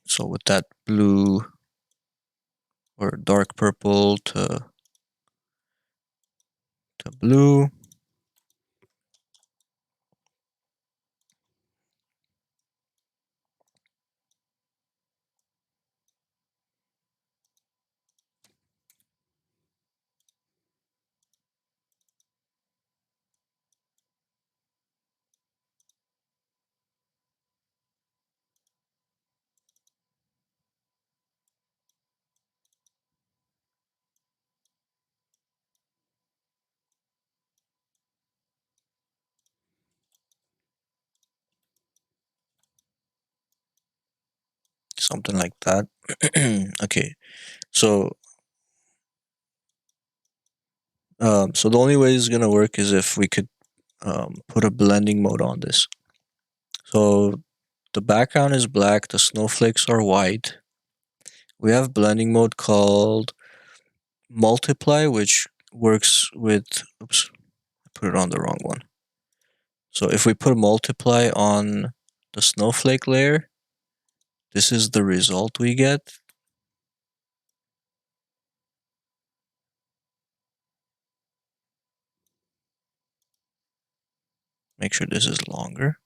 So with that blue or dark purple to blue. Something like that. Okay, so so the only way it's gonna work is if we could put a blending mode on this. So the background is black, the snowflakes are white. We have blending mode called multiply, which works with, oops, I put it on the wrong one. So if we put multiply on the snowflake layer, this is the result we get. Make sure this is longer.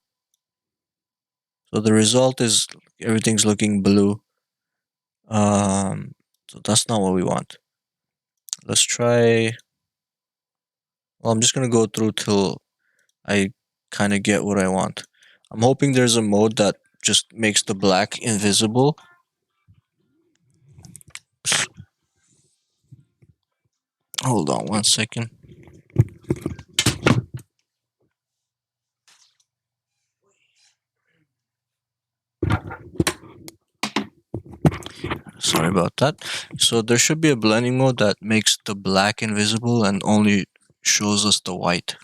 So the result is everything's looking blue. So that's not what we want. Let's try. Well, I'm just gonna go through till I kind of get what I want. I'm hoping there's a mode that just makes the black invisible. Hold on 1 second. Sorry about that. So there should be a blending mode that makes the black invisible and only shows us the white.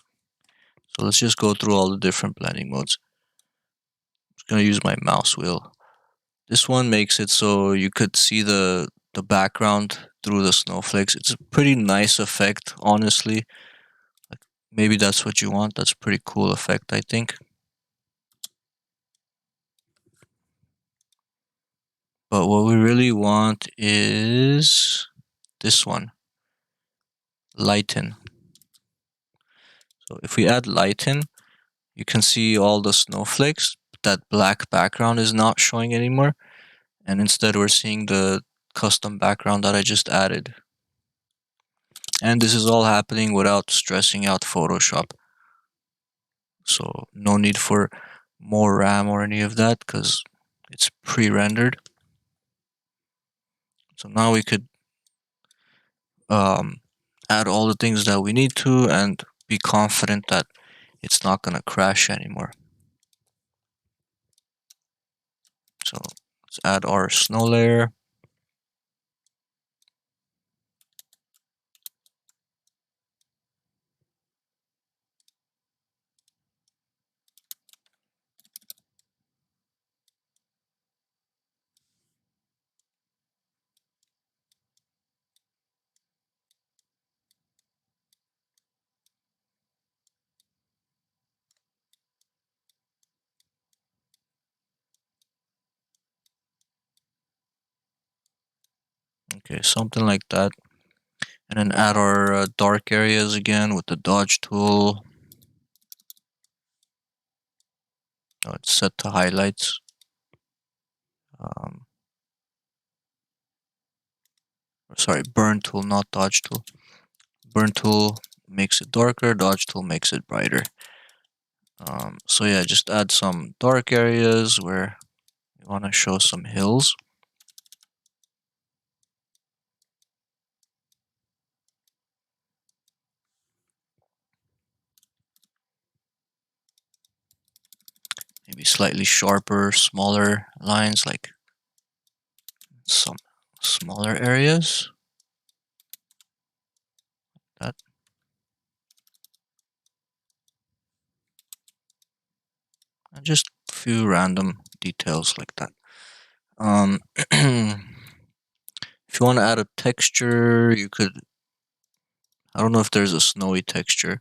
So let's just go through all the different blending modes. I'm just gonna use my mouse wheel. This one makes it so you could see the background through the snowflakes. It's a pretty nice effect, honestly. Like, maybe that's what you want. That's a pretty cool effect, I think. But what we really want is this one, lighten. So if we add lighten, you can see all the snowflakes. That black background is not showing anymore. And instead we're seeing the custom background that I just added. And this is all happening without stressing out Photoshop. So no need for more RAM or any of that because it's pre-rendered. So now we could add all the things that we need to and be confident that it's not going to crash anymore. So let's add our snow layer. Okay, something like that. And then add our dark areas again with the dodge tool. Oh, it's set to highlights. Um, sorry, burn tool, not dodge tool. Burn tool makes it darker, dodge tool makes it brighter. So yeah, just add some dark areas where you want to show some hills. Maybe slightly sharper, smaller lines, like some smaller areas. That. and just a few random details like that. Um, if you want to add a texture, you could. I don't know if there's a snowy texture,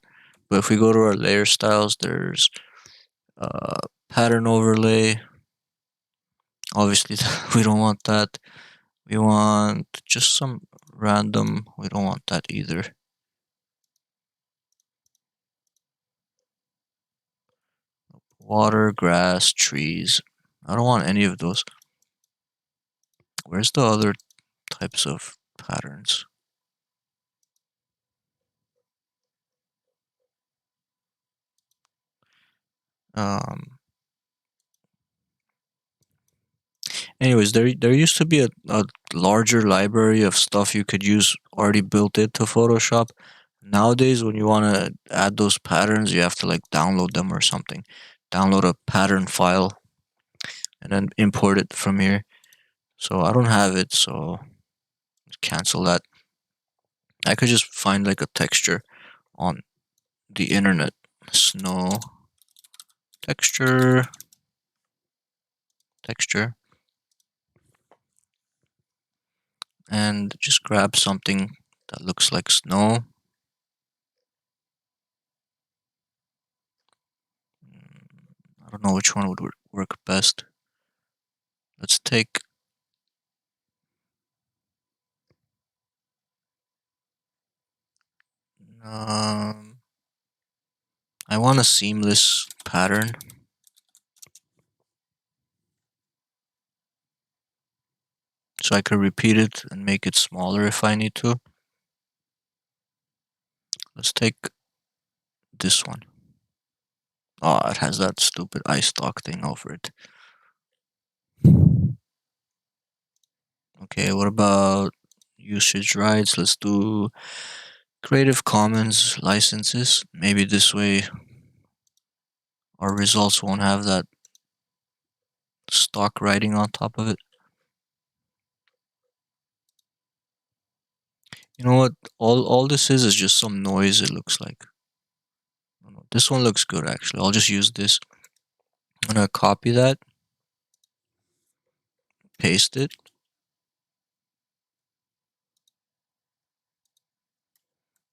but if we go to our layer styles, there's pattern overlay. Obviously, we don't want that. We want just some random. We don't want that either. Water, grass, trees. I don't want any of those. Where's the other types of patterns? Um, Anyways, there used to be a larger library of stuff you could use already built into Photoshop. Nowadays, when you want to add those patterns, you have to like download them or something. Download a pattern file and then import it from here. So I don't have it, so cancel that. I could just find like a texture on the internet. Snow texture, texture, and just grab something that looks like snow. I don't know which one would work best. Let's take I want a seamless pattern. So I could repeat it and make it smaller if I need to. Let's take this one. Oh, it has that stupid iStock thing over it. Okay, what about usage rights? Let's do Creative Commons licenses. Maybe this way our results won't have that stock writing on top of it. You know what? All this is just some noise, it looks like. This one looks good actually. I'll just use this. I'm gonna copy that, paste it.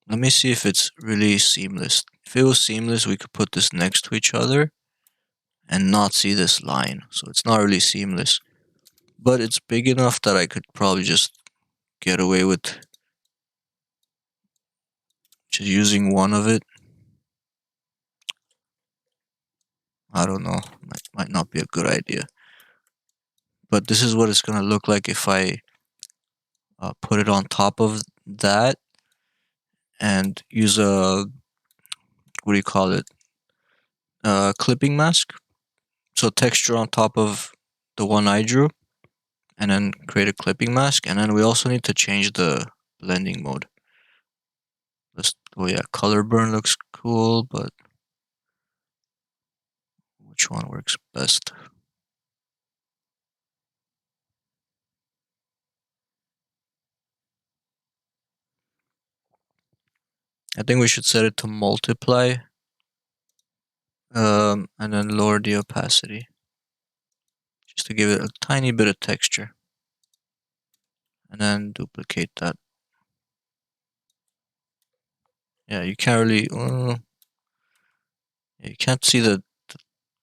Let me see if it's really seamless. If it was seamless, we could put this next to each other and not see this line. So it's not really seamless. But it's big enough that I could probably just get away with just using one of it. I don't know. Might not be a good idea. But this is what it's going to look like if I put it on top of that and use a, what do you call it? Clipping mask. So texture on top of the one I drew, and then create a clipping mask. And then we also need to change the blending mode. Oh yeah, color burn looks cool, but which one works best? I think we should set it to multiply, and then lower the opacity, just to give it a tiny bit of texture. And then duplicate that. Yeah, you can't really, you can't see the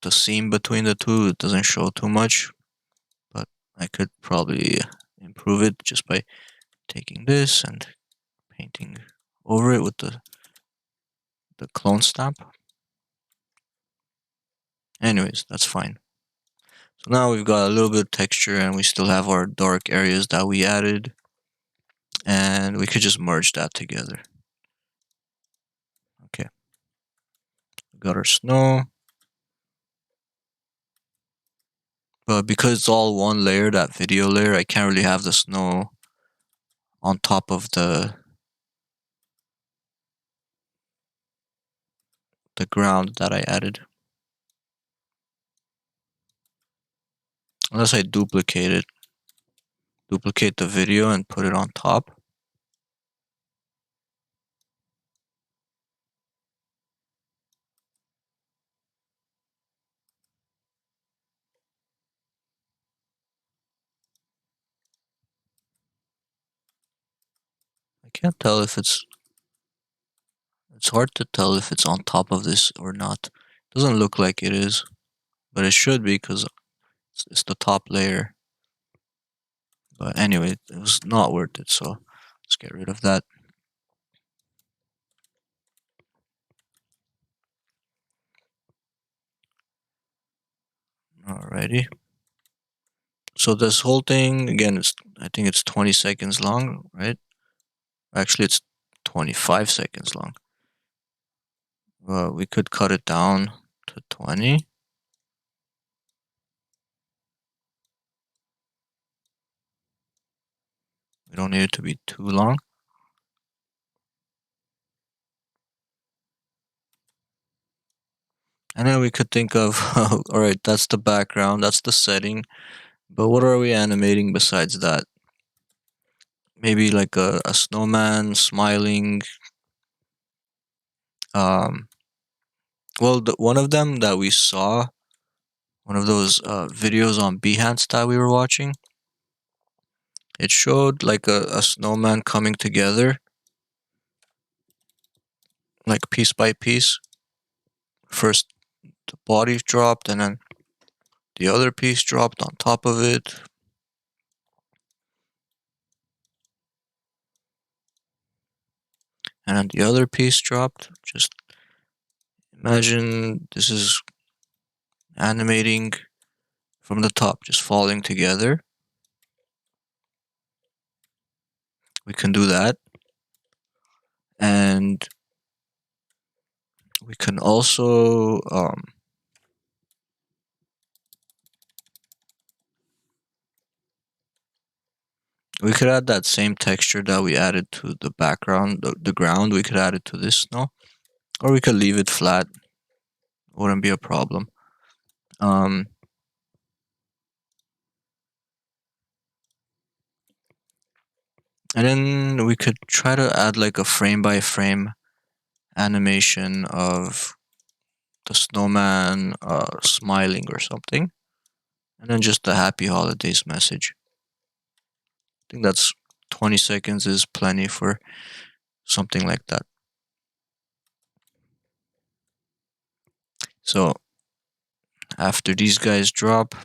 seam between the two. It doesn't show too much, but I could probably improve it just by taking this and painting over it with the clone stamp. Anyways, that's fine. So now we've got a little bit of texture and we still have our dark areas that we added, and we could just merge that together. Okay, we got our snow. But because it's all one layer, that video layer, I can't really have the snow on top of the ground that I added. Unless I duplicate it. Duplicate the video and put it on top. can't tell if it's hard to tell if it's on top of this or not. Doesn't look like it is, but it should be because it's the top layer. But anyway, it was not worth it, so let's get rid of that. Alrighty. So this whole thing again is I think it's 20 seconds long, right? Actually, it's 25 seconds long. We could cut it down to 20. We don't need it to be too long. And then we could think of, alright, that's the background, that's the setting. But what are we animating besides that? Maybe like a snowman smiling. Um, well, one of them that we saw, one of those videos on Behance that we were watching, it showed like a snowman coming together, like piece by piece. First, the body dropped, and then the other piece dropped on top of it. And then the other piece dropped. Just imagine this is animating from the top, just falling together. We can do that. And we can also we could add that same texture that we added to the background, the ground. We could add it to this snow, or we could leave it flat. Wouldn't be a problem. Um, and then we could try to add like a frame by frame animation of the snowman smiling or something, and then just the happy holidays message. I think that's 20 seconds is plenty for something like that. So after these guys drop,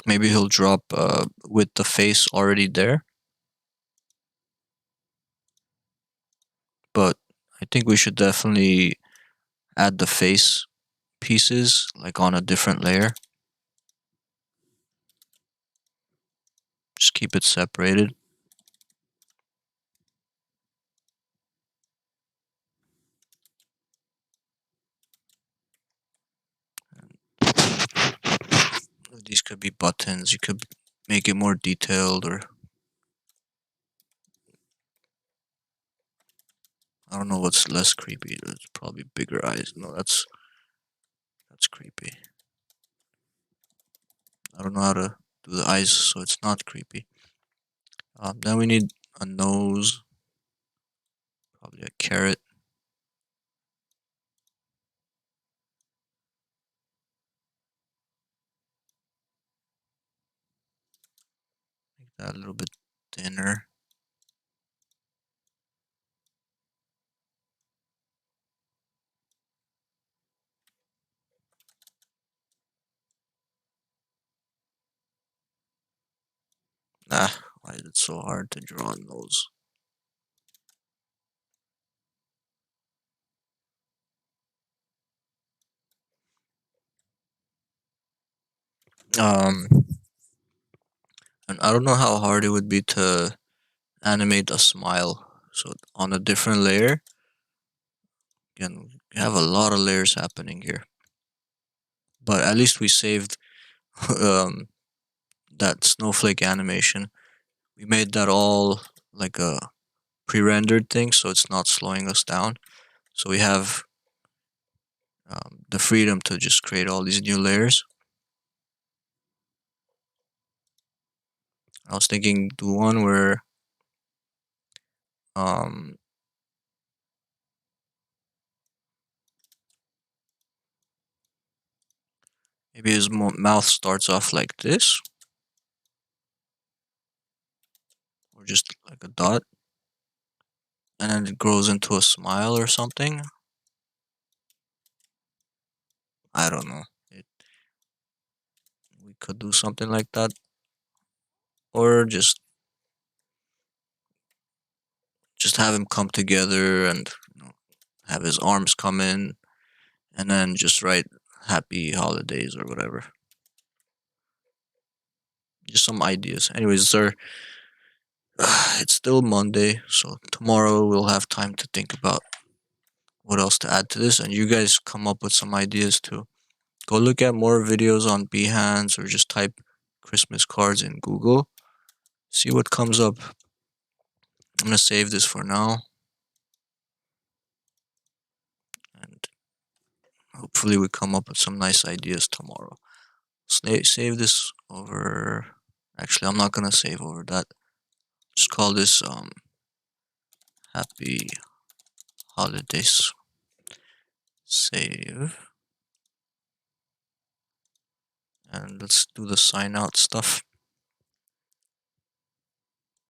maybe he'll drop with the face already there. But I think we should definitely add the face pieces like on a different layer. Just keep it separated. These could be buttons. You could make it more detailed, or I don't know what's less creepy. It's probably bigger eyes. No, that's creepy. I don't know how to do the eyes, so it's not creepy. Then we need a nose, probably a carrot. Make that a little bit thinner. Ah, why is it so hard to draw a nose? Um, and I don't know how hard it would be to animate a smile. So on a different layer, again, we have a lot of layers happening here. But at least we saved um, that snowflake animation. We made that all like a pre-rendered thing, so it's not slowing us down. So we have the freedom to just create all these new layers. I was thinking do one where um, Maybe his mouth starts off like this, or just like a dot, and then it grows into a smile or something. I don't know. We could do something like that, or just have him come together and have his arms come in, and then just write "Happy Holidays" or whatever. Just some ideas. Anyways, sir, it's still Monday, so tomorrow we'll have time to think about what else to add to this, and you guys come up with some ideas too. Go look at more videos on Behance or just type Christmas cards in Google. See what comes up. I'm gonna save this for now, and hopefully we come up with some nice ideas tomorrow. Save this over. Actually, I'm not gonna save over that. Just call this Happy Holidays. Save, and let's do the sign out stuff.